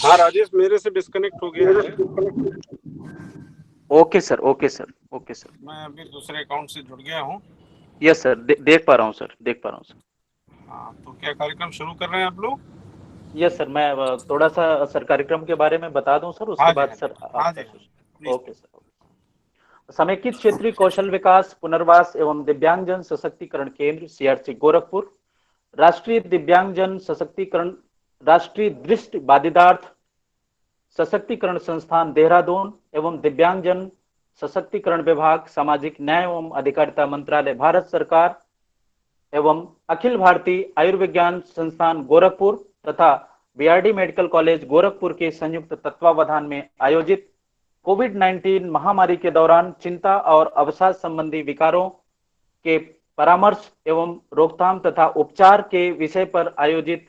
हाँ राजेश, मेरे से डिस्कनेक्ट हो गया है। Okay sir, okay sir, okay sir. मैं अभी दूसरे अकाउंट से जुड़ गया हूँ। यस सर, देख पा रहा हूँ सर, देख पा रहा हूँ सर। हाँ, तो क्या कार्यक्रम शुरू कर रहे हैं आप लोग? यस सर, मैं थोड़ा सा सर कार्यक्रम के बारे में बता दूं सर, उसके हाँ जी, बाद हाँ जी, सर हाँ आपका जी, हाँ जी, question. Please okay please. Sir. समेकित क्षेत्रीय कौशल विकास पुनर्वास एवं दिव्यांगजन सशक्तिकरण केंद्र सीआरसी गोरखपुर, राष्ट्रीय दिव्यांगजन सशक्तिकरण, राष्ट्रीय दृष्टि बाधितार्थ सशक्तिकरण संस्थान देहरादून एवं दिव्यांगजन सशक्तिकरण विभाग, सामाजिक न्याय एवं अधिकारिता मंत्रालय, भारत सरकार एवं अखिल भारतीय आयुर्विज्ञान संस्थान गोरखपुर तथा बीआरडी मेडिकल कॉलेज गोरखपुर के संयुक्त तत्वावधान में आयोजित कोविड 19 महामारी के दौरान चिंता और अवसाद संबंधी विकारों के परामर्श एवं रोकथाम तथा उपचार के विषय पर आयोजित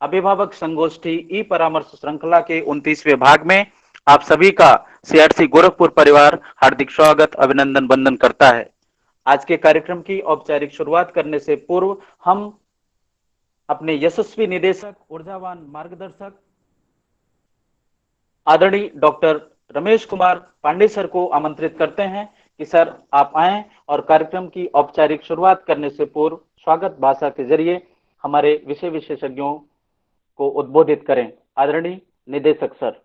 अभिभावक संगोष्ठी ई परामर्श श्रृंखला के 29वें भाग में आप सभी का सीआरसी गोरखपुर परिवार हार्दिक स्वागत, अभिनंदन, वंदन करता है। आज के कार्यक्रम की औपचारिक शुरुआत करने से पूर्व हम अपने यशस्वी निदेशक, ऊर्जावान मार्गदर्शक आदरणीय डॉक्टर रमेश कुमार पांडे सर को आमंत्रित करते हैं कि सर आप आएं और कार्यक्रम की औपचारिक शुरुआत करने से पूर्व स्वागत भाषा के जरिए हमारे विषय विशेषज्ञों को उद्बोधित करें। आदरणीय निदेशक sir.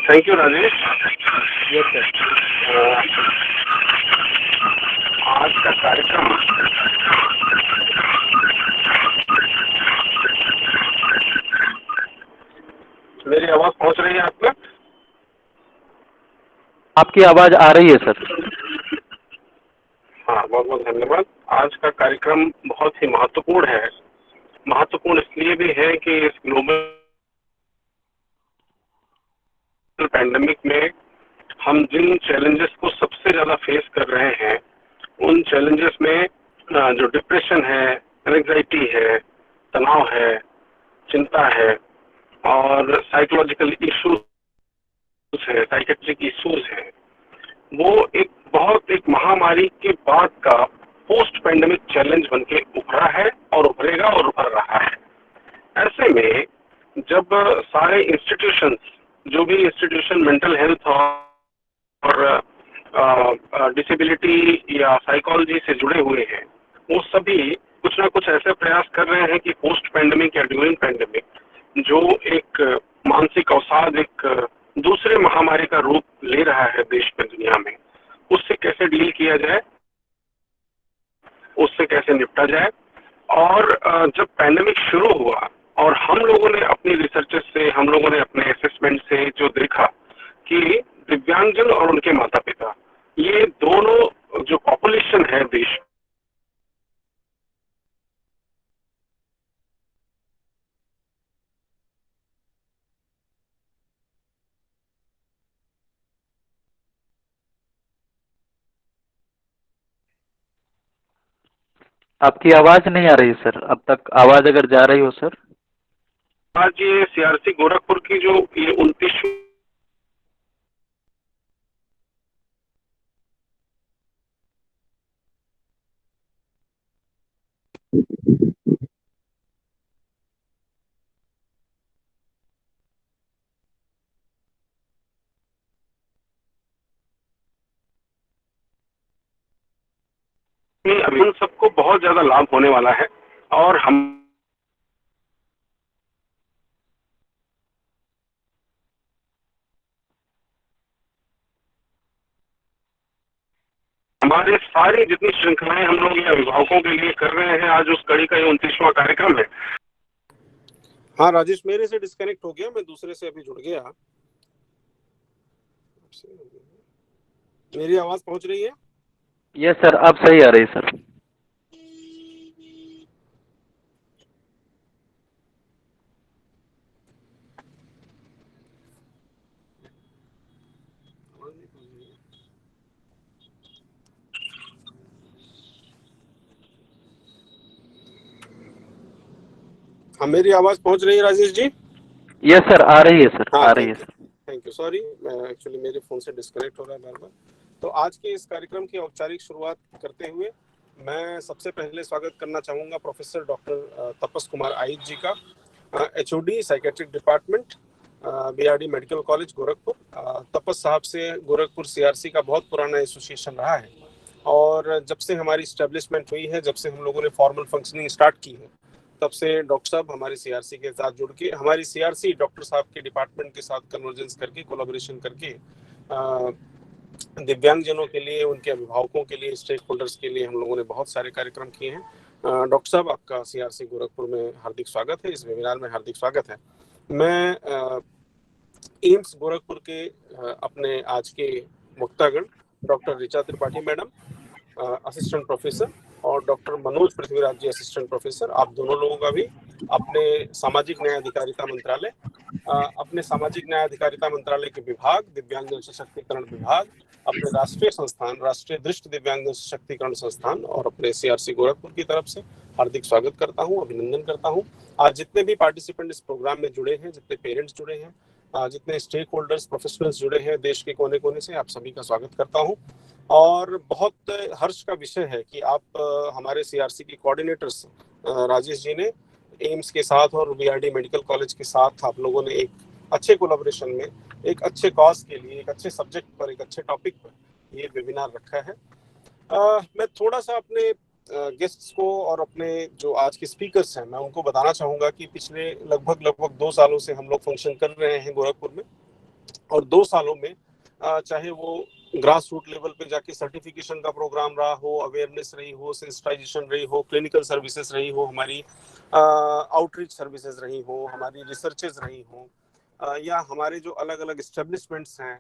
Thank you Rajesh. Yes sir. आज का कार्यक्रम मेरी आवाज पहुंच रही है आप तक? आपकी आवाज आ रही है सर। हाँ, बहुत बहुत धन्यवाद। आज का कार्यक्रम बहुत ही महत्वपूर्ण है। महत्वपूर्ण इसलिए भी है कि इस ग्लोबल पैंडेमिक में हम जिन चैलेंजेस को सबसे ज्यादा फेस कर रहे हैं, उन चैलेंजेस में जो डिप्रेशन है, एंग्जाइटी है, तनाव है, चिंता है और साइकोलॉजिकल इश्यूज है, साइकेट्रिक इश्यूज है, वो एक महामारी के बाद का पोस्ट पैंडेमिक चैलेंज बनके उभरा है और उभरेगा और उभर रहा है। ऐसे में जब सारे इंस्टीट्यूशंस, जो भी इंस्टीट्यूशन मेंटल हेल्थ और डिसेबिलिटी या साइकोलॉजी से जुड़े हुए हैं, वो सभी कुछ ना कुछ ऐसे प्रयास कर रहे हैं कि पोस्ट पैंडेमिक या ड्यूरिंग पैंडेमिक जो एक मानसिक अवसाद, एक दूसरे महामारी का रूप ले रहा है देश में, दुनिया में, उससे कैसे डील किया जाए, उससे कैसे निपटा जाए। और जब पैंडेमिक शुरू हुआ और हम लोगों ने अपनी रिसर्चेस से, हम लोगों ने अपने असेसमेंट से जो देखा कि दिव्यांगजन और उनके माता पिता, ये दोनों जो पॉपुलेशन है देश, आपकी आवाज नहीं आ रही सर, अब तक आवाज अगर जा रही हो सर। आज ये सीआरसी गोरखपुर की जो ये 29 अभी उन सबको बहुत ज्यादा लाभ होने वाला है। और हमारे सारी जितनी श्रृंखलाएं हम लोग ये अभिभावकों के लिए कर रहे हैं, आज उस कड़ी का ये 29वां कार्यक्रम है। हाँ राजेश, मेरे से डिस्कनेक्ट हो गया, मैं दूसरे से अभी जुड़ गया। मेरी आवाज पहुंच रही है? यस सर, अब सही आ रही है सर। हाँ, मेरी आवाज पहुंच रही है राजेश जी? यस सर, आ रही है सर, हाँ, आ रही है thank you, sir. Thank you. Sorry, actually मेरे फ़ोन से डिस्कनेक्ट हो रहा है बार बार। तो आज के इस कार्यक्रम की औपचारिक शुरुआत करते हुए मैं सबसे पहले स्वागत करना चाहूँगा प्रोफेसर डॉक्टर तपस कुमार आइच जी का, HOD psychiatric department, BRD medical college Gorakhpur. Tapas साहब से गोरखपुर CRC का बहुत पुराना एसोसिएशन रहा है और जब से हमारी इस्टेब्लिशमेंट हुई है, जब से हम लोगों ने फॉर्मल फंक्शनिंग स्टार्ट की है, तब से डॉक्टर साहब हमारी CRC के साथ जुड़ के, हमारी CRC डॉक्टर साहब के डिपार्टमेंट के साथ कन्वर्जेंस करके, कोलैबोरेशन करके दिव्यांगजनों के लिए, उनके अभिभावकों के लिए, स्टेक होल्डर्स के लिए हम लोगों ने बहुत सारे कार्यक्रम किए हैं। डॉक्टर साहब, आपका CRC गोरखपुर में हार्दिक स्वागत है, इस वेबिनार में हार्दिक स्वागत है। मैं एम्स गोरखपुर के अपने आज के वक्तागण doctor Richa Tripathi madam, assistant professor, और doctor Manoj Prithviraj ji, assistant professor, आप दोनों लोगों का भी अपने सामाजिक न्याय अधिकारिता मंत्रालय, अपने सामाजिक न्याय अधिकारिता मंत्रालय के विभाग, दिव्यांगजन सशक्तिकरण विभाग, अपने राष्ट्रीय संस्थान, राष्ट्रीय दृष्टि दिव्यांगजन सशक्तिकरण संस्थान और अपने CRC गोरखपुर की तरफ से हार्दिक स्वागत करता हूं, अभिनंदन करता हूं। आज जितने भी पार्टिसिपेंट इस प्रोग्राम में जुड़े हैं, जितने पेरेंट्स जुड़े हैं, जितने स्टेक होल्डर्स, प्रोफेशनल्स जुड़े हैं देश के कोने कोने से, आप सभी का स्वागत करता हूं। और बहुत हर्ष का विषय है कि आप हमारे CRC की कोऑर्डिनेटर्स राजेश जी ने एम्स के साथ और BRD मेडिकल कॉलेज के साथ आप लोगों ने एक अच्छे कोलैबोरेशन में, एक अच्छे कॉज के लिए, एक अच्छे सब्जेक्ट पर, एक अच्छे टॉपिक पर ये वेबिनार रखा है। मैं थोड़ा सा अपने गेस्ट्स को और अपने जो आज के स्पीकर्स हैं, मैं उनको बताना चाहूँगा कि पिछले लगभग 2 सालों से हम लोग फंक्शन कर रहे हैं गोरखपुर में, और 2 सालों में चाहे वो ग्रास रूट लेवल पे जाके सर्टिफिकेशन का प्रोग्राम रहा हो, अवेयरनेस रही हो, सेंसिटाइजेशन रही हो, क्लिनिकल सर्विसेज रही हो, हमारी आउटरीच सर्विसेज रही हो, हमारी रिसर्चेज रही हो, या हमारे जो अलग अलग एस्टेब्लिशमेंट्स हैं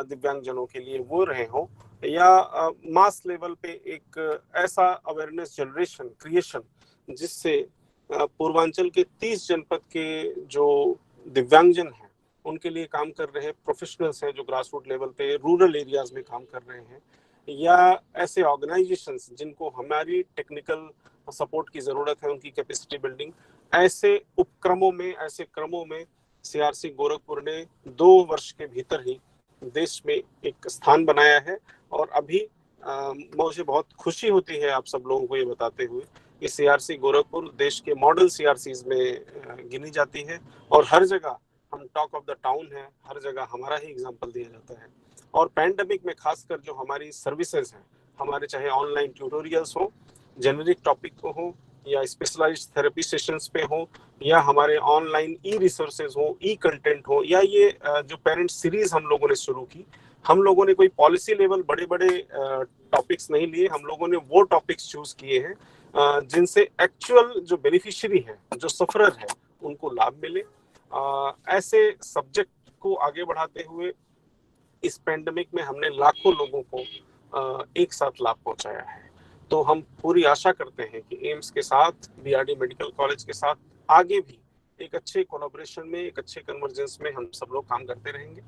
दिव्यांगजनों के लिए वो रहे हो, या मास लेवल पे एक ऐसा अवेयरनेस जनरेशन क्रिएशन जिससे पूर्वांचल के 30 जनपद के जो दिव्यांगजन हैं उनके लिए काम कर रहे प्रोफेशनल्स हैं, जो ग्रास रूट लेवल पे रूरल एरियाज में काम कर रहे हैं, या ऐसे ऑर्गेनाइजेशंस जिनको हमारी टेक्निकल सपोर्ट की ज़रूरत है, उनकी कैपेसिटी बिल्डिंग, ऐसे उपक्रमों में, ऐसे क्रमों में CRC गोरखपुर ने 2 वर्ष के भीतर ही देश में एक स्थान बनाया है। और अभी मुझे बहुत खुशी होती है आप सब लोगों को ये बताते हुए कि CRC गोरखपुर देश के मॉडल CRCs में गिनी जाती है, और हर जगह हम टॉक ऑफ द टाउन है, हर जगह हमारा ही एग्जाम्पल दिया जाता है। और पैंडेमिक में खासकर जो हमारी सर्विसेज हैं, हमारे चाहे ऑनलाइन ट्यूटोरियल्स हो, जेनरिक टॉपिक को हो, या स्पेशलाइज्ड थेरेपी सेशंस पे हो, या हमारे ऑनलाइन रिसोर्सेज हो, कंटेंट हो, या ये जो पेरेंट सीरीज हम लोगों ने शुरू की, हम लोगों ने कोई पॉलिसी लेवल बड़े बड़े टॉपिक्स नहीं लिए, हम लोगों ने वो टॉपिक्स चूज किए हैं जिनसे एक्चुअल जो बेनिफिशियरी है, जो सफरर है, उनको लाभ मिले। ऐसे सब्जेक्ट को आगे बढ़ाते हुए इस पेंडेमिक में हमने लाखों लोगों को एक साथ लाभ पहुंचाया है। तो हम पूरी आशा करते हैं कि एम्स के साथ, BRD मेडिकल कॉलेज के साथ आगे भी एक अच्छे कोलैबोरेशन में, एक अच्छे कन्वर्जेंस में हम सब लोग काम करते रहेंगे,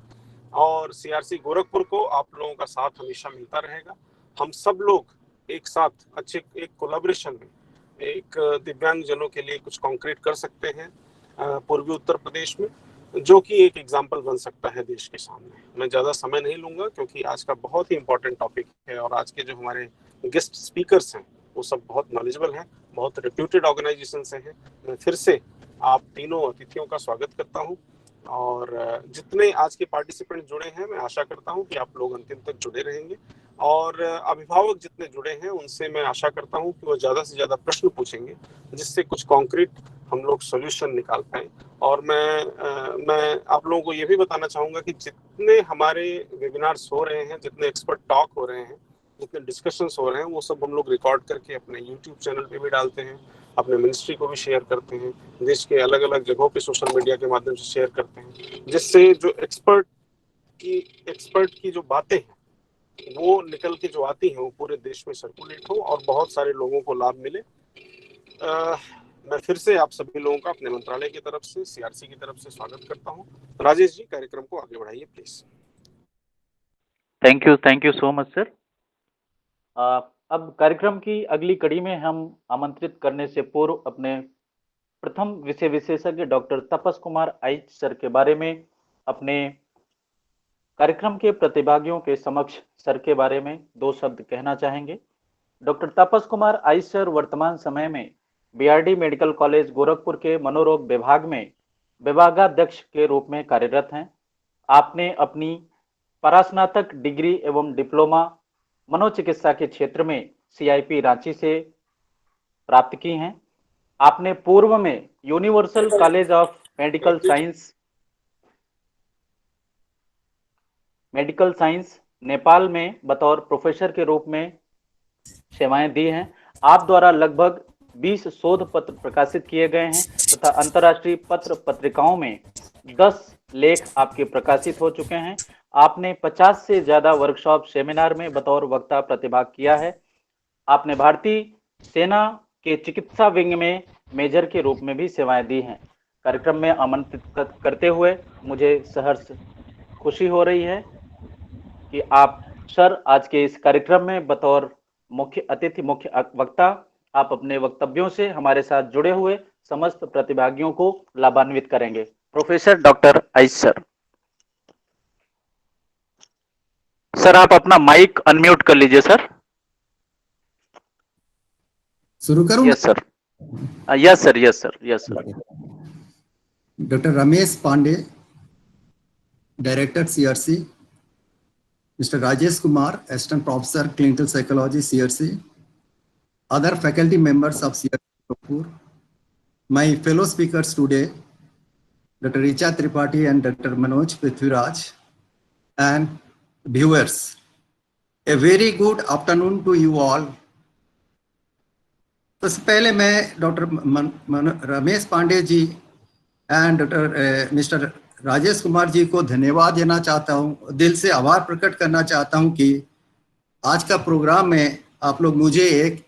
और CRC गोरखपुर को आप लोगों का साथ हमेशा मिलता रहेगा। हम सब लोग एक साथ अच्छे एक कोलैबोरेशन में एक दिव्यांगजनों के लिए कुछ कॉन्क्रीट कर सकते हैं पूर्वी उत्तर प्रदेश में, जो कि एक एग्जाम्पल बन सकता है देश के सामने। मैं ज़्यादा समय नहीं लूंगा क्योंकि आज का बहुत ही इंपॉर्टेंट टॉपिक है, और आज के जो हमारे गेस्ट स्पीकर्स हैं वो सब बहुत नॉलेजेबल हैं, बहुत रेप्यूटेड ऑर्गेनाइजेशन से हैं। मैं फिर से आप तीनों अतिथियों का स्वागत करता हूँ, और जितने आज के पार्टिसिपेंट जुड़े हैं, मैं आशा करता हूँ कि आप लोग अंतिम तक जुड़े रहेंगे, और अभिभावक जितने जुड़े हैं उनसे मैं आशा करता हूँ कि वो ज़्यादा से ज़्यादा प्रश्न पूछेंगे, जिससे कुछ कॉन्क्रीट हम लोग सोल्यूशन निकाल पाए। और मैं आप लोगों को ये भी बताना चाहूँगा कि जितने हमारे वेबिनार्स हो रहे हैं, जितने एक्सपर्ट टॉक हो रहे हैं, जितने डिस्कशंस हो रहे हैं, वो सब हम लोग रिकॉर्ड करके अपने YouTube चैनल पे भी डालते हैं, अपने मिनिस्ट्री को भी शेयर करते हैं, देश के अलग अलग जगहों पे सोशल मीडिया के माध्यम से शेयर करते हैं, जिससे जो एक्सपर्ट की जो बातें हैं वो निकल के जो आती हैं वो पूरे देश में सर्कुलेट हो और बहुत सारे लोगों को लाभ मिले। मैं फिर से आप सभी लोगों का अपने मंत्रालय की तरफ से, CRC की तरफ से स्वागत करता हूँ। राजेश जी, कार्यक्रम को आगे बढ़ाइए please. Thank you so much sir. अब कार्यक्रम की अगली कड़ी में हम आमंत्रित करने से पूर्व अपने प्रथम विषय विशेषज्ञ डॉक्टर तपस कुमार आइच सर के बारे में अपने कार्यक्रम के प्रतिभागियों के समक्ष सर के बारे में 2 शब्द कहना चाहेंगे। डॉक्टर तापस कुमार आइस सर वर्तमान समय में बीआरडी मेडिकल कॉलेज गोरखपुर के मनोरोग विभाग में विभागाध्यक्ष के रूप में कार्यरत हैं। आपने अपनी परास्नातक डिग्री एवं डिप्लोमा मनोचिकित्सा के क्षेत्र में सीआईपी रांची से प्राप्त की हैं। आपने पूर्व में universal college of medical science Nepal में बतौर प्रोफेसर के रूप में सेवाएं दी हैं। आप द्वारा लगभग 20 शोध पत्र प्रकाशित किए गए हैं तथा अंतर्राष्ट्रीय पत्र पत्रिकाओं में 10 लेख आपके प्रकाशित हो चुके हैं। आपने 50 से ज्यादा वर्कशॉप सेमिनार में बतौर वक्ता प्रतिभाग किया है। आपने भारतीय सेना के चिकित्सा विंग में मेजर के रूप में भी सेवाएं दी हैं। कार्यक्रम में आमंत्रित करते हुए मुझे सहर्ष खुशी हो रही है कि आप सर आज के इस कार्यक्रम में बतौर मुख्य अतिथि मुख्य वक्ता आप अपने वक्तव्यों से हमारे साथ जुड़े हुए समस्त प्रतिभागियों को लाभान्वित करेंगे। प्रोफेसर डॉक्टर आइस सर। सर आप अपना माइक अनम्यूट कर लीजिए सर। शुरू करूं? Yes sir, yes sir, yes sir, yes sir. Doctor Ramesh Pandey, director CRC, mister Rajesh Kumar, assistant professor clinical psychology CRC, other faculty members of CRC, my fellow speakers today, Dr. Richa Tripathi and Dr. Manoj Prithviraj, and viewers, a very good afternoon to you all. तो पहले मैं doctor Ramesh Pande ji and doctor mister Rajesh Kumar ji को धन्यवाद देना चाहता हूं, दिल से आभार प्रकट करना चाहता हूं कि आज का प्रोग्राम में आप लोग मुझे एक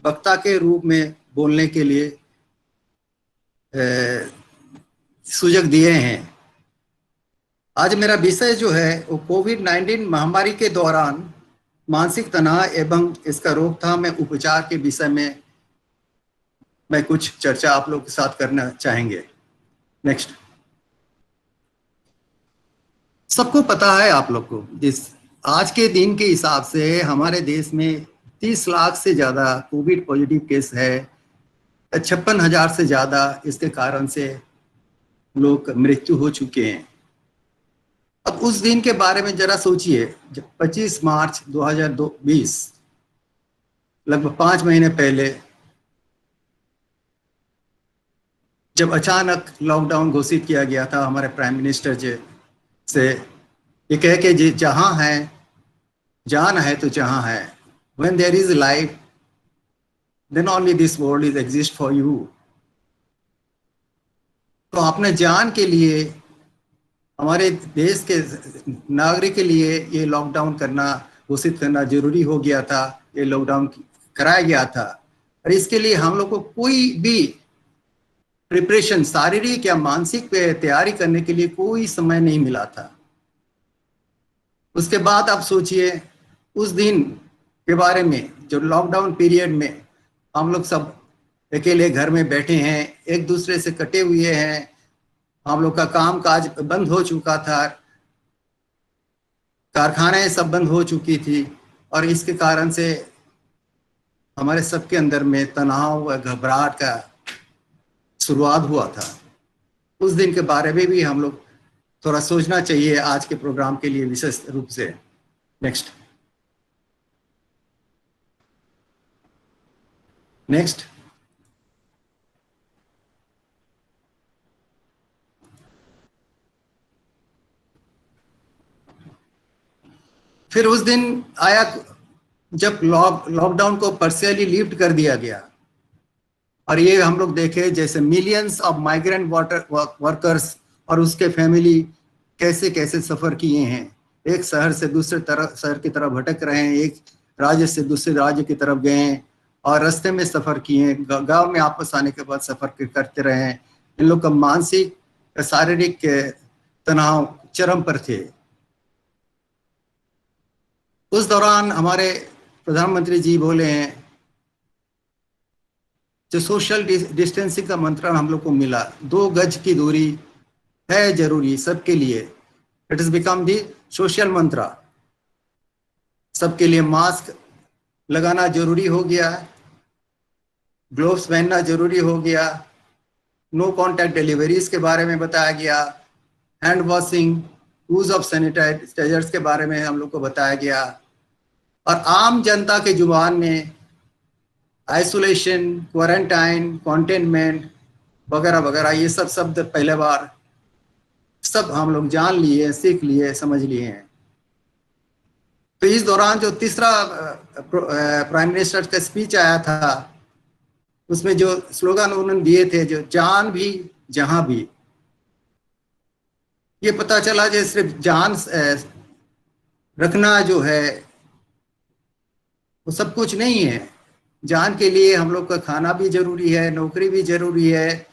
वक्ता के रूप में बोलने के लिए सुजग दिए हैं। आज मेरा विषय जो है वो कोविड-19 महामारी के दौरान मानसिक तनाव एवं इसका रोकथाम में उपचार के विषय में मैं कुछ चर्चा आप लोग के साथ करना चाहेंगे। नेक्स्ट। सबको पता है आप लोग को, इस आज के दिन के हिसाब से हमारे देश में 30 लाख से ज्यादा कोविड पॉजिटिव केस है, 56,000 से ज्यादा इसके कारण से लोग मृत्यु हो चुके हैं। अब उस दिन के बारे में जरा सोचिए, जब 25 मार्च 2020 लगभग 5 महीने पहले जब अचानक लॉकडाउन घोषित किया गया था हमारे प्राइम मिनिस्टर जी से, ये कह के जहां है जान है तो जहां है, when there is life then only this world is exist for you। तो अपने जान के लिए हमारे देश के नागरिक के लिए ये लॉकडाउन करना घोषित करना जरूरी हो गया था, ये लॉकडाउन कराया गया था। और इसके लिए हम लोग को कोई भी प्रिपरेशन शारीरिक या मानसिक तैयारी करने के लिए कोई समय नहीं मिला था। उसके बाद आप सोचिए उस दिन के बारे में, जो लॉकडाउन पीरियड में हम लोग सब अकेले घर में बैठे हैं, एक दूसरे से कटे हुए हैं, हम लोग का काम काज बंद हो चुका था, कारखाने सब बंद हो चुकी थी और इसके कारण से हमारे सबके अंदर में तनाव व घबराहट का शुरुआत हुआ था। उस दिन के बारे में भी हम लोग थोड़ा सोचना चाहिए आज के प्रोग्राम के लिए विशेष रूप से। नेक्स्ट। नेक्स्ट। फिर उस दिन आया जब लॉकडाउन को पार्शियली लिफ्ट कर दिया गया और ये हम लोग देखे जैसे मिलियंस ऑफ माइग्रेंट वर्कर्स और उसके फैमिली कैसे कैसे सफर किए हैं, एक शहर से दूसरे शहर की तरफ भटक रहे हैं, एक राज्य से दूसरे राज्य की तरफ गए हैं और रास्ते में सफर किए, गांव में वापस आने के बाद सफर करते रहे हैं। इन लोग का मानसिक शारीरिक तनाव चरम पर थे। उस दौरान हमारे प्रधानमंत्री जी बोले हैं, जो सोशल डिस्टेंसिंग का मंत्र हम लोग को मिला, 2 गज की दूरी है जरूरी सबके लिए। It is become the social mantra, सबके लिए मास्क लगाना जरूरी हो गया, ग्लोव्स पहनना जरूरी हो गया, नो कॉन्टैक्ट डिलीवरीज के बारे में बताया गया, hand washing, use of sanitisers के बारे में हम लोग को बताया गया, और आम जनता के जुबान में आइसोलेशन, क्वारंटाइन, कंटेनमेंट वगैरह वगैरह ये सब शब्द पहले बार सब हम लोग जान लिए, सीख लिए, समझ लिए हैं। तो इस दौरान जो तीसरा प्राइम मिनिस्टर का स्पीच आया था, उसमें जो स्लोगन उन्होंने दिए थे, जो जान भी जहां भी, ये पता चला जो सिर्फ जान रखना जो है वो सब कुछ नहीं है। जान के लिए हम लोग का खाना भी जरूरी है, नौकरी भी जरूरी है,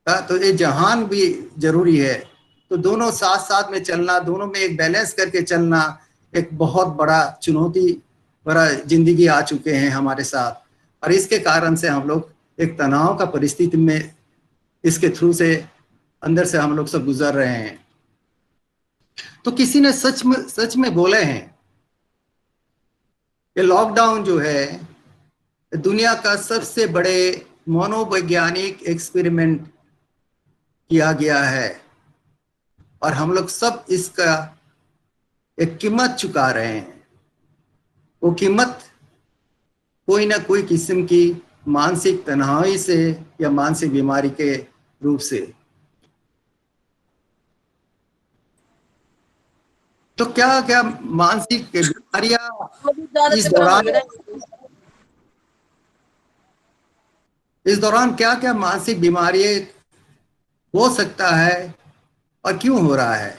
तो ये जहान भी जरूरी है। तो दोनों साथ साथ में चलना, दोनों में एक बैलेंस करके चलना एक बहुत बड़ा चुनौती भरा जिंदगी आ चुके हैं हमारे साथ, और इसके कारण से हम लोग एक तनाव का परिस्थिति में इसके थ्रू से अंदर से हम लोग सब गुजर रहे हैं। तो किसी ने सच में बोले हैं, ये लॉकडाउन जो है दुनिया का सबसे बड़े मनोवैज्ञानिक एक्सपेरिमेंट किया गया है, और हम लोग सब इसका एक कीमत चुका रहे हैं। वो कीमत कोई ना कोई किस्म की मानसिक तनाव से या मानसिक बीमारी के रूप से। तो क्या क्या मानसिक बीमारियां इस दौरान क्या क्या मानसिक बीमारियां हो सकता है और क्यों हो रहा है?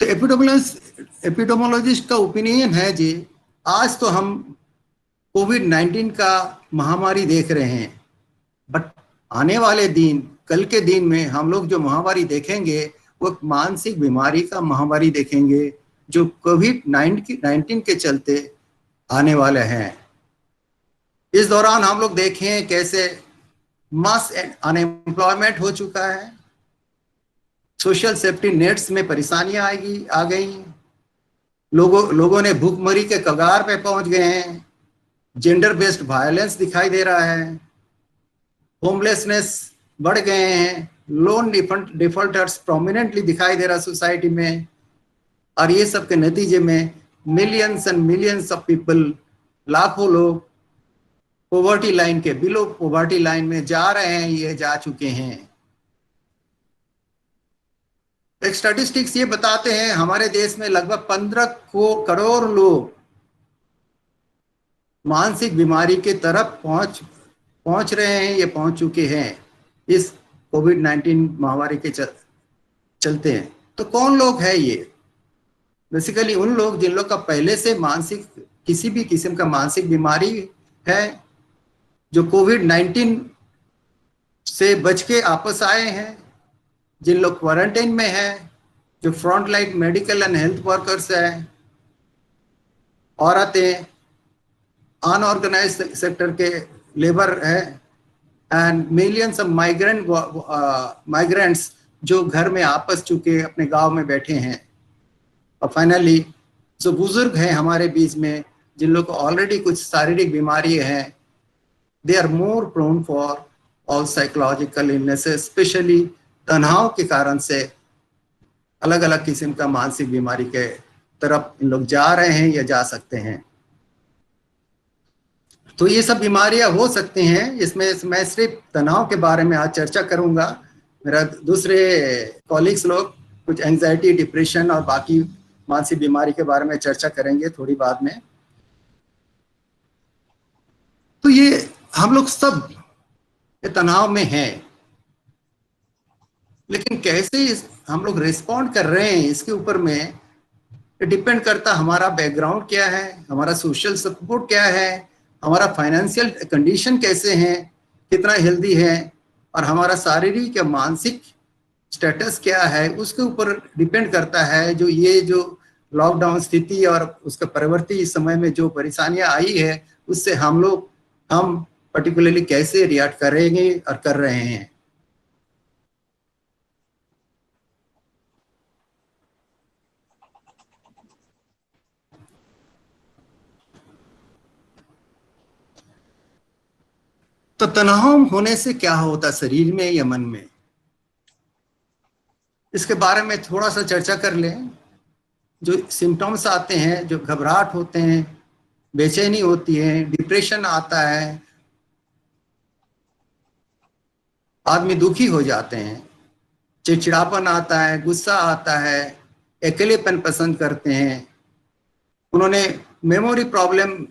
तो एपिडेमोलॉजिस्ट का ओपिनियन है जी, आज तो हम कोविड-19 का महामारी देख रहे हैं, बट आने वाले दिन, कल के दिन में हम लोग जो महामारी देखेंगे वो मानसिक बीमारी का महामारी देखेंगे, जो कोविड-19 के चलते आने वाले हैं। इस दौरान हम लोग देखें कैसे मास अनएम्प्लॉयमेंट हो चुका है, सोशल सेफ्टी नेट्स में परेशानियां आ गई, लोगों ने भूखमरी के कगार पे पहुंच गए हैं, जेंडर बेस्ड वायलेंस दिखाई दे रहा है, होमलेसनेस बढ़ गए हैं, लोन डिफॉल्टर्स प्रोमिनेंटली दिखाई दे रहा सोसाइटी में, और ये सब के नतीजे में millions and millions of people, लाखों लोग पॉवर्टी लाइन के बिलो पॉवर्टी लाइन में जा रहे हैं, ये जा चुके हैं। एक स्टैटिस्टिक्स ये बताते हैं हमारे देश में लगभग 15 करोड़ लोग मानसिक बीमारी के तरफ पहुंच रहे हैं, ये पहुंच चुके हैं इस कोविड-19 महामारी के चलते हैं। तो कौन लोग हैं ये? बेसिकली उन लोग जिन लोग का पहले से मानसिक किसी भी किस्म का मानसिक बीमारी है, जो कोविड-19 से बच के आपस आए हैं, जिन लोग क्वारंटाइन में हैं, जो front line medical and health workers हैं, औरतें, अनऑर्गेनाइज्ड सेक्टर के लेबर है, एंड मिलियंस ऑफ माइग्रेंट्स जो घर में आपस चुके अपने गांव में बैठे हैं, और फाइनली जो बुजुर्ग हैं हमारे बीच में, जिन लोग को ऑलरेडी कुछ शारीरिक बीमारी है, they are more prone for all psychological illnesses, specially तनाव के कारण से अलग अलग किस्म का मानसिक बीमारी के तरफ इन लोग जा रहे हैं या जा सकते हैं। तो ये सब बीमारियां हो सकती हैं। इसमें मैं सिर्फ तनाव के बारे में आज चर्चा करूंगा, मेरा दूसरे कॉलीग्स लोग कुछ एंजाइटी, डिप्रेशन और बाकी मानसिक बीमारी के बारे में चर्चा करेंगे थोड़ी बाद में। तो ये हम लोग सब ये तनाव में हैं, लेकिन कैसे हम लोग रिस्पॉन्ड कर रहे हैं इसके ऊपर में डिपेंड करता हमारा बैकग्राउंड क्या है, हमारा सोशल सपोर्ट क्या है, हमारा फाइनेंशियल कंडीशन कैसे हैं, कितना हेल्दी है, और हमारा शारीरिक या मानसिक स्टेटस क्या है, उसके ऊपर डिपेंड करता है। जो लॉकडाउन स्थिति और उसका परिवर्ती समय में जो परेशानियां आई है, उससे हम पर्टिकुलरली कैसे रिएक्ट करेंगे और कर रहे हैं। तो तनाव होने से क्या होता शरीर में या मन में, इसके बारे में थोड़ा सा चर्चा कर लें। जो सिम्टम्स आते हैं, जो घबराहट होते हैं, बेचैनी होती है, डिप्रेशन आता है, आदमी दुखी हो जाते हैं, चिड़चिड़ापन आता है, गुस्सा आता है, अकेलेपन पसंद करते हैं, उन्होंने मेमोरी प्रॉब्लम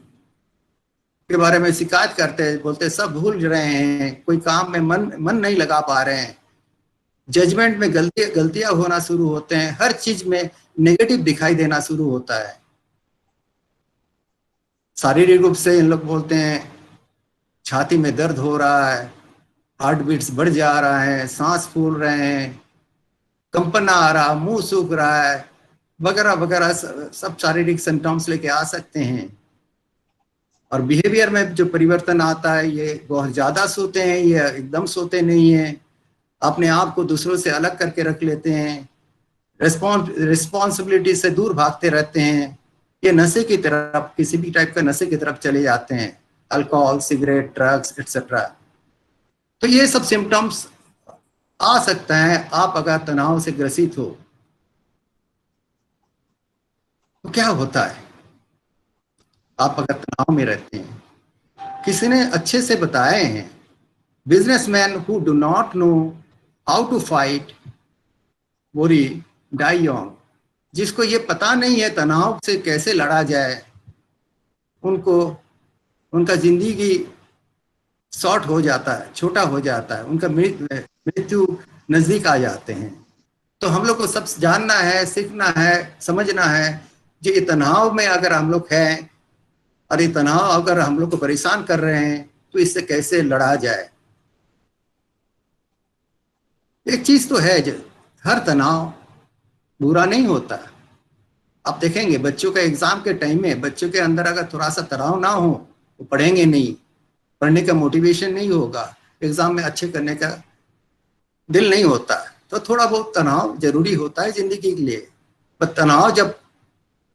के बारे में शिकायत करते हैं, बोलते हैं सब भूल रहे हैं, कोई काम में मन नहीं लगा पा रहे हैं, जजमेंट में गलतियां होना शुरू होते हैं, हर चीज में नेगेटिव दिखाई देना शुरू होता है। शारीरिक रूप से इन लोग बोलते हैं छाती में दर्द हो रहा है, हार्ट बीट्स बढ़ जा रहा है, सांस फूल रहे हैं, कंपन आ रहा, मुंह सूख रहा है, वगैरह वगैरह सब शारीरिक सिम्टम्स लेके आ सकते हैं। और बिहेवियर में जो परिवर्तन आता है, ये बहुत ज्यादा सोते हैं, ये एकदम सोते नहीं है, अपने आप को दूसरों से अलग करके रख लेते हैं, रिस्पॉन्सिबिलिटी से दूर भागते रहते हैं, ये नशे की तरफ, किसी भी टाइप का नशे की तरफ चले जाते हैं, अल्कोहल, सिगरेट, ड्रग्स एक्सेट्रा। तो ये सब सिम्टम्स आ सकता है आप अगर तनाव से ग्रसित हो। तो क्या होता है आप अगर तनाव में रहते हैं? किसी ने अच्छे से बताए हैं, businessmen who do not know how to fight worry die young. जिसको ये पता नहीं है तनाव से कैसे लड़ा जाए, उनका जिंदगी शॉर्ट हो जाता है, छोटा हो जाता है, उनका मृत्यु नजदीक आ जाते हैं। तो हम लोग को सब जानना है, सीखना है, समझना है कि ये तनाव में अगर हम लोग हैं और ये तनाव अगर हम लोग को परेशान कर रहे हैं तो इससे कैसे लड़ा जाए। एक चीज तो है, हर तनाव बुरा नहीं होता। आप देखेंगे बच्चों के एग्जाम के टाइम में बच्चों के अंदर अगर थोड़ा सा तनाव ना हो तो पढ़ेंगे नहीं, पढ़ने का मोटिवेशन नहीं होगा, एग्जाम में अच्छे करने का दिल नहीं होता। तो थोड़ा बहुत तनाव जरूरी होता है जिंदगी के लिए। पर तनाव जब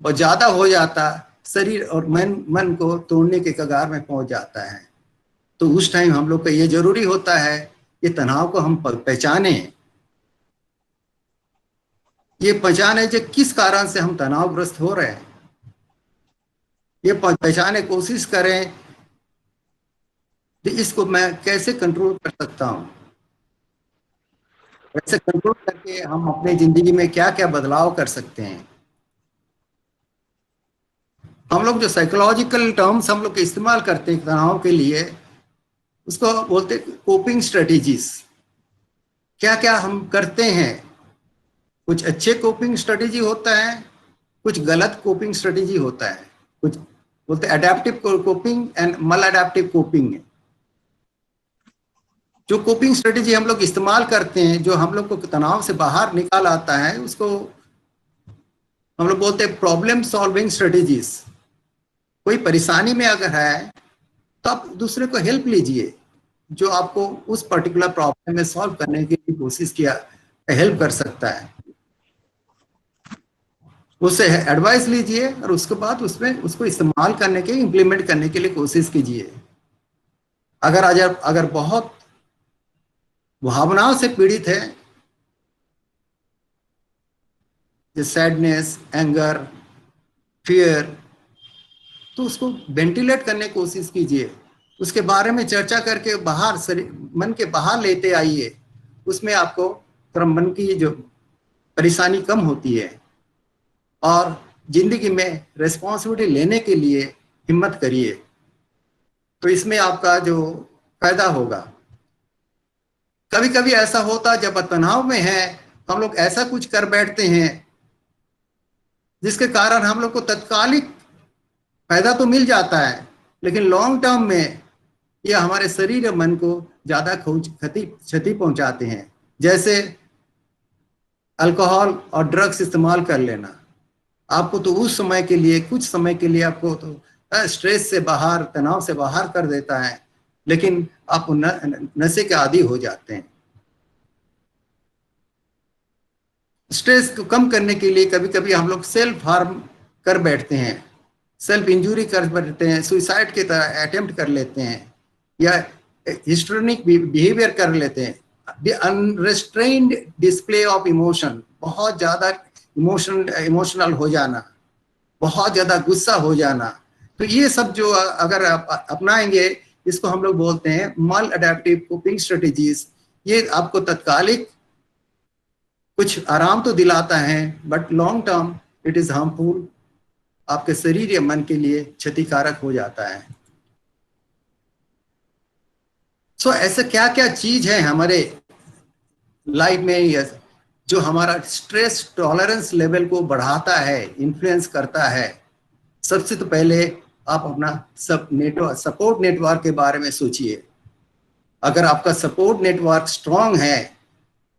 बहुत ज्यादा हो जाता, शरीर और मन को तोड़ने के कगार में पहुंच जाता है, तो उस टाइम हम लोग को ये जरूरी होता है ये तनाव को हम पहचाने, ये पहचाने जो किस कारण से हम तनावग्रस्त हो रहे हैं, ये पहचाने कोशिश करें कि इसको मैं कैसे कंट्रोल कर सकता हूं, कैसे कंट्रोल करके हम अपनी जिंदगी में क्या क्या बदलाव कर सकते हैं। हम लोग जो साइकोलॉजिकल टर्म्स हम लोग इस्तेमाल करते हैं तनाव के लिए, उसको बोलते हैं कोपिंग स्ट्रेटेजीज। क्या क्या हम करते हैं, कुछ अच्छे कोपिंग स्ट्रेटेजी होता है, कुछ गलत कोपिंग स्ट्रेटेजी होता है, कुछ बोलते हैं अडेप्टिव कोपिंग एंड मल अडेप्टिव कोपिंग। जो कोपिंग स्ट्रेटेजी हम लोग इस्तेमाल करते हैं, जो हम लोग को तनाव से बाहर निकाल आता है, उसको हम लोग बोलते हैं प्रॉब्लम सॉल्विंग स्ट्रेटेजीज। कोई परेशानी में अगर है तो आप दूसरे को हेल्प लीजिए, जो आपको उस पर्टिकुलर प्रॉब्लम में सॉल्व करने की कोशिश किया हेल्प कर सकता है, उससे एडवाइस लीजिए और उसके बाद उसमें उसको इस्तेमाल करने के, इम्प्लीमेंट करने के लिए कोशिश कीजिए। अगर बहुत भावनाओं से पीड़ित है, सैडनेस, एंगर, फियर, तो उसको वेंटिलेट करने की कोशिश कीजिए, उसके बारे में चर्चा करके बाहर मन के बाहर लेते आइए। उसमें आपको थोड़ा मन की जो परेशानी कम होती है और जिंदगी में रिस्पॉन्सिबिलिटी लेने के लिए हिम्मत करिए, तो इसमें आपका जो फायदा होगा। कभी कभी ऐसा होता है जब तनाव में है हम लोग ऐसा कुछ कर बैठते हैं जिसके कारण हम लोग को तत्कालिक फायदा तो मिल जाता है, लेकिन लॉन्ग टर्म में यह हमारे शरीर और मन को ज्यादा क्षति पहुंचाते हैं। जैसे अल्कोहल और ड्रग्स इस्तेमाल कर लेना, आपको तो उस समय के लिए, कुछ समय के लिए आपको तो स्ट्रेस से बाहर, तनाव से बाहर कर देता है, लेकिन आप नशे के आदी हो जाते हैं। स्ट्रेस को कम करने के लिए कभी कभी हम लोग सेल्फ हार्म कर बैठते हैं, सेल्फ इंजरी कर बैठते हैं, सुसाइड की तरह अटेम्प्ट कर लेते हैं, या हिस्ट्रोनिक बिहेवियर कर लेते हैं, अनरेस्ट्रेन्ड डिस्प्ले ऑफ इमोशन, बहुत ज्यादा इमोशनल हो जाना, बहुत ज्यादा गुस्सा हो जाना। तो ये सब जो अगर आप अपनाएंगे, इसको हम लोग बोलते हैं मल अडेप्टिव कोपिंग स्ट्रेटेजीज। ये आपको तत्कालिक कुछ आराम तो दिलाता है, but long term it is harmful, आपके शरीर या मन के लिए क्षतिकारक हो जाता है। सो ऐसे क्या क्या चीज है हमारे लाइफ में जो हमारा स्ट्रेस टॉलरेंस लेवल को बढ़ाता है, इन्फ्लुएंस करता है? सबसे तो पहले आप अपना सपोर्ट नेटवर्क के बारे में सोचिए। अगर आपका सपोर्ट नेटवर्क स्ट्रांग है,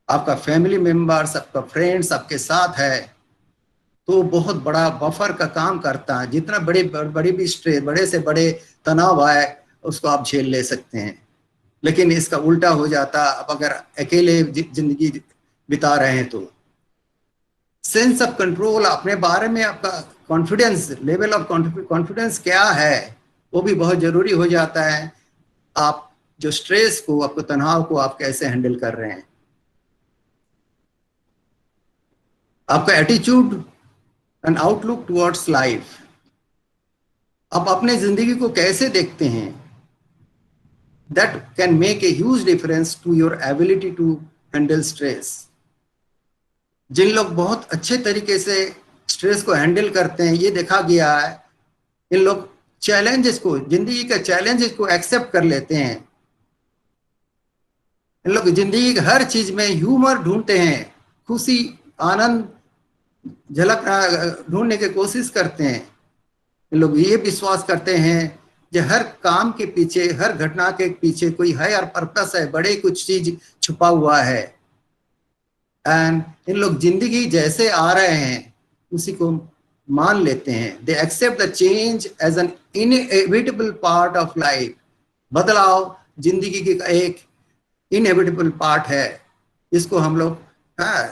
आपका फैमिली मेंबर्स, आपका फ्रेंड्स आपके साथ है, तो बहुत बड़ा बफर का काम करता है। जितना बड़े भी स्ट्रेस, बड़े से बड़े तनाव आए, उसको आप झेल ले सकते हैं। लेकिन इसका उल्टा हो जाता आप अगर अकेले जिंदगी बिता रहे हैं तो। सेंस ऑफ कंट्रोल, अपने बारे में आपका कॉन्फिडेंस, लेवल ऑफ कॉन्फिडेंस क्या है, वो भी बहुत जरूरी हो जाता है। आप जो स्ट्रेस को, आपको तनाव को आप कैसे हैंडल कर रहे हैं। आपका attitude and outlook towards life, आप अपने जिंदगी को कैसे देखते हैं, that can make a huge difference to your ability to handle stress. जिन लोग बहुत अच्छे तरीके से स्ट्रेस को हैंडल करते हैं, ये देखा गया है, इन लोग चैलेंजेस को, जिंदगी के चैलेंजेस को एक्सेप्ट कर लेते हैं। इन लोग जिंदगी की हर चीज में ह्यूमर ढूंढते हैं, खुशी, आनंद झलक ढूंढने की कोशिश करते हैं। इन लोग ये विश्वास करते हैं कि हर काम के पीछे, हर घटना के पीछे कोई है और पर्पस है, बड़े कुछ चीज छुपा हुआ है। एंड इन लोग जिंदगी जैसे आ रहे हैं उसी को मान लेते हैं। They accept the change as an inevitable part of life. बदलाव जिंदगी की एक इनएविटेबल पार्ट है, इसको हम लोग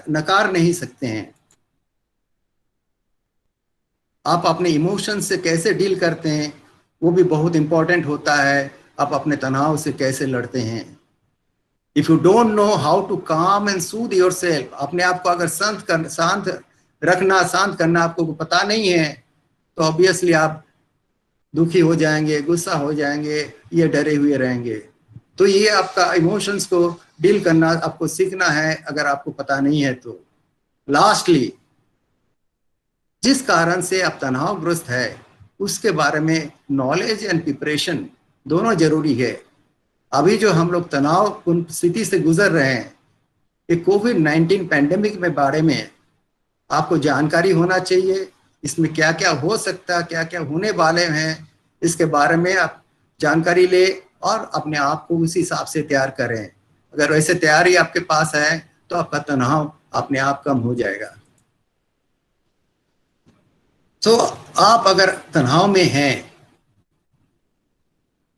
नकार नहीं सकते हैं। आप अपने इमोशन से कैसे डील करते हैं, वो भी बहुत इंपॉर्टेंट होता है। आप अपने तनाव से कैसे लड़ते हैं। If you don't know how to calm and soothe yourself, अपने आप को अगर शांत रखना, शांत करना आपको पता नहीं है, तो ऑब्वियसली आप दुखी हो जाएंगे, गुस्सा हो जाएंगे, ये डरे हुए रहेंगे। तो ये आपका इमोशंस को डील करना आपको सीखना है, अगर आपको पता नहीं है तो। लास्टली, जिस कारण से आप तनावग्रस्त है, उसके बारे में नॉलेज एंड प्रिपरेशन दोनों जरूरी है। अभी जो हम लोग तनाव स्थिति से गुजर रहे हैं, ये कोविड-19 पैंडेमिक में बारे में आपको जानकारी होना चाहिए। इसमें क्या क्या हो सकता है, क्या क्या होने वाले हैं, इसके बारे में आप जानकारी ले और अपने आप को उसी हिसाब से तैयार करें। अगर वैसे तैयारी आपके पास है तो आपका तनाव अपने आप कम हो जाएगा। तो आप अगर तनाव में हैं,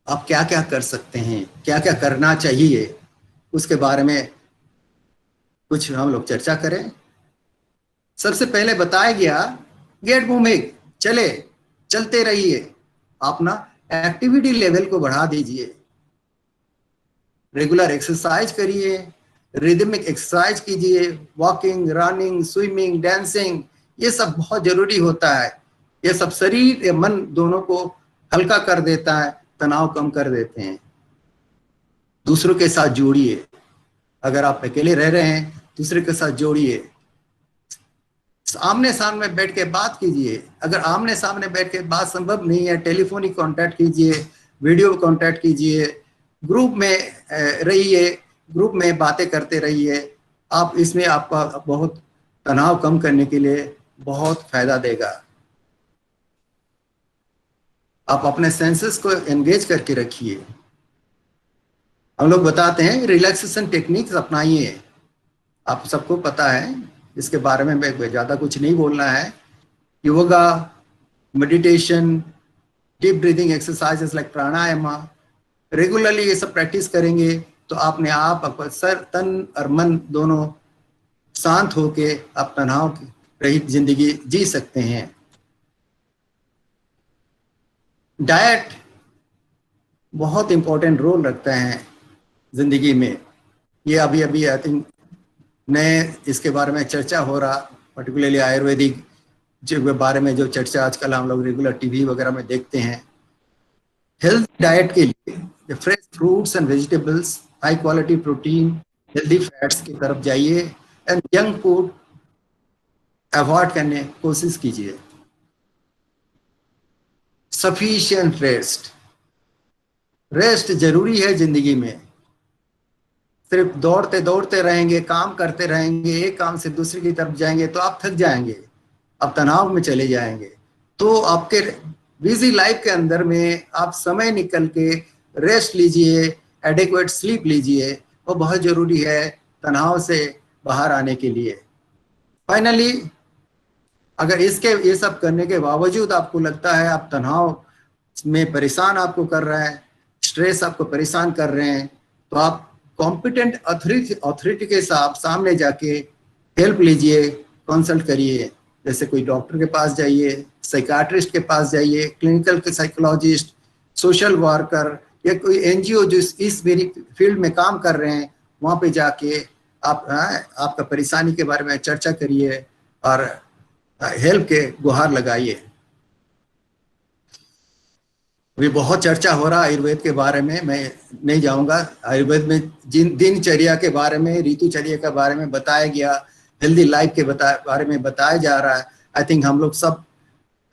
आप क्या क्या कर सकते हैं, क्या क्या करना चाहिए, उसके बारे में कुछ हम लोग चर्चा करें। सबसे पहले बताया गया, गेट मूविंग, चलते रहिए, अपना एक्टिविटी लेवल को बढ़ा दीजिए, रेगुलर एक्सरसाइज करिए, रिदमिक एक्सरसाइज कीजिए, वॉकिंग, रनिंग, स्विमिंग, डांसिंग, ये सब बहुत जरूरी होता है। ये सब शरीर या मन दोनों को हल्का कर देता है, तनाव कम कर देते हैं। दूसरों के साथ जोड़िए, अगर आप अकेले रह रहे हैं दूसरे के साथ जोड़िए, आमने सामने बैठ के बात कीजिए। अगर आमने सामने बैठ के बात संभव नहीं है, टेलीफोनिक कांटेक्ट कीजिए, वीडियो कांटेक्ट कीजिए, ग्रुप में रहिए, ग्रुप में बातें करते रहिए। आप इसमें आपका बहुत तनाव कम करने के लिए बहुत फायदा देगा। आप अपने सेंसेस को एंगेज करके रखिए। हम लोग बताते हैं रिलैक्सेशन टेक्निक्स अपनाइए, आप सबको पता है, इसके बारे में मैं ज़्यादा कुछ नहीं बोलना है। Yoga, meditation, deep breathing exercises like pranayama, regularly ये सब प्रैक्टिस करेंगे तो आपने आप सर, तन और मन दोनों शांत होके आप तनाव रहित जिंदगी जी सकते हैं। डाइट बहुत इंपॉर्टेंट रोल रखते हैं जिंदगी में। ये अभी अभी आई थिंक नए इसके बारे में चर्चा हो रहा, पर्टिकुलरली आयुर्वेदिक जो बारे में जो चर्चा आजकल हम लोग रेगुलर टीवी वगैरह में देखते हैं। हेल्थ डाइट के लिए fresh fruits and vegetables, high quality protein, healthy fats की तरफ जाइए एंड जंक फूड अवॉइड करने की कोशिश कीजिए। सफिशिएंट रेस्ट, रेस्ट जरूरी है जिंदगी में। सिर्फ दौड़ते दौड़ते रहेंगे, काम करते रहेंगे, एक काम से दूसरे की तरफ जाएंगे तो आप थक जाएंगे, आप तनाव में चले जाएंगे। तो आपके बिजी लाइफ के अंदर में आप समय निकल के रेस्ट लीजिए, एडिक्वेट स्लीप लीजिए, वो बहुत जरूरी है तनाव से बाहर आने के लिए। फाइनली, अगर इसके ये सब करने के बावजूद आपको लगता है आप तनाव में परेशान आपको कर रहा है, स्ट्रेस आपको परेशान कर रहे हैं, तो आप कॉम्पिटेंट अथॉरिटी के सामने जाके हेल्प लीजिए, कंसल्ट करिए। जैसे कोई डॉक्टर के पास जाइए, साइकाट्रिस्ट के पास जाइए, क्लिनिकल साइकोलॉजिस्ट, सोशल वर्कर या कोई एनजीओ जो इस मेरी फील्ड में काम कर रहे हैं, वहाँ पे जाके आप आपका परेशानी के बारे में चर्चा करिए और हेल्प के गुहार लगाइए। अभी बहुत चर्चा हो रहा आयुर्वेद के बारे में, मैं नहीं जाऊंगा। आयुर्वेद में जिन दिनचर्या के बारे में, ऋतुचर्या के बारे में बताया गया, हेल्दी लाइफ के बारे में बताया जा रहा है। आई थिंक हम लोग सब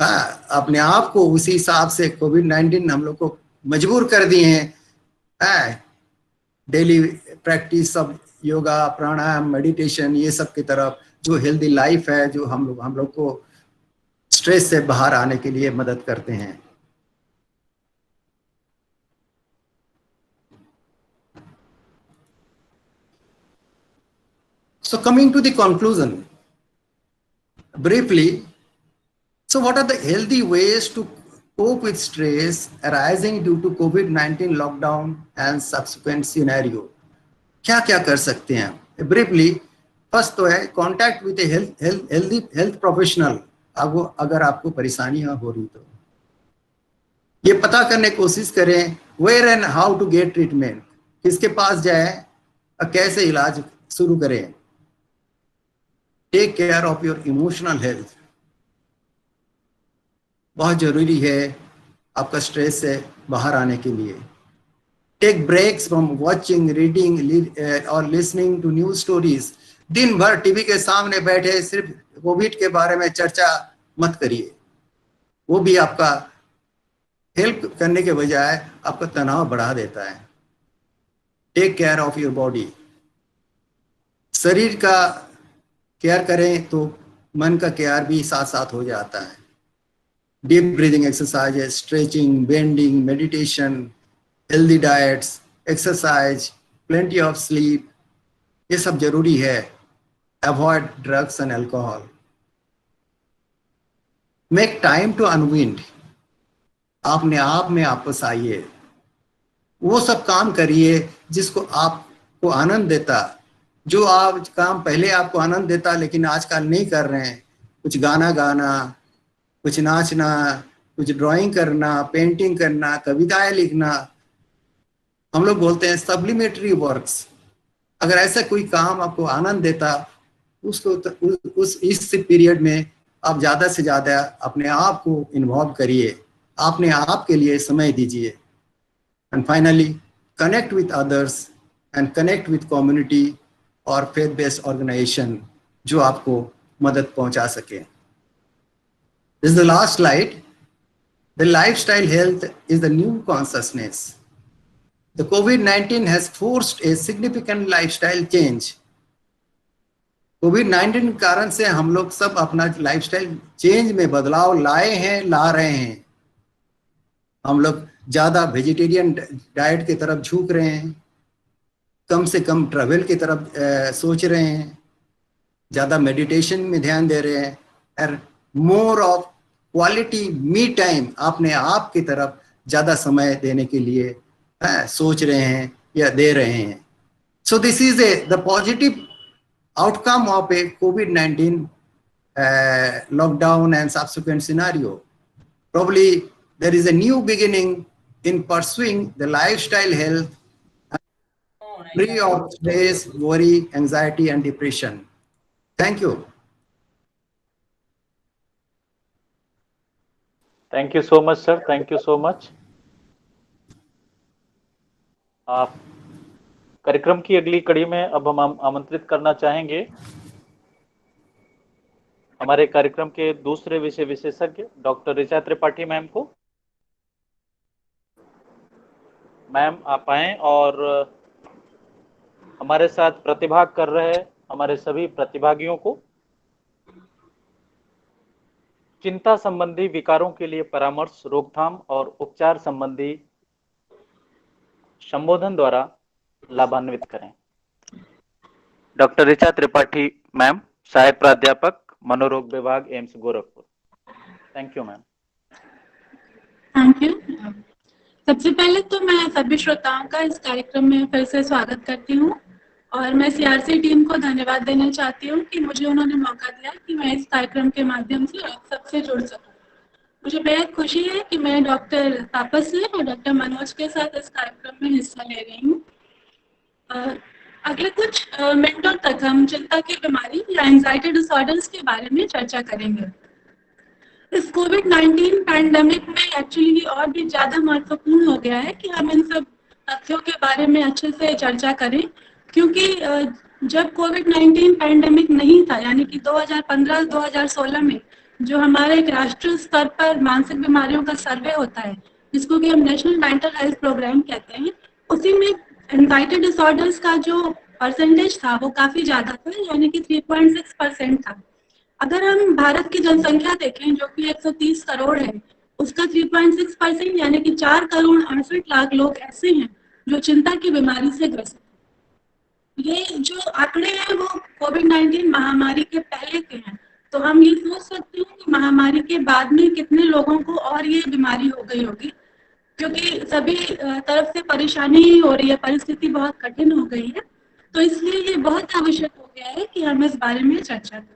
अपने आप को उसी हिसाब से, कोविड-19 हम लोग को मजबूर कर दिए हैं डेली प्रैक्टिस सब योगा, प्राणायाम, मेडिटेशन, ये सब की तरफ, जो हेल्दी लाइफ है, जो हम लोग को स्ट्रेस से बाहर आने के लिए मदद करते हैं। So coming to the conclusion, briefly, so what are the healthy ways to cope with stress arising due to COVID-19 lockdown and subsequent scenario? क्या क्या कर सकते हैं? Briefly, फर्स्ट तो है कॉन्टैक्ट विद हेल्थ प्रोफेशनल। अगर आपको परेशानियां हो रही तो ये पता करने की कोशिश करें where and how to get treatment, किसके पास जाए और कैसे इलाज शुरू करें। Take care of your emotional health, बहुत जरूरी है आपका स्ट्रेस से बाहर आने के लिए। Take breaks from watching, reading और लिसनिंग टू न्यूज स्टोरीज। दिन भर टीवी के सामने बैठे सिर्फ कोविड के बारे में चर्चा मत करिए, वो भी आपका हेल्प करने के बजाय आपका तनाव बढ़ा देता है। Take care of your body, शरीर का केयर करें तो मन का केयर भी साथ साथ हो जाता है। Deep breathing exercises, stretching, bending, meditation, healthy diets, exercise, plenty of sleep, ये सब जरूरी है। Avoid drugs and alcohol. Make time to unwind, अपने आप में वापस आइए, वो सब काम करिए जिसको आपको आनंद देता, जो आप काम पहले आपको आनंद देता लेकिन आजकल नहीं कर रहे हैं। कुछ गाना गाना, कुछ नाचना, कुछ ड्राइंग करना, पेंटिंग करना, कविताएं लिखना, हम लोग बोलते हैं सब्लिमेटरी वर्क्स। अगर ऐसा कोई काम आपको आनंद देता, उसको उस इस पीरियड में आप ज़्यादा से ज़्यादा अपने आप को इन्वॉल्व करिए, अपने आप के लिए समय दीजिए। And finally, connect with others and connect with community और फेथ बेस्ड ऑर्गेनाइजेशन जो आपको मदद पहुंचा सके। This is the last slide. The lifestyle health is the new consciousness. The COVID-19 has forced a significant lifestyle change. COVID-19 के कारण से हम लोग सब अपना लाइफस्टाइल चेंज में बदलाव लाए हैं, ला रहे हैं। हम लोग ज्यादा वेजिटेरियन डाइट की तरफ झुक रहे हैं, कम से कम ट्रैवल की तरफ सोच रहे हैं, ज्यादा मेडिटेशन में ध्यान दे रहे हैं, और more of quality me time अपने आप की तरफ ज्यादा समय देने के लिए सोच रहे हैं या दे रहे हैं। So this is the positive outcome of a COVID-19 lockdown and subsequent scenario. Probably there is a new beginning in pursuing the lifestyle health free of stress, worry, anxiety, and depression. Thank you. Thank you so much sir, thank you so much. कार्यक्रम की अगली कड़ी में अब हम आमंत्रित करना चाहेंगे हमारे कार्यक्रम के दूसरे विषय विशेषज्ञ डॉक्टर ऋचा त्रिपाठी मैम को। मैम आप आए और हमारे साथ प्रतिभाग कर रहे हमारे सभी प्रतिभागियों को चिंता संबंधी विकारों के लिए परामर्श, रोकथाम और उपचार संबंधी संबोधन द्वारा लाभान्वित करें। डॉक्टर ऋचा त्रिपाठी मैम, सहायक प्राध्यापक, मनोरोग विभाग, AIIMS Gorakhpur. Thank you ma'am. Thank you. सबसे पहले तो मैं सभी श्रोताओं का इस कार्यक्रम में फिर से स्वागत करती हूँ और मैं सीआरसी टीम को धन्यवाद देना चाहती हूँ कि मुझे उन्होंने मौका दिया कि मैं इस कार्यक्रम के माध्यम से आप सबसे जुड़ सकूँ। मुझे बेहद खुशी है कि मैं डॉक्टर तापस से और डॉक्टर मनोज के साथ इस कार्यक्रम में हिस्सा ले रही हूँ। अगले कुछ मिनटों तक हम चिंता की बीमारी या एंजाइटी डिसऑर्डर्स के बारे में चर्चा करेंगे। इस कोविड-19 पैंडेमिक में एक्चुअली और भी ज़्यादा महत्वपूर्ण हो गया है कि हम इन सब तथ्यों के बारे में अच्छे से चर्चा करें, क्योंकि जब कोविड-19 पैंडेमिक नहीं था, यानी कि 2015-2016 में जो हमारे एक राष्ट्रीय स्तर पर मानसिक बीमारियों का सर्वे होता है, जिसको कि हम नेशनल मेंटल हेल्थ प्रोग्राम कहते हैं, उसी में एंजाइटी डिसऑर्डर्स का जो परसेंटेज था वो काफ़ी ज़्यादा था, यानी कि 3.6% था। अगर हम भारत की जनसंख्या देखें जो कि 130 करोड़ है, उसका 3.6% यानी कि 4,68,00,000 लोग ऐसे हैं जो चिंता की बीमारी से ग्रसित। ये जो आंकड़े हैं वो कोविड-19 महामारी के पहले के हैं, तो हम ये सोच सकते हैं कि महामारी के बाद में कितने लोगों को और ये बीमारी हो गई होगी, क्योंकि सभी तरफ से परेशानी हो रही है, परिस्थिति बहुत कठिन हो गई है। तो इसलिए ये बहुत आवश्यक हो गया है कि हम इस बारे में चर्चा करें।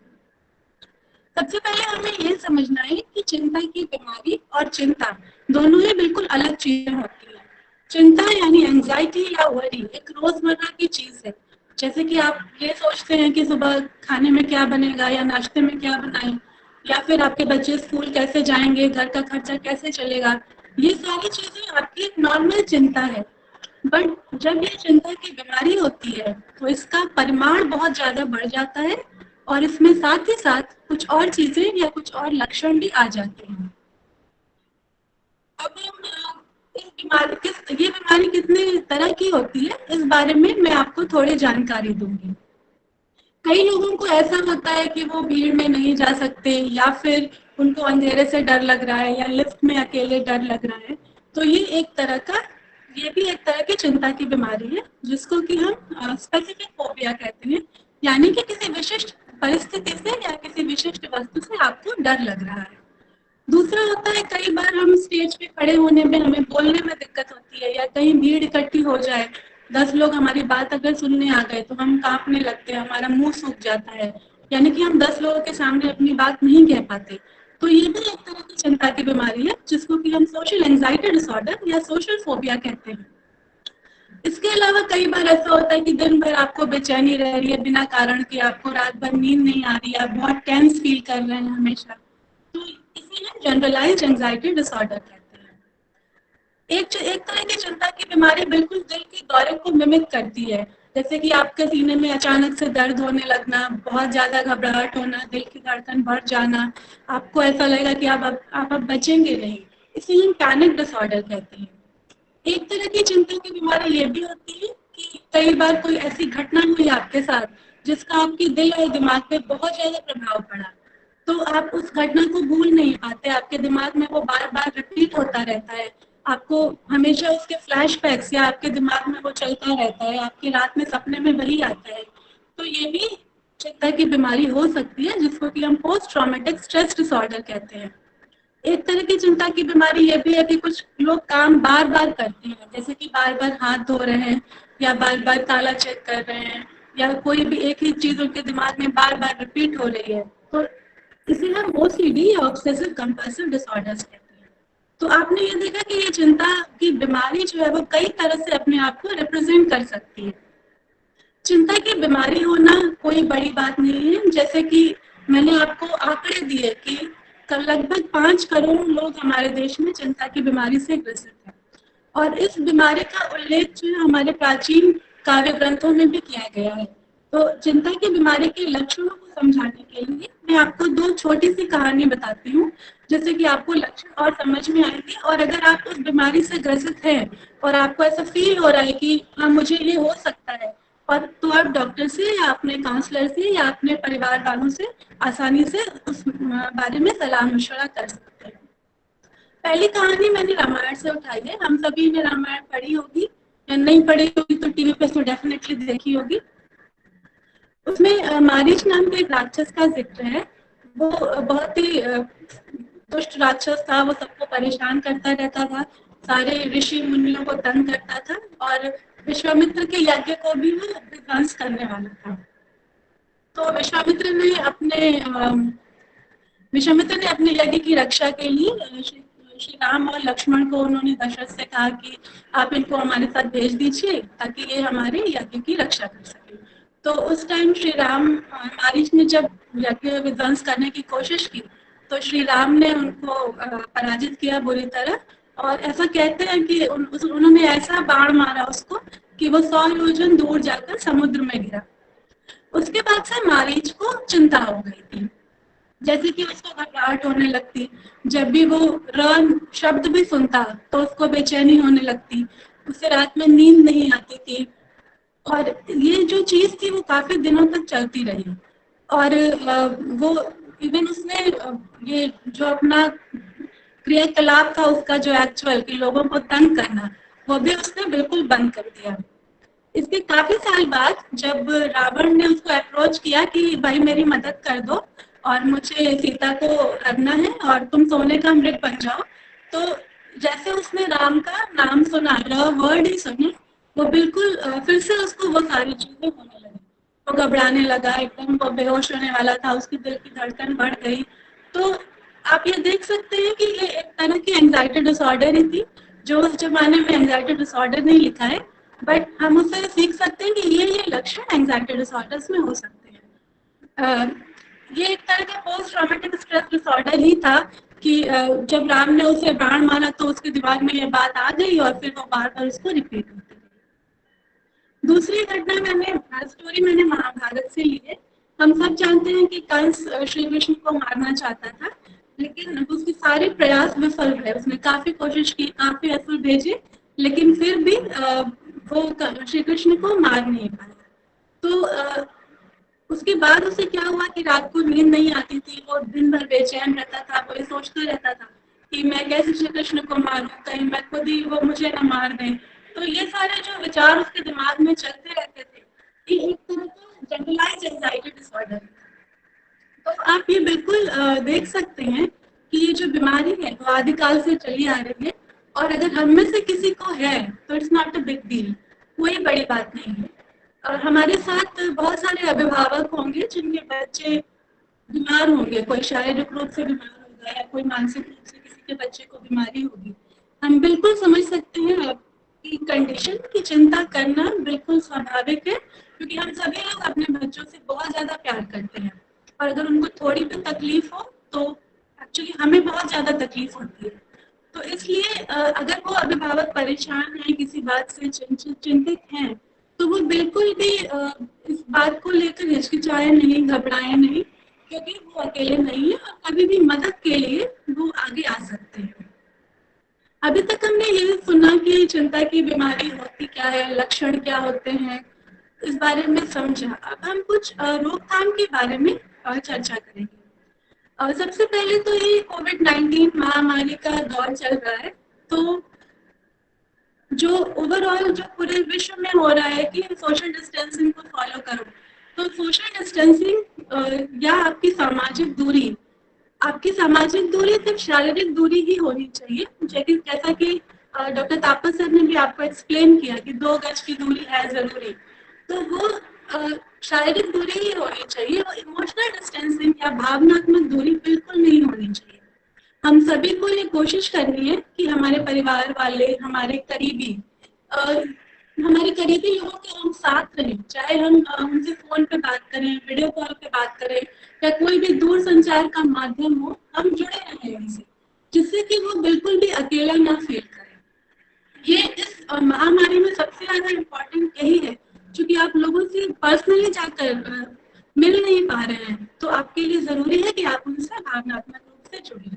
सबसे पहले हमें ये समझना है कि चिंता की बीमारी और चिंता दोनों ही बिल्कुल अलग चीजें होती हैं। चिंता यानी एंजाइटी या वरी एक रोजमर्रा की चीज है, जैसे कि आप ये सोचते हैं कि सुबह खाने में क्या बनेगा या नाश्ते में क्या बनाएं, या फिर आपके बच्चे स्कूल कैसे जाएंगे, घर का खर्चा कैसे चलेगा। ये सारी चीजें आपकी एक नॉर्मल चिंता है। बट जब ये चिंता की बीमारी होती है तो इसका परिमाण बहुत ज्यादा बढ़ जाता है और इसमें साथ ही साथ कुछ और चीजें या कुछ और लक्षण भी आ जाते हैं। अब ये बीमारी कितने तरह की होती है, इस बारे में मैं आपको थोड़ी जानकारी दूंगी। कई लोगों को ऐसा होता है कि वो भीड़ में नहीं जा सकते, या फिर उनको अंधेरे से डर लग रहा है, या लिफ्ट में अकेले डर लग रहा है। तो ये भी एक तरह की चिंता की बीमारी है, जिसको कि हम स्पेसिफिक फोबिया कहते हैं, यानी कि किसी विशिष्ट परिस्थिति से या किसी विशिष्ट वस्तु से आपको डर लग रहा है। दूसरा होता है, कई बार हम स्टेज पे खड़े होने में, हमें बोलने में दिक्कत होती है, या कहीं भीड़ इकट्ठी हो जाए, 10 लोग हमारी बात अगर सुनने आ गए तो हम कांपने लगते हैं, हमारा मुंह सूख जाता है, यानी कि हम 10 लोगों के सामने अपनी बात नहीं कह पाते। तो ये भी एक तरह की चिंता की बीमारी है, जिसको कि हम सोशल एंजाइटी डिसऑर्डर या सोशल फोबिया कहते हैं। इसके अलावा कई बार ऐसा होता है कि दिन भर आपको बेचैनी रह रही है बिना कारण के, आपको रात भर नींद नहीं आ रही है, आप बहुत टेंस फील कर रहे हैं हमेशा। तो इसे हम जनरलाइज्ड एंजाइटी डिसऑर्डर कहते हैं। एक तरह की चिंता की बीमारी बिल्कुल दिल के दौरे को मिमिक करती है, जैसे कि आपके सीने में अचानक से दर्द होने लगना, बहुत ज्यादा घबराहट होना, दिल की धड़कन बढ़ जाना, आपको ऐसा लगेगा कि आप अब बचेंगे नहीं। इसे हम पैनिक डिसऑर्डर कहते हैं। एक तरह की चिंता की बीमारी ये भी होती है कि कई बार कोई ऐसी घटना हुई आपके साथ जिसका आपके दिल और दिमाग पे बहुत ज्यादा प्रभाव पड़ा, तो आप उस घटना को भूल नहीं पाते, आपके दिमाग में वो बार बार रिपीट होता रहता है, आपको हमेशा उसके फ्लैशबैक्स या आपके दिमाग में वो चलता रहता है, आपकी रात में सपने में वही आता है। तो ये भी चिंता की बीमारी हो सकती है, जिसको कि हम पोस्ट ट्रॉमेटिक स्ट्रेस डिसऑर्डर कहते हैं। एक तरह की चिंता की बीमारी ये भी है कि कुछ लोग काम बार बार करते हैं, जैसे कि बार बार हाथ धो रहे हैं, या बार बार ताला चेक कर रहे हैं, या कोई भी एक ही चीज उनके दिमाग में बार बार रिपीट हो रही है। तो इसे हम ओसीडी या ऑब्सेसिव कंपल्सिव डिसऑर्डर्स कहते हैं। तो आपने हमने ये देखा कि ये चिंता की बीमारी जो है वो कई तरह से अपने आप को रिप्रेजेंट कर सकती है। चिंता की बीमारी होना कोई बड़ी बात नहीं है, जैसे कि मैंने आपको आंकड़े दिए कि लगभग 5 करोड़ लोग हमारे देश में चिंता की बीमारी से ग्रसित हैं और इस बीमारी का उल्लेख जो है हमारे प्राचीन काव्य ग्रंथों में भी किया गया है। तो चिंता की बीमारी के लक्षणों को समझाने के लिए मैं आपको 2 छोटी सी कहानी बताती हूँ, जिससे कि आपको लक्षण और समझ में आएंगे। और अगर आप उस बीमारी से ग्रसित हैं और आपको ऐसा फील हो रहा है कि हाँ मुझे ये हो सकता है, और तो आप डॉक्टर से या अपने काउंसलर से या अपने परिवार वालों से आसानी से उस बारे में सलाह मशवरा कर सकते हैं। पहली कहानी मैंने रामायण से उठाई है। हम सभी ने रामायण पढ़ी होगी या नहीं पढ़ी होगी तो टीवी पे तो डेफिनेटली देखी होगी। उसमें मारीच नाम के एक राक्षस का जिक्र है। वो बहुत ही दुष्ट राक्षस था। वो सबको परेशान करता रहता था, सारे ऋषि मुनियों को तंग करता था और विश्वामित्र के यज्ञ को भी वो विध्वंस करने वाला था। तो विश्वामित्र ने अपने यज्ञ की रक्षा के लिए श्री राम और लक्ष्मण को उन्होंने दशरथ से कहा कि आप इनको हमारे साथ भेज दीजिए ताकि ये हमारे यज्ञ की रक्षा कर सके। तो उस टाइम श्री राम मारीच ने जब यज्ञ विध्वंस करने की कोशिश की तो श्री राम ने उनको पराजित किया बुरी तरह, और ऐसा कहते हैं कि उन्होंने ऐसा बाण मारा उसको कि वो 100 योजन दूर जाकर समुद्र में गिरा। उसके बाद से मारीच को चिंता हो गई थी, जैसे कि उसको घबराहट होने लगती, जब भी वो र शब्द भी सुनता तो उसको बेचैनी होने लगती, उसे रात में नींद नहीं आती थी। और ये जो चीज थी वो काफी दिनों तक चलती रही। और वो इवन उसने ये जो अपना क्रियाकलाप था उसका जो एक्चुअल कि लोगों को तंग करना, वो भी उसने बिल्कुल बंद कर दिया। इसके काफी साल बाद जब रावण ने उसको अप्रोच किया कि भाई मेरी मदद कर दो और मुझे सीता को रखना है और तुम सोने का मृग बन जाओ, तो जैसे उसने राम का नाम सुना, वर्ड ही सुने, वो बिल्कुल फिर से उसको वो सारी चीजें होने लगी। वो घबराने लगा, एकदम वो बेहोश होने वाला था, उसकी दिल की धड़कन बढ़ गई। तो आप ये देख सकते हैं कि ये एक तरह की एंजाइटी डिसऑर्डर ही थी। जो उस जमाने में एंजाइटी डिसऑर्डर नहीं लिखा है, बट हम उससे सीख सकते हैं कि ये लक्षण एंजाइटी डिसऑर्डर्स में हो सकते हैं। ये एक तरह का पोस्ट ट्रॉमेटिक स्ट्रेस डिसऑर्डर ही था कि जब राम ने उसे बाण मारा तो उसके दिमाग में ये बात आ गई और फिर वो बार बार उसको रिपीट होती गई। दूसरी घटना स्टोरी मैंने महाभारत से ली है। हम सब जानते हैं कि कंस श्री कृष्ण को मारना चाहता था, लेकिन उसके सारे प्रयास विफल रहे। उसने काफी कोशिश की, काफी असुर भेजे, लेकिन फिर भी वो श्री कृष्ण को मार नहीं पाया। तो उसके बाद उसे क्या हुआ कि रात को नींद नहीं आती थी, वो दिन भर बेचैन रहता था, वो ये सोचता रहता था कि मैं कैसे श्री कृष्ण को मारूं, कहीं मैं खुद ही वो मुझे न मार दें। तो ये सारे जो विचार उसके दिमाग में चलते रहते थे, ये एक तरह का जनरलाइज्ड एंजाइटी डिसऑर्डर। तो आप ये बिल्कुल देख सकते हैं कि ये जो बीमारी है वो आदिकाल से चली आ रही है, और अगर हम में से किसी को है तो it's not a big deal, कोई बड़ी बात नहीं है। और हमारे साथ बहुत सारे अभिभावक होंगे जिनके बच्चे बीमार होंगे, कोई शारीरिक रूप से बीमार होगा या कोई मानसिक रूप से किसी के बच्चे को बीमारी होगी। हम बिल्कुल समझ सकते हैं आपकी कंडीशन की चिंता करना बिल्कुल स्वाभाविक है, क्योंकि हम सभी लोग अपने बच्चों से बहुत ज्यादा प्यार करते हैं, और अगर उनको थोड़ी भी तकलीफ हो तो एक्चुअली हमें बहुत ज्यादा तकलीफ होती है। तो इसलिए अगर वो अभिभावक परेशान है, किसी बात से चिंतित हैं, तो वो बिल्कुल भी इस बात को लेकर हिचकिचाए नहीं, घबराए नहीं, क्योंकि वो अकेले नहीं है और कभी भी मदद के लिए वो आगे आ सकते हैं। अभी तक हमने ये सुना कि चिंता की बीमारी होती क्या है, लक्षण क्या होते हैं, इस बारे में समझा। अब हम कुछ रोकथाम के बारे में चर्चा करेंगे। सबसे पहले तो ये कोविड-19 महामारी का दौर चल रहा है, तो जो ओवरऑल जो पूरे विश्व में हो रहा है कि सोशल डिस्टेंसिंग को फॉलो करो, तो सोशल डिस्टेंसिंग या आपकी सामाजिक दूरी सिर्फ शारीरिक दूरी ही होनी चाहिए, जैसा कि डॉक्टर तापस सर ने भी आपको एक्सप्लेन किया कि 2 गज की दूरी है जरूरी, तो वो शारीरिक दूरी ही होनी चाहिए। और इमोशनल डिस्टेंसिंग या भावनात्मक दूरी बिल्कुल नहीं होनी चाहिए। हम सभी को ये कोशिश करनी है कि हमारे परिवार वाले, हमारे करीबी लोगों के हम साथ रहें, चाहे हम उनसे फोन पे बात करें, वीडियो कॉल पे बात करें या कोई भी दूर संचार का माध्यम हो, हम जुड़े रहें उनसे, जिससे कि वो बिल्कुल भी अकेला ना फील करें। ये इस महामारी में सबसे ज्यादा इम्पोर्टेंट यही है, क्योंकि आप लोगों से पर्सनली जाकर मिल नहीं पा रहे हैं, तो आपके लिए जरूरी है कि आप उनसे भावनात्मक रूप से जुड़े।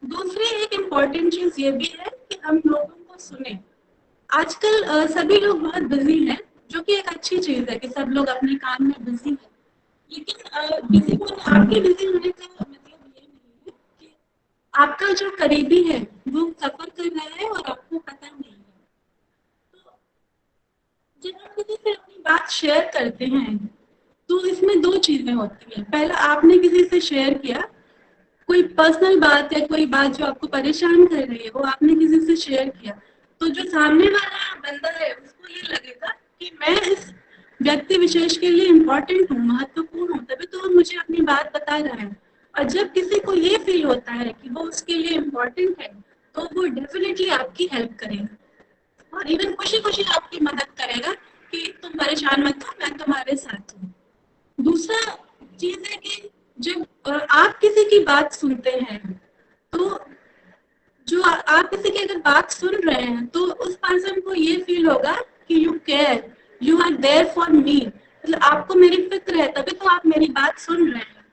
दूसरी एक इम्पोर्टेंट चीज ये भी है कि हम लोगों को सुने। आजकल सभी लोग बहुत बिजी हैं, जो कि एक अच्छी चीज है कि सब लोग अपने काम में बिजी हैं, लेकिन किसी को आपके बिजी होने का मतलब ये नहीं है कि आपका जो करीबी है वो सफर कर रहा है और आपको पता नहीं है। तो जब हम किसी से अपनी बात शेयर करते हैं तो इसमें दो चीजें होती हैं। पहला, आपने किसी से शेयर किया कोई पर्सनल बात या कोई बात जो आपको परेशान कर रही है, वो आपने किसी से शेयर किया, तो जो सामने वाला बंदा है उसको ये लगेगा कि मैं इस व्यक्ति विशेष के लिए इम्पोर्टेंट हूँ, महत्वपूर्ण हूँ, तभी तो वो मुझे अपनी बात बता रहा है। और जब किसी को ये फील होता है कि वो उसके लिए इम्पोर्टेंट है, तो वो डेफिनेटली आपकी हेल्प करेगा और इवन खुशी खुशी आपकी मदद करेगा कि तुम परेशान मत हो, मैं तुम्हारे साथ हूँ। दूसरा चीज है कि जब आप किसी की बात सुनते हैं, तो जो आप किसी की अगर बात सुन रहे हैं तो उस पर्सन को ये फील होगा कि you care, you are there for me, मतलब आपको मेरी फिक्र है, तभी तो आप मेरी बात सुन रहे हैं।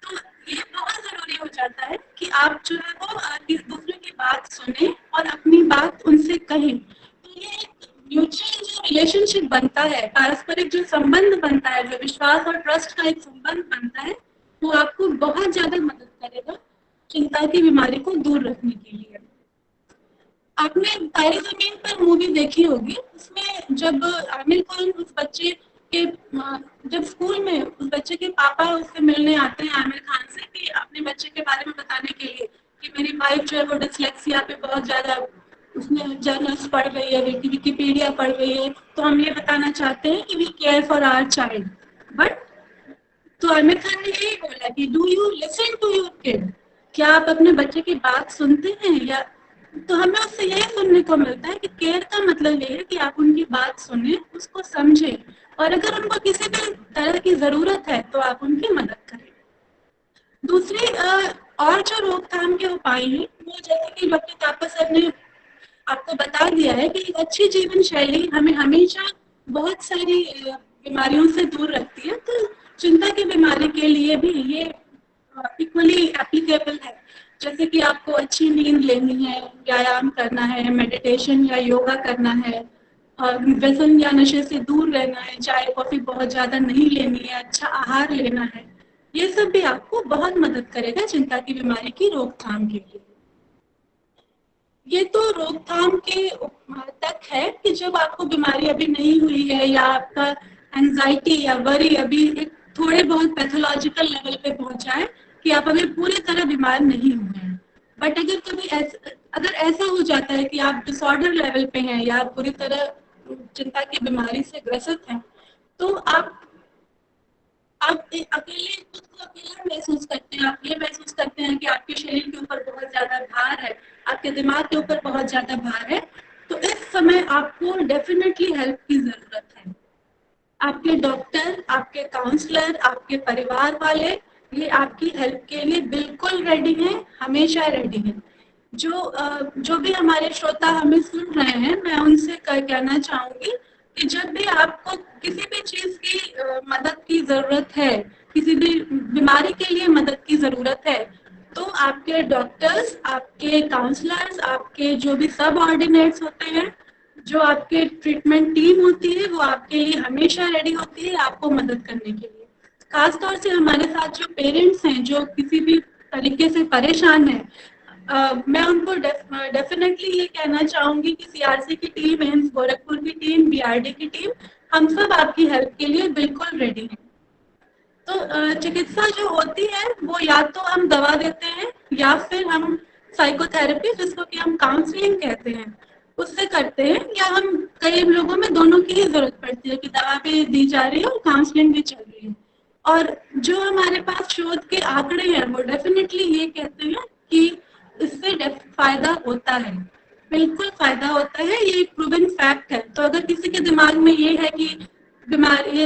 तो ये बहुत जरूरी हो जाता है कि आप जो है वो किस दूसरे की बात सुने और अपनी बात उनसे कहें। तो ये एक म्यूचुअल जो रिलेशनशिप बनता है, पारस्परिक जो संबंध बनता है, जो विश्वास और ट्रस्ट का एक संबंध बनता है, वो आपको बहुत ज्यादा मदद करेगा चिंता की बीमारी को दूर रखने के लिए। आपने तारे जमीन पर मूवी देखी होगी, उसमें जब आमिर खान उस बच्चे के जब स्कूल में उस बच्चे के पापा उससे मिलने आते हैं आमिर खान से कि अपने बच्चे के बारे में बताने के लिए कि मेरी वाइफ जो है वो डिसलेक्सिया पे बहुत ज्यादा उसने जर्नल्स पढ़ रही है, विकिपीडिया पढ़ रही है, तो हम ये बताना चाहते हैं कि we care for our child. But तो आमिर खान ने यही बोला कि do you listen to your kid, क्या आप अपने बच्चे की बात सुनते हैं? या तो हमें उससे यही सुनने को मिलता है कि केयर का मतलब ये है कि आप उनकी बात सुने, उसको समझें, और अगर उनको किसी भी तरह की जरूरत है तो आप उनकी मदद करें। दूसरी और जो रोकथाम के उपाय हैं, वो जैसे कि डॉक्टर तापा सर ने आपको बता दिया है कि एक अच्छी जीवन शैली हमें हमेशा बहुत सारी बीमारियों से दूर रखती है, तो चिंता की बीमारी के लिए भी ये इक्वली एप्लीकेबल है। जैसे कि आपको अच्छी नींद लेनी है, व्यायाम करना है, मेडिटेशन या योगा करना है, व्यसन या नशे से दूर रहना है, चाय कॉफी बहुत ज्यादा नहीं लेनी है, अच्छा आहार लेना है, ये सब भी आपको बहुत मदद करेगा चिंता की बीमारी की रोकथाम के लिए। ये तो रोकथाम के तक है कि जब आपको बीमारी अभी नहीं हुई है या आपका एंजाइटी या वरी अभी एक थोड़े बहुत पैथोलॉजिकल लेवल पे पहुंचा है कि आप अभी पूरी तरह बीमार नहीं हुए हैं। बट अगर कभी अगर ऐसा हो जाता है कि आप डिसऑर्डर लेवल पे हैं या पूरी तरह चिंता की बीमारी से ग्रसित हैं, तो आप अकेले खुद को अकेला महसूस करते हैं, आप ये महसूस करते हैं कि आपके शरीर के ऊपर बहुत ज्यादा भार है, आपके दिमाग के ऊपर बहुत ज्यादा भार है, तो इस समय आपको डेफिनेटली हेल्प की जरूरत है। आपके डॉक्टर, आपके काउंसलर, आपके परिवार वाले ये आपकी हेल्प के लिए बिल्कुल रेडी हैं, हमेशा रेडी हैं। जो भी हमारे श्रोता हमें सुन रहे हैं, मैं उनसे कहना चाहूंगी कि जब भी आपको किसी भी चीज की मदद की जरूरत है, किसी भी बीमारी के लिए मदद की जरूरत है, तो आपके डॉक्टर्स, आपके काउंसलर्स, आपके जो भी सब ऑर्डिनेट्स होते हैं, जो आपके ट्रीटमेंट टीम होती है, वो आपके लिए हमेशा रेडी होती है आपको मदद करने के लिए। खासतौर से हमारे साथ जो पेरेंट्स हैं जो किसी भी तरीके से परेशान हैं, मैं उनको डेफिनेटली ये कहना चाहूंगी कि सीआरसी की टीम, एम्स गोरखपुर की टीम, बीआरडी की टीम, हम सब आपकी हेल्प के लिए बिल्कुल रेडी हैं। तो चिकित्सा जो होती है वो या तो हम दवा देते हैं या फिर हम साइकोथेरेपी, जिसको कि हम काउंसलिंग कहते हैं, उससे करते हैं, या हम कई लोगों में दोनों की ही जरूरत पड़ती है कि दवा भी दी जा रही है और काउंसलिंग भी चल रही है। और जो हमारे पास शोध के आंकड़े हैं वो डेफिनेटली ये कहते हैं कि इससे फायदा होता है, बिल्कुल फायदा होता है, ये एक प्रूवन फैक्ट है। तो अगर किसी के दिमाग में ये है कि ये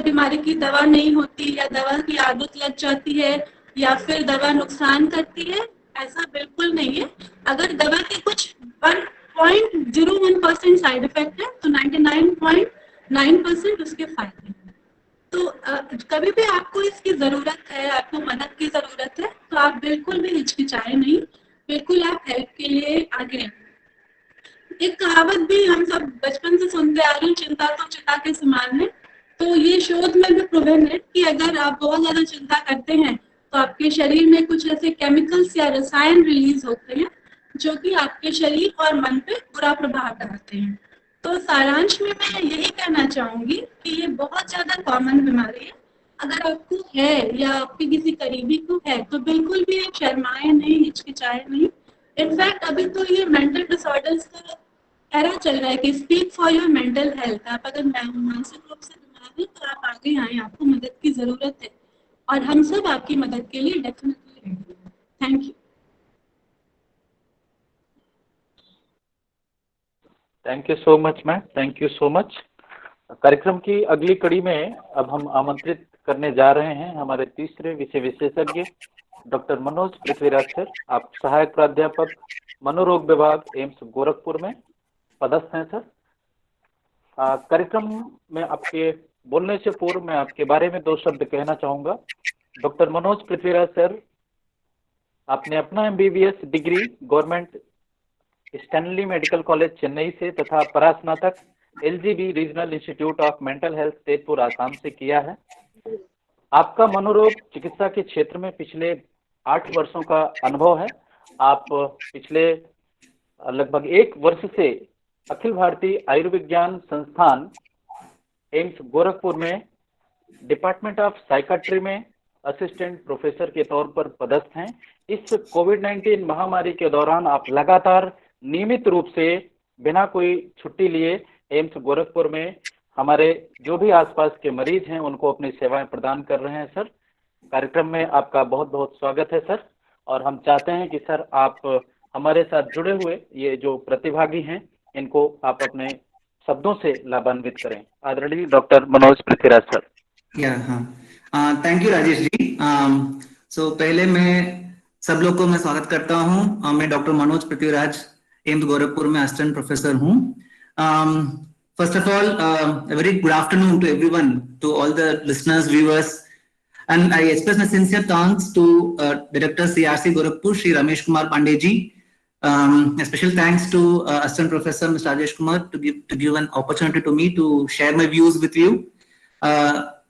बीमारी की दवा नहीं होती या दवा की आदत लग जाती है या फिर दवा नुकसान करती है, ऐसा बिल्कुल नहीं है। अगर दवा के कुछ 1.01% साइड इफेक्ट है तो 99.9% उसके फायदे हैं। तो कभी भी आपको इसकी जरूरत है, आपको मदद की जरूरत है, तो आप बिल्कुल भी हिचकिचाए नहीं, बिल्कुल आप हेल्प के लिए आगे आए। एक कहावत भी हम सब बचपन से सुनते आ रहे हैं, चिंता तो चिता के समान है। तो ये शोध में भी प्रूवन है कि अगर आप बहुत ज्यादा चिंता करते हैं तो आपके शरीर में कुछ ऐसे केमिकल्स या रसायन रिलीज होते हैं जो कि आपके शरीर और मन पे बुरा प्रभाव डालते हैं। तो सारांश में मैं यही कहना चाहूंगी कि ये बहुत ज्यादा कॉमन बीमारी है। अगर आपको है या आपके किसी करीबी को है तो बिल्कुल भी आप शर्माए नहीं, हिचकिचाए नहीं। इनफैक्ट अभी तो ये मेंटल डिसऑर्डर्स का एरा चल रहा है कि speak for your mental health. आप अगर मानसिक रूप से बीमार हैं तो आप आगे आए, आपको मदद की जरूरत है और हम सब आपकी मदद के लिए डेफिनेटली रेडी हैं। Thank you. Thank you so much ma'am, thank you so much. कार्यक्रम की अगली कड़ी में अब हम आमंत्रित करने जा रहे हैं हमारे तीसरे विषय विशेषज्ञ डॉक्टर मनोज पृथ्वीराज सर। आप सहायक प्राध्यापक मनोरोग विभाग एम्स गोरखपुर में पदस्थ हैं सर। कार्यक्रम में आपके बोलने से पूर्व मैं आपके बारे में 2 शब्द कहना चाहूंगा। डॉक्टर मनोज पृथ्वीराज सर, आपने अपना MBBS degree government Stanley medical college Chennai से तथा परास्नातक LGB regional institute of mental health Tezpur Assam से किया है। आपका मनोरोग चिकित्सा के क्षेत्र में पिछले 8 वर्षों का अनुभव है। आप पिछले लगभग 1 वर्ष से अखिल भारतीय आयुर्विज्ञान संस्थान एम्स गोरखपुर में डिपार्टमेंट ऑफ साइकाट्री में असिस्टेंट प्रोफेसर के तौर पर पदस्थ हैं। इस कोविड-19 महामारी के दौरान आप लगातार नियमित रूप से बिना कोई छुट्टी लिए एम्स गोरखपुर में हमारे जो भी आसपास के मरीज हैं उनको अपनी सेवाएं प्रदान कर रहे हैं सर। कार्यक्रम में आपका बहुत बहुत स्वागत है सर। और हम चाहते हैं कि सर आप हमारे साथ जुड़े हुए ये जो प्रतिभागी हैं इनको आप अपने शब्दों से लाभान्वित करें। आदरणीय doctor Manoj Prithviraj sir. Thank you Rajesh ji. So पहले मैं सब लोग को मैं स्वागत करता हूं। मैं डॉक्टर मनोज पृथ्वीराज एम्स गोरखपुर में असिस्टेंट प्रोफेसर हूं। First of all very good afternoon to everyone, to all the listeners, viewers, and I express my sincere thanks to Director CRC Gorakhpur, Shri Ramesh Kumar Pandey ji. A special thanks to Assistant Professor Mr. Rajesh Kumar to give an opportunity to me to share my views with you.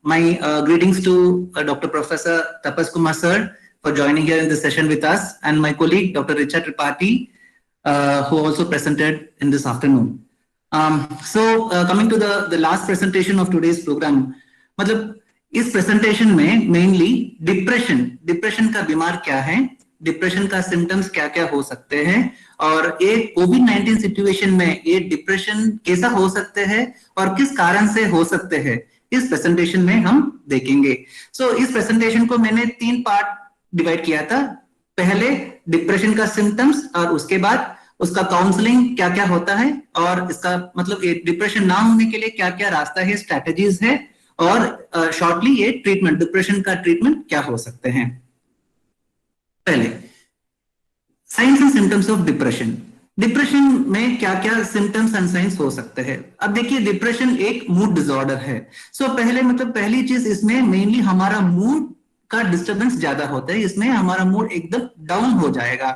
My greetings to Dr. Professor Tapas Kumar sir for joining here in this session with us, and my colleague Dr. Richa Tripathi who also presented in this afternoon. Coming to the last presentation of today's program, मतलब इस presentation में mainly depression का बीमार क्या है, depression का symptoms क्या क्या हो सकते हैं और एक कोविड-19 सिचुएशन में ये डिप्रेशन कैसा हो सकते हैं और किस कारण से हो सकते हैं, इस प्रेजेंटेशन में हम देखेंगे। इस प्रेजेंटेशन को मैंने 3 पार्ट डिवाइड किया था। पहले डिप्रेशन का सिम्टम्स और उसके बाद उसका काउंसलिंग क्या क्या होता है और इसका मतलब ये डिप्रेशन ना होने के लिए क्या क्या रास्ता है, स्ट्रैटेजीज है और शॉर्टली ये ट्रीटमेंट, डिप्रेशन का ट्रीटमेंट क्या हो सकते हैं। पहले science and symptoms of depression. Depression में क्या क्या सिम्टम्स एंड साइंस हो सकते हैं। अब देखिए डिप्रेशन एक मूड डिसऑर्डर है। पहली चीज इसमें मेनली हमारा मूड का डिस्टर्बेंस ज्यादा होता है। इसमें हमारा मूड एकदम डाउन हो जाएगा।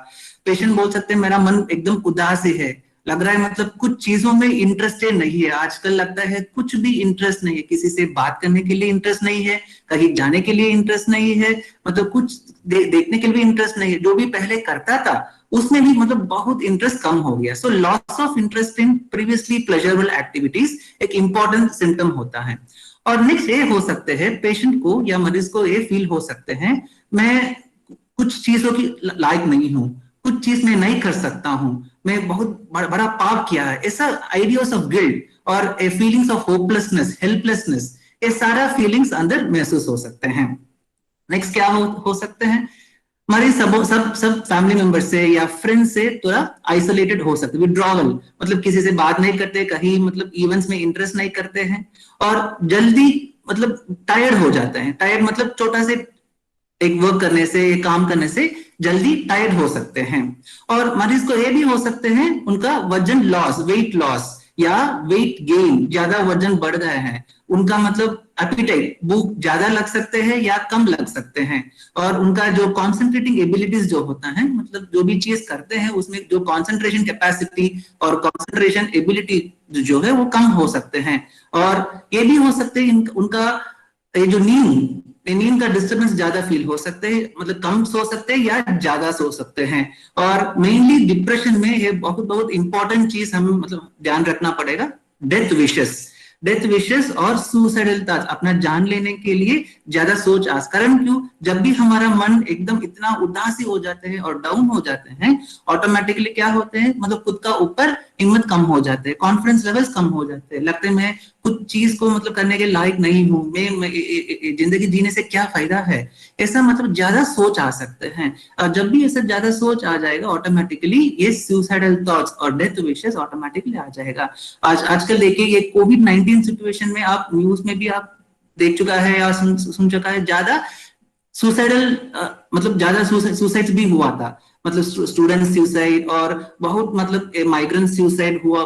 पेशेंट बोल सकते हैं मेरा मन एकदम उदास है, लग रहा है मतलब कुछ चीजों में इंटरेस्ट नहीं है। आजकल लगता है कुछ भी इंटरेस्ट नहीं है, किसी से बात करने के लिए इंटरेस्ट नहीं है, कहीं जाने के लिए इंटरेस्ट नहीं है, मतलब कुछ देखने के लिए भी इंटरेस्ट नहीं है। जो भी पहले करता था उसमें भी मतलब बहुत इंटरेस्ट कम हो गया। Loss of interest in previously pleasurable activities एक इंपॉर्टेंट सिम्टम होता है। और नेक्स्ट ये हो सकते हैं पेशेंट को या मरीज को ये फील हो सकते हैं मैं कुछ चीजों की लायक नहीं हूँ, कुछ चीज मैं नहीं कर सकता हूँ, मैं बहुत बड़ा पाप किया है, ऐसा आइडियाज ऑफ गिल्ट और ए फीलिंग्स ऑफ होपलेसनेस, हेल्पलेसनेस, ये सारा फीलिंग्स अंदर महसूस हो सकते हैं। नेक्स्ट क्या हो सकते हैं हमारे सब फैमिली मेंबर से या फ्रेंड से थोड़ा आइसोलेटेड हो सकते हैं, विड्रॉवल, मतलब किसी से बात नहीं करते, कहीं मतलब इवेंट्स में इंटरेस्ट नहीं करते हैं, और जल्दी मतलब टायर्ड हो जाते हैं। टायर्ड मतलब छोटा से एक वर्क करने से, काम करने से जल्दी टायर्ड हो सकते हैं। और मरीज को ये भी हो सकते हैं उनका वजन लॉस, वेट लॉस या वेट गेन, ज्यादा वजन बढ़ गया है, उनका मतलब एपिटाइट, भूख ज्यादा लग सकते हैं या कम लग सकते हैं, और उनका जो कॉन्सेंट्रेटिंग एबिलिटीज जो होता है, मतलब जो भी चीज करते हैं उसमें जो कॉन्सेंट्रेशन कैपेसिटी और कॉन्सेंट्रेशन एबिलिटी जो है वो कम हो सकते हैं। और ये भी हो सकते हैं उनका ये जो नींद का डिस्टर्बेंस ज्यादा फील हो सकते हैं, मतलब कम सो सकते हैं या ज्यादा सो सकते हैं। और मेनली डिप्रेशन में ये बहुत इंपॉर्टेंट चीज हमें मतलब ध्यान रखना पड़ेगा, डेथ विशेस और सुसाइडल थॉट्स, अपना जान लेने के लिए ज्यादा सोच आज। कारण क्यों? जब भी हमारा मन एकदम इतना उदासी हो जाते हैं और डाउन हो जाते हैं, ऑटोमेटिकली क्या होते हैं, मतलब खुद का ऊपर हिम्मत कम हो जाते हैं, कॉन्फिडेंस लेवल्स कम हो जाते हैं, लगते हैं मैं कुछ चीज को मतलब करने के लायक नहीं हूं, मैं जिंदगी जीने से क्या फायदा है, ऐसा मतलब ज्यादा सोच आ सकते हैं। और जब भी ऐसा ज्यादा सोच आ जाएगा, ऑटोमेटिकली ये सुसाइडल थॉट्स और डेथ विशेस ऑटोमेटिकली आ जाएगा। आजकल देखिए ये कोविड-19 सिचुएशन में आप न्यूज में भी आप देख चुका है या सुन चुका है, ज्यादा सुसाइडल मतलब ज्यादा सुसाइड भी हुआ था, मतलब स्टूडेंट सुसाइड और बहुत मतलब माइग्रेंट सुसाइड हुआ,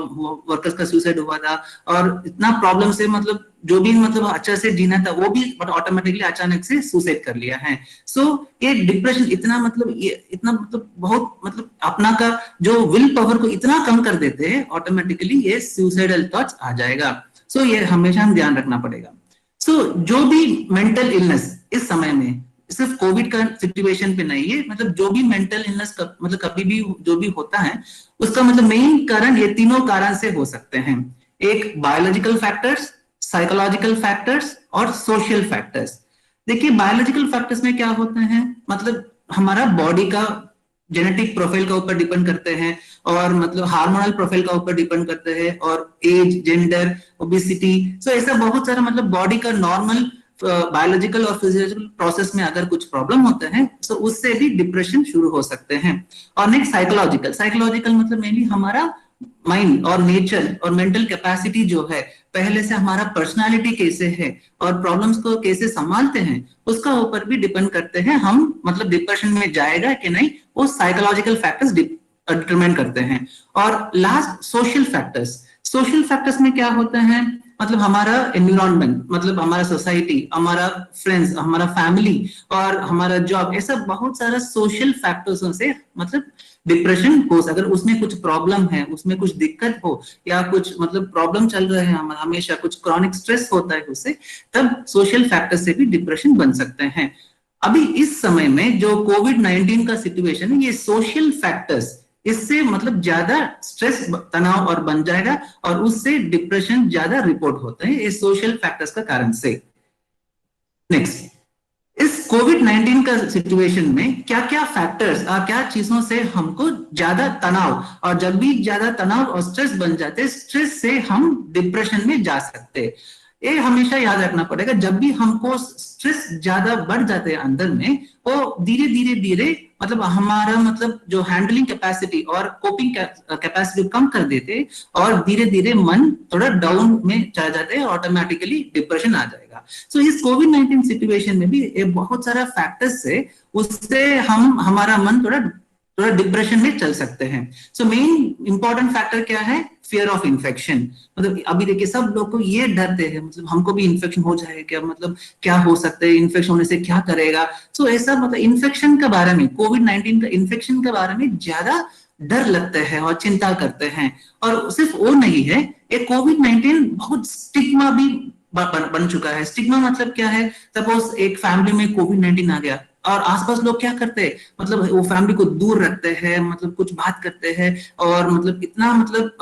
वर्कर्स का सुसाइड हुआ था। और इतना प्रॉब्लम से मतलब जो भी मतलब अच्छा से जीना था वो भी बट ऑटोमेटिकली अचानक से सुसाइड कर लिया है। सो ये डिप्रेशन इतना मतलब बहुत मतलब अपना का जो विल पावर को इतना कम कर देते हैं, ऑटोमेटिकली ये सुसाइडल थॉट्स आ जाएगा। सो ये हमेशा हम ध्यान रखना पड़ेगा। सो जो भी मेंटल इलनेस इस समय में सिर्फ कोविड का सिचुएशन पे नहीं है, मतलब जो भी मेंटल इलनेस मतलब कभी भी जो भी होता है, उसका मतलब मेन कारण ये तीनों कारण से हो सकते हैं। एक बायोलॉजिकल फैक्टर्स, साइकोलॉजिकल फैक्टर्स और सोशल फैक्टर्स। देखिए बायोलॉजिकल फैक्टर्स में क्या होते हैं, मतलब हमारा बॉडी का जेनेटिक प्रोफाइल का ऊपर डिपेंड करते हैं, और मतलब हार्मोनल प्रोफाइल का ऊपर डिपेंड करते हैं, और एज, जेंडर, ओबेसिटी, सो ऐसा बहुत सारा मतलब बॉडी का नॉर्मल बायोलॉजिकल और फिजियोलॉजिकल प्रोसेस में अगर कुछ प्रॉब्लम होते हैं तो उससे भी डिप्रेशन शुरू हो सकते हैं। और नेक्स्ट साइकोलॉजिकल मतलब मेनली हमारा माइंड और नेचर और मेंटल कैपेसिटी जो है, पहले से हमारा पर्सनालिटी कैसे है और प्रॉब्लम्स को कैसे संभालते हैं, उसका ऊपर भी डिपेंड करते हैं हम मतलब डिप्रेशन में जाएगा कि नहीं, वो साइकोलॉजिकल फैक्टर्स डिटरमाइन करते हैं। और लास्ट सोशल फैक्टर्स में क्या होता है, मतलब हमारा एनवायरनमेंट, मतलब हमारा सोसाइटी, हमारा फ्रेंड्स, हमारा फैमिली और हमारा जॉब, ऐसा बहुत सारा सोशल फैक्टर्स से मतलब डिप्रेशन हो, अगर उसमें कुछ प्रॉब्लम है, उसमें कुछ दिक्कत हो या कुछ मतलब प्रॉब्लम चल रहे हैं, हमेशा कुछ क्रॉनिक स्ट्रेस होता है उससे, तब सोशल फैक्टर से भी डिप्रेशन बन सकते हैं। अभी इस समय में जो कोविड-19 का सिचुएशन है, ये सोशल फैक्टर्स इससे मतलब ज्यादा स्ट्रेस, तनाव और बन जाएगा, और उससे डिप्रेशन ज्यादा रिपोर्ट होते हैं इस सोशल फैक्टर्स का कारण से। नेक्स्ट, इस कोविड-19 का सिचुएशन में क्या क्या फैक्टर्स और क्या चीजों से हमको ज्यादा तनाव, और जब भी ज्यादा तनाव और स्ट्रेस बन जाते हैं, स्ट्रेस से हम डिप्रेशन में जा सकते हैं। ये हमेशा याद रखना पड़ेगा, जब भी हमको स्ट्रेस ज्यादा बढ़ जाते हैं अंदर में, वो धीरे धीरे मतलब हमारा मतलब जो हैंडलिंग कैपेसिटी और कोपिंग कैपेसिटी कम कर देते, और धीरे धीरे मन थोड़ा डाउन में चला जाते हैं, ऑटोमेटिकली डिप्रेशन आ जाएगा। सो इस कोविड-19 सिचुएशन में भी ये बहुत सारा फैक्टर्स से उससे हमारा मन थोड़ा डिप्रेशन में चल सकते हैं। सो मेन इंपॉर्टेंट फैक्टर क्या है, फियर ऑफ इन्फेक्शन। मतलब अभी देखिए सब लोग को ये डरते हैं, मतलब हमको भी इन्फेक्शन हो जाएगा क्या, मतलब क्या हो सकता है, इन्फेक्शन होने से क्या करेगा। सो ऐसा मतलब इन्फेक्शन के बारे में, कोविड-19 का इन्फेक्शन के बारे में ज्यादा डर लगते हैं और चिंता करते हैं। और सिर्फ वो नहीं है, ये कोविड-19 बहुत स्टिग्मा भी बन चुका है। स्टिग्मा मतलब क्या है, सपोज एक फैमिली में कोविड-19 आ गया और आसपास लोग क्या करते हैं, मतलब वो फैमिली को दूर रखते हैं, मतलब कुछ बात करते हैं, और मतलब इतना मतलब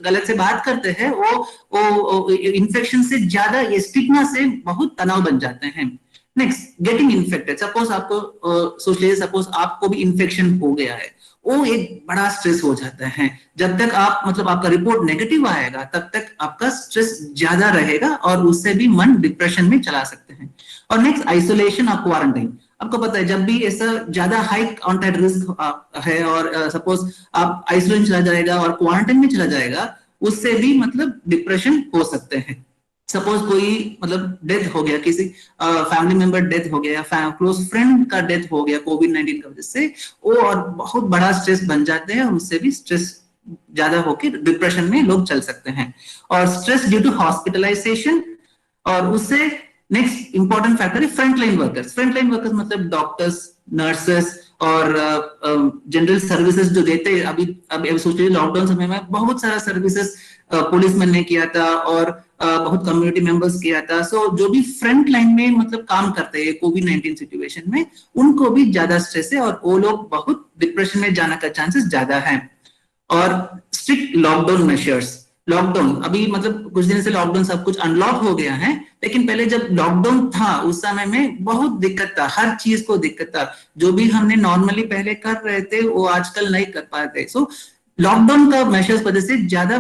गलत से बात करते हैं, वो इन्फेक्शन से ज्यादा ये स्टिग्मा से बहुत तनाव बन जाते हैं। Next, getting infected. सपोज आपको सोच लीजिए, सपोज आपको भी इन्फेक्शन हो गया है, वो एक बड़ा स्ट्रेस हो जाता है। जब तक आप मतलब आपका रिपोर्ट नेगेटिव आएगा तब तक आपका स्ट्रेस ज्यादा रहेगा, और उससे भी मन डिप्रेशन में चला सकते हैं। और नेक्स्ट, आइसोलेशन और क्वारंटाइन। आपको पता है जब भी ऐसा ज्यादा हाई कॉन्टैक्ट रिस्क है और सपोज आप आइसोलेशन चला जाएगा और क्वारंटाइन में चला जाएगा, उससे भी मतलब डिप्रेशन हो सकते हैं। सपोज कोई मतलब डेथ हो गया, किसी फैमिली मेंबर डेथ हो गया, क्लोज फ्रेंड का डेथ हो गया कोविड-19 की वजह से, वो और बहुत बड़ा स्ट्रेस बन जाते हैं और उससे भी स्ट्रेस ज्यादा होकर डिप्रेशन में लोग चल सकते हैं। और स्ट्रेस ड्यू टू हॉस्पिटलाइजेशन, और उससे नेक्स्ट इंपॉर्टेंट फैक्टर है फ्रंटलाइन वर्कर्स। फ्रंटलाइन वर्कर्स मतलब डॉक्टर्स, नर्सेस और जनरल सर्विसेज जो देते हैं। अभी सोचिए लॉकडाउन समय में बहुत सारा सर्विसेज पुलिसमैन ने किया था और बहुत कम्युनिटी मेंबर्स किया था। सो जो भी फ्रंट लाइन में मतलब काम करते हैं कोविड-19 सिचुएशन में, उनको भी ज्यादा स्ट्रेस है और वो लोग बहुत डिप्रेशन में जाने का चांसेस ज्यादा है। और स्ट्रिक्ट लॉकडाउन मेजर्स, लॉकडाउन अभी मतलब कुछ दिन से लॉकडाउन सब कुछ अनलॉक हो गया है, लेकिन पहले जब लॉकडाउन था उस समय में बहुत दिक्कत था, हर चीज को दिक्कत था। जो भी हमने नॉर्मली पहले कर रहे थे वो आजकल नहीं कर पाते। सो लॉकडाउन का मेजर्स वजह से ज्यादा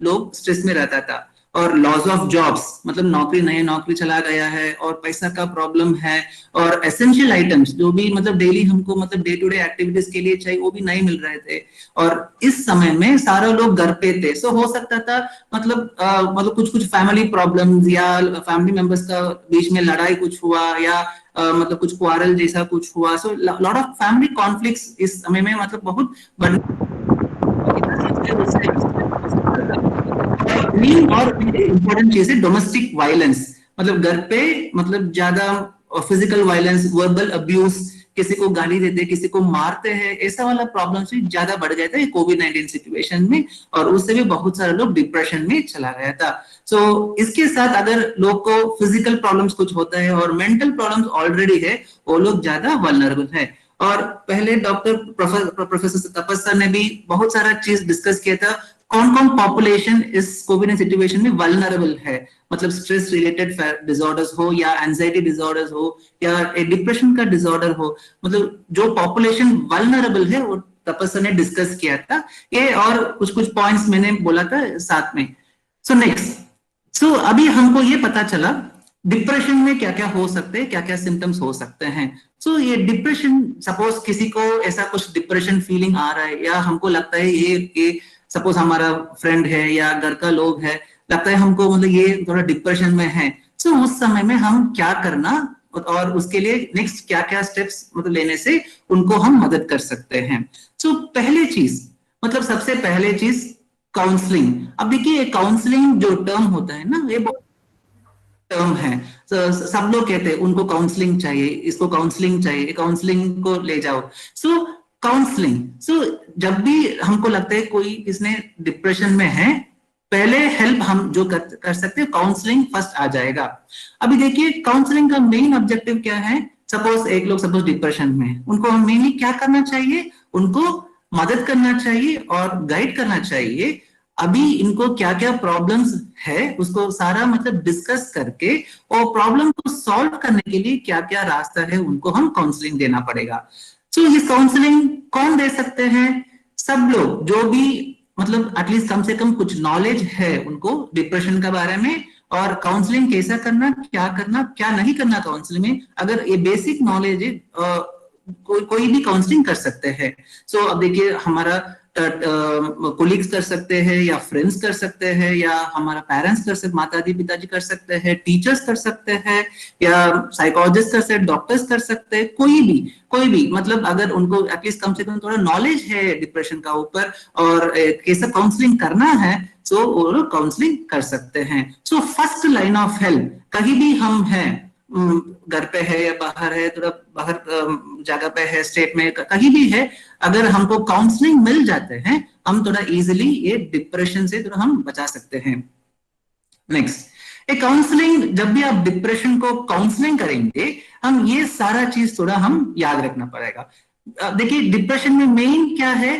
लोग स्ट्रेस में रहता था। और लॉस ऑफ जॉब्स मतलब नौकरी चला गया है और पैसा का प्रॉब्लम है, और एसेंशियल आइटम्स जो भी मतलब डेली हमको मतलब डे टू डे एक्टिविटीज के लिए चाहिए वो भी नहीं मिल रहे थे। और इस समय में सारे लोग घर पे थे। सो हो सकता था मतलब कुछ फैमिली प्रॉब्लम्स या फैमिली मेंबर्स का बीच में लड़ाई कुछ हुआ या मतलब कुछ क्वारल जैसा कुछ हुआ। So lot of family conflicts इस समय में मतलब बहुत और इम्पोर्टेंट चीज है डोमेस्टिक वायलेंस, मतलब घर पे मतलब ज्यादा फिजिकल वायलेंस, वर्बल अब्यूज, किसी को गाली देते, किसी को मारते हैं, ऐसा वाला प्रॉब्लम भी ज्यादा बढ़ गया था कोविड-19 सिचुएशन में, और उससे भी बहुत सारे लोग डिप्रेशन में चला गया था। सो इसके साथ अगर लोग को फिजिकल प्रॉब्लम्स कुछ होता है और मेंटल प्रॉब्लम्स ऑलरेडी है, वो लोग ज्यादा वल्नरेबल है। और पहले डॉक्टर प्रोफेसर तपस्या ने भी बहुत सारा चीज डिस्कस किया था, कौन कौन पॉपुलेशन इस कोविड सिचुएशन में वल्नरेबल है, मतलब स्ट्रेस रिलेटेड डिसऑर्डर्स हो या एंजाइटी डिसऑर्डर्स हो या डिप्रेशन का डिसऑर्डर हो, मतलब जो पॉपुलेशन वल्नरेबल है वो तपस्या ने डिस्कस किया था ये, और कुछ पॉइंट्स मैंने बोला था साथ में। सो नेक्स्ट, सो अभी हमको ये पता चला डिप्रेशन में क्या क्या हो सकते हैं, क्या क्या सिम्टम्स हो सकते हैं। सो ये डिप्रेशन, सपोज किसी को ऐसा कुछ डिप्रेशन फीलिंग आ रहा है या हमको लगता है ये सपोज हमारा फ्रेंड है या घर का लोग है, लगता है हमको मतलब ये थोड़ा डिप्रेशन में है। सो उस समय में हम क्या करना और उसके लिए नेक्स्ट क्या क्या स्टेप्स मतलब लेने से उनको हम मदद कर सकते हैं। सो पहले चीज मतलब सबसे पहले चीज काउंसलिंग। अब देखिए काउंसलिंग जो टर्म होता है ना, ये बहुत टर्म है। सब लोग कहते हैं उनको काउंसलिंग चाहिए, इसको काउंसलिंग चाहिए, काउंसलिंग को ले जाओ। सो काउंसलिंग, जब भी हमको लगता है कोई किसने डिप्रेशन में है, पहले हेल्प हम जो कर सकते हैं काउंसलिंग फर्स्ट आ जाएगा। अभी देखिए काउंसलिंग का मेन ऑब्जेक्टिव क्या है। सपोज एक लोग सपोज डिप्रेशन में, उनको हम मेनली क्या करना चाहिए, उनको मदद करना चाहिए और गाइड करना चाहिए। अभी इनको क्या क्या प्रॉब्लम्स है उसको सारा मतलब डिस्कस करके और प्रॉब्लम को सॉल्व करने के लिए क्या क्या रास्ता है उनको हम काउंसलिंग देना पड़ेगा। ये काउंसलिंग कौन दे सकते हैं, सब लोग जो भी मतलब एटलीस्ट कम से कम कुछ नॉलेज है उनको डिप्रेशन के बारे में, और काउंसलिंग कैसा करना, क्या नहीं करना काउंसलिंग में, अगर ये बेसिक नॉलेज है कोई भी काउंसलिंग कर सकते हैं। सो अब देखिए हमारा कोलिग्स कर सकते हैं या फ्रेंड्स कर सकते हैं या हमारा पेरेंट्स कर सकते, माताजी पिताजी कर सकते हैं, टीचर्स कर सकते हैं या साइकोलॉजिस्ट कर सकते हैं, डॉक्टर्स कर सकते हैं, कोई भी मतलब अगर उनको एटलीस्ट कम से कम थोड़ा नॉलेज है डिप्रेशन का ऊपर और कैसा काउंसलिंग करना है, सो वो लोग काउंसलिंग कर सकते हैं। So first line of help, कहीं भी हम हैं, घर पे है या बाहर है, थोड़ा बाहर जगह पे है, स्टेट में कहीं भी है, अगर हमको काउंसलिंग मिल जाते हैं हम थोड़ा इजीली ये डिप्रेशन से थोड़ा हम बचा सकते हैं। नेक्स्ट, काउंसलिंग, जब भी आप डिप्रेशन को काउंसलिंग करेंगे हम ये सारा चीज थोड़ा हम याद रखना पड़ेगा। देखिए डिप्रेशन में मेन क्या है,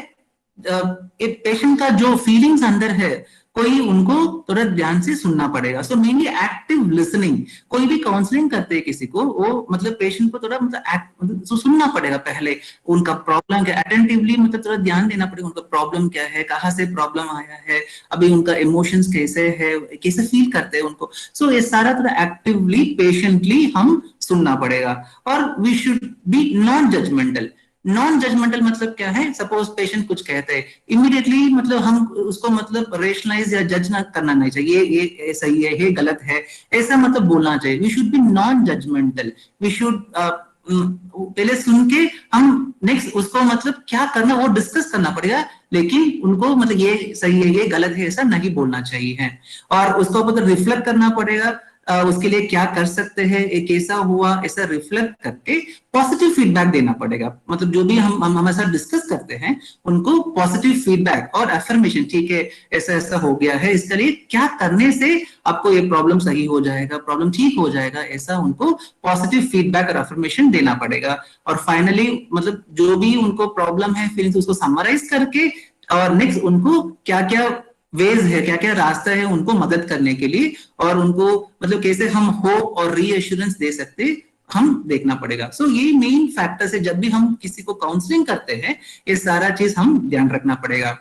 एक पेशेंट का जो फीलिंग्स अंदर है, कोई उनको थोड़ा ध्यान से सुनना पड़ेगा। सो मेनली एक्टिव लिसनिंग, कोई भी काउंसलिंग करते हैं किसी को, वो मतलब पेशेंट को थोड़ा मतलब सुनना पड़ेगा पहले, उनका प्रॉब्लम क्या, अटेंटिवली मतलब थोड़ा ध्यान देना पड़ेगा, उनका प्रॉब्लम क्या है, कहाँ से प्रॉब्लम आया है, अभी उनका इमोशंस कैसे है, कैसे फील करते हैं उनको। सो ये सारा थोड़ा एक्टिवली पेशेंटली हम सुनना पड़ेगा। और we should be non judgemental. Non judgemental मतलब क्या है, सपोज पेशेंट कुछ कहते हैं, इमीडिएटली मतलब हम उसको मतलब रेशनलाइज या जज ना करना नहीं चाहिए, ये सही है, ये गलत है, ऐसा मतलब बोलना चाहिए। We should be non judgemental. We should पहले सुन के हम नेक्स्ट उसको मतलब क्या करना वो डिस्कस करना पड़ेगा, लेकिन उनको मतलब ये सही है, ये गलत है, ऐसा नहीं बोलना चाहिए है। और उसको मतलब रिफ्लेक्ट करना पड़ेगा, उसके लिए क्या कर सकते हैं, एक कैसा हुआ, ऐसा रिफ्लेक्ट करके पॉजिटिव फीडबैक देना पड़ेगा। मतलब जो भी हम हमारे साथ डिस्कस करते हैं उनको पॉजिटिव फीडबैक और अफर्मेशन, ठीक है ऐसा ऐसा हो गया है, इसके लिए क्या करने से आपको ये प्रॉब्लम सही हो जाएगा, प्रॉब्लम ठीक हो जाएगा, ऐसा उनको पॉजिटिव फीडबैक और अफर्मेशन देना पड़ेगा। और फाइनली मतलब जो भी उनको प्रॉब्लम है फीलिंग्स उसको समराइज करके, और नेक्स्ट उनको क्या क्या वेज है, क्या क्या रास्ता है उनको मदद करने के लिए, और उनको मतलब कैसे हम होप और रीएश्योरेंस दे सकते हम देखना पड़ेगा। सो ये मेन फैक्टर्स है, जब भी हम किसी को काउंसलिंग करते हैं ये सारा चीज हम ध्यान रखना पड़ेगा।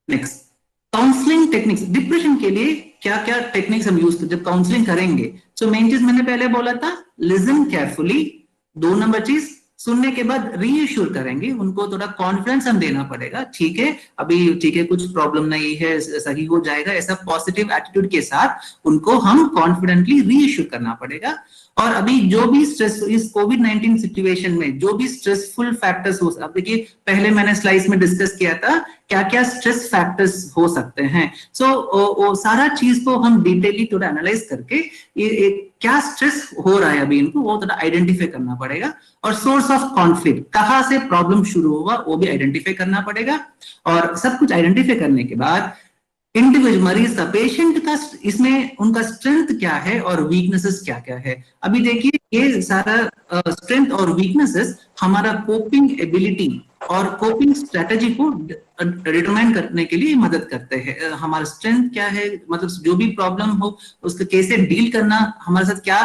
Next, counselling techniques. डिप्रेशन के लिए क्या क्या टेक्निक्स हम यूज जब काउंसलिंग करेंगे। सो मेन चीज मैंने पहले बोला था, लिसन केयरफुली। 2 नंबर चीज, सुनने के बाद रीएश्योर करेंगे, उनको थोड़ा कॉन्फिडेंस हम देना पड़ेगा, ठीक है अभी ठीक है, कुछ प्रॉब्लम नहीं है, सही हो जाएगा, ऐसा पॉजिटिव एटीट्यूड के साथ उनको हम कॉन्फिडेंटली रीएश्योर करना पड़ेगा। और अभी जो भी स्ट्रेस इस कोविड-19 सिचुएशन में जो भी स्ट्रेसफुल फैक्टर्स हो, अब देखिए पहले मैंने स्लाइड्स में डिस्कस किया था क्या क्या स्ट्रेस फैक्टर्स हो सकते हैं। सो सारा चीज को हम डिटेली थोड़ा एनालाइज करके ये क्या स्ट्रेस हो रहा है अभी इनको वो थोड़ा आइडेंटिफाई करना पड़ेगा। और सोर्स ऑफ कॉन्फ्लिक्ट, कहाँ से प्रॉब्लम शुरू होगा वो भी आइडेंटिफाई करना पड़ेगा। और सब कुछ आइडेंटिफाई करने के बाद इंडिविजुअल मरीज का, पेशेंट का इसमें उनका स्ट्रेंथ क्या है और वीकनेसेस क्या क्या है। अभी देखिए ये सारा स्ट्रेंथ और वीकनेसेस हमारा कोपिंग एबिलिटी और कोपिंग स्ट्रेटजी को डिटरमाइन करने के लिए मदद करते हैं। हमारा स्ट्रेंथ क्या है, मतलब जो भी प्रॉब्लम हो उसको कैसे डील करना, हमारे साथ क्या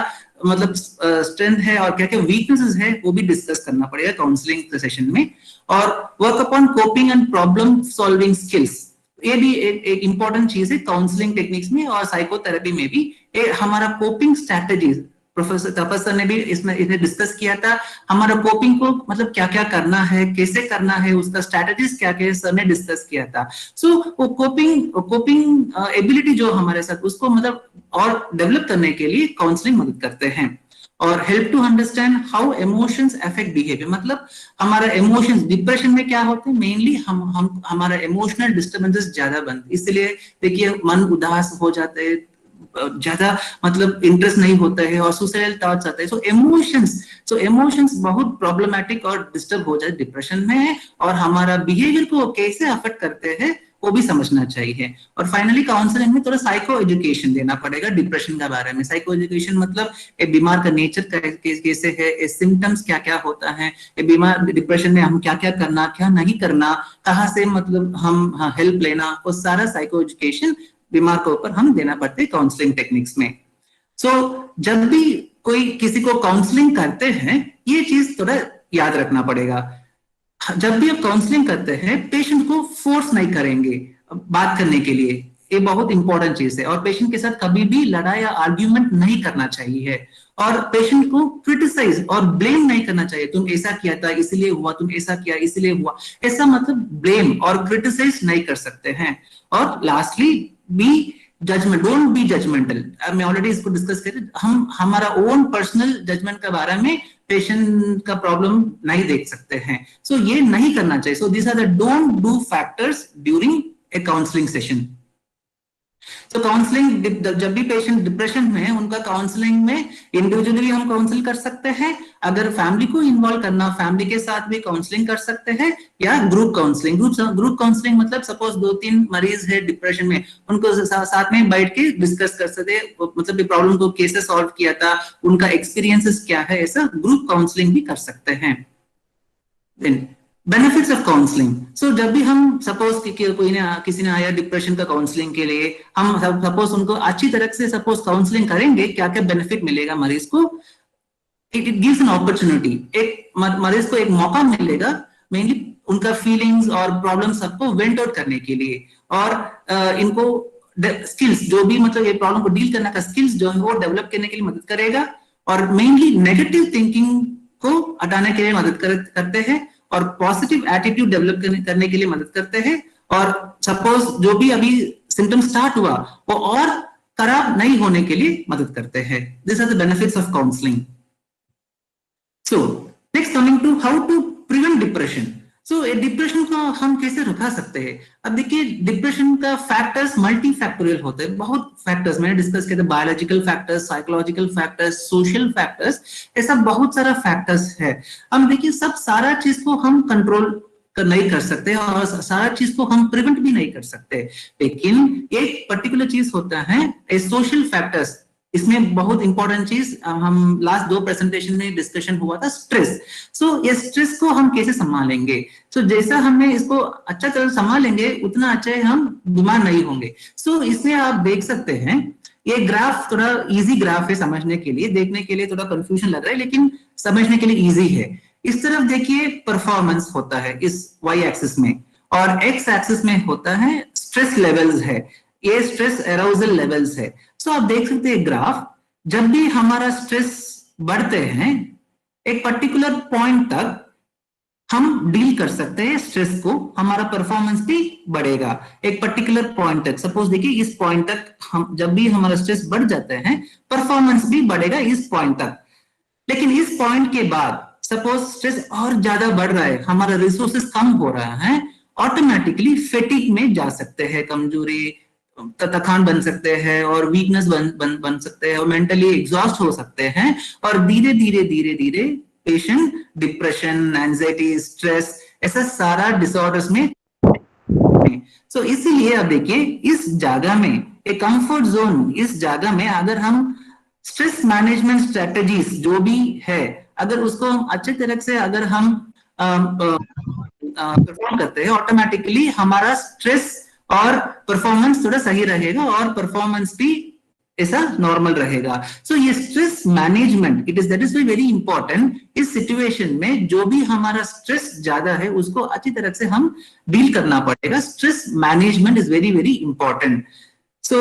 मतलब स्ट्रेंथ है और क्या क्या वीकनेसेस है वो भी डिस्कस करना पड़ेगा काउंसलिंग सेशन में। और work upon coping and problem solving skills, ये भी एक इंपॉर्टेंट चीज है काउंसलिंग टेक्निक्स में और साइकोथेरेपी में भी। हमारा कोपिंग स्ट्रैटेजीज प्रोफेसर तपस सर ने भी इसमें डिस्कस किया था। हमारा कोपिंग को मतलब क्या क्या करना है, कैसे करना है, उसका स्ट्रैटेजीज क्या क्या सर ने डिस्कस किया था। सो वो कोपिंग एबिलिटी जो हमारे साथ उसको मतलब और डेवलप करने के लिए काउंसलिंग मदद करते हैं। और help to understand how emotions affect behaviour, मतलब हमारा इमोशंस डिप्रेशन में क्या होते हैं, मेनली हम हमारा इमोशनल डिस्टर्बेंसेस ज्यादा बनते, इसलिए देखिए मन उदास हो जाते हैं, ज्यादा मतलब इंटरेस्ट नहीं होता है और सुसाइडल थॉट्स आते हैं। सो इमोशंस बहुत प्रॉब्लमैटिक और डिस्टर्ब हो जाए डिप्रेशन में, और हमारा बिहेवियर को कैसे अफेक्ट करते हैं वो भी समझना चाहिए। और फाइनली काउंसलिंग में थोड़ा साइको एजुकेशन देना पड़ेगा डिप्रेशन के बारे में। साइको एजुकेशन मतलब एक बीमार का नेचर कैसे है, सिम्टम्स क्या क्या होता है, बीमार डिप्रेशन में हम क्या क्या करना क्या नहीं करना, कहाँ से मतलब हम हेल्प लेना, वो सारा साइको एजुकेशन बीमार के ऊपर हम देना पड़ते हैं काउंसलिंग टेक्निक्स में। सो जब भी कोई किसी को काउंसलिंग करते हैं ये चीज थोड़ा याद रखना पड़ेगा। जब भी आप काउंसलिंग करते हैं पेशेंट को फोर्स नहीं करेंगे बात करने के लिए, ये बहुत इंपॉर्टेंट चीज है। और पेशेंट के साथ कभी भी लड़ाई या आर्ग्यूमेंट नहीं करना चाहिए, और पेशेंट को क्रिटिसाइज और ब्लेम नहीं करना चाहिए, तुम ऐसा किया था इसलिए हुआ, तुम ऐसा किया इसलिए हुआ, ऐसा मतलब ब्लेम और क्रिटिसाइज नहीं कर सकते हैं। और lastly be judgement, don't be judgemental. मैं ऑलरेडी इसको डिस्कस कर, हम हमारा ओन पर्सनल जजमेंट के बारे में पेशेंट का प्रॉब्लम नहीं देख सकते हैं। सो ये नहीं करना चाहिए। So this are the don't do factors during a counselling session. तो काउंसलिंग जब भी पेशेंट डिप्रेशन में है उनका काउंसलिंग में इंडिविजुअली हम काउंसिल कर सकते हैं, अगर फैमिली को इन्वॉल्व करना फैमिली के साथ भी काउंसलिंग कर सकते हैं, या ग्रुप काउंसलिंग। ग्रुप काउंसलिंग मतलब सपोज 2-3 मरीज है डिप्रेशन में, उनको साथ में बैठ के डिस्कस कर सकते हैं, मतलब प्रॉब्लम को कैसे सॉल्व किया था, उनका एक्सपीरियंसेस क्या है, ऐसा ग्रुप काउंसलिंग भी कर सकते हैं। Benefits of counselling. सो जब भी हम सपोज किसी ने आया डिप्रेशन का काउंसलिंग के लिए, हम सपोज उनको अच्छी तरह से सपोज काउंसलिंग करेंगे, क्या क्या बेनिफिट मिलेगा मरीज को, इट गिव्स एन अपॉर्चुनिटी, एक मरीज को एक मौका मिलेगा मेनली उनका फीलिंग्स और प्रॉब्लम सबको वेंट आउट करने के लिए, और इनको स्किल्स जो भी मतलब ये प्रॉब्लम को डील करने का स्किल्स जो है वो डेवलप करने के लिए मदद करेगा, और मेनली नेगेटिव थिंकिंग को हटाने के लिए मदद करते हैं, और पॉजिटिव एटीट्यूड डेवलप करने के लिए मदद करते हैं, और सपोज जो भी अभी सिम्टम स्टार्ट हुआ वो और खराब नहीं होने के लिए मदद करते हैं। This are the benefits of counselling. So next coming to how to prevent depression. So depression को हम कैसे रुका सकते हैं? अब देखिए डिप्रेशन का फैक्टर्स मल्टी फैक्टोरियल होते हैं, बहुत फैक्टर्स मैंने डिस्कस किया था, biological factors, psychological factors, social factors, ऐसा बहुत सारा फैक्टर्स है। अब देखिए सब सारा चीज को हम कंट्रोल नहीं कर सकते और सारा चीज को हम प्रिवेंट भी नहीं कर सकते, लेकिन एक पर्टिकुलर चीज होता है सोशल फैक्टर्स। इसमें बहुत इंपॉर्टेंट चीज हम लास्ट 2 प्रेजेंटेशन में डिस्कशन हुआ था, स्ट्रेस। सो ये स्ट्रेस को हम कैसे संभालेंगे? सो जैसा हमें इसको अच्छा तरह संभालेंगे उतना अच्छा है हम बीमार नहीं होंगे। सो इसमें आप देख सकते हैं ये ग्राफ थोड़ा इजी ग्राफ है समझने के लिए, देखने के लिए थोड़ा कंफ्यूजन लग रहा है लेकिन समझने के लिए इजी है। इस तरफ देखिए परफॉर्मेंस होता है इस वाई एक्सिस में, और एक्स एक्सिस में होता है स्ट्रेस लेवल्स है, ये स्ट्रेस अराउजल लेवल्स है। सो आप देख सकते हैं ग्राफ, जब भी हमारा स्ट्रेस बढ़ते हैं एक पर्टिकुलर पॉइंट तक हम डील कर सकते हैं स्ट्रेस को, हमारा परफॉर्मेंस भी बढ़ेगा एक पर्टिकुलर पॉइंट तक। सपोज देखिए इस पॉइंट तक हम जब भी हमारा स्ट्रेस बढ़ जाते हैं परफॉर्मेंस भी बढ़ेगा इस पॉइंट तक। लेकिन इस पॉइंट के बाद सपोज स्ट्रेस और ज्यादा बढ़ रहा है, हमारा रिसोर्सेस कम हो रहा है, ऑटोमेटिकली फेटिक में जा सकते हैं, कमजोरी थकान बन सकते हैं और वीकनेस बन सकते हैं और मेंटली एग्जॉस्ट हो सकते हैं, और धीरे धीरे पेशेंट डिप्रेशन, एंजाइटी, स्ट्रेस ऐसा सारा डिसऑर्डर्स में। सो इसीलिए अब देखिए इस जगह में एक कंफर्ट जोन, इस जगह में अगर हम स्ट्रेस मैनेजमेंट स्ट्रेटजीज जो भी है अगर उसको अच्छे तरह से अगर हम परफॉर्म करते हैं, ऑटोमेटिकली हमारा स्ट्रेस और परफॉर्मेंस थोड़ा सही रहेगा और परफॉर्मेंस भी ऐसा नॉर्मल रहेगा। सो ये stress management that is very important. इस सिचुएशन में जो भी हमारा स्ट्रेस ज्यादा है उसको अच्छी तरह से हम डील करना पड़ेगा। Stress management is very very important. So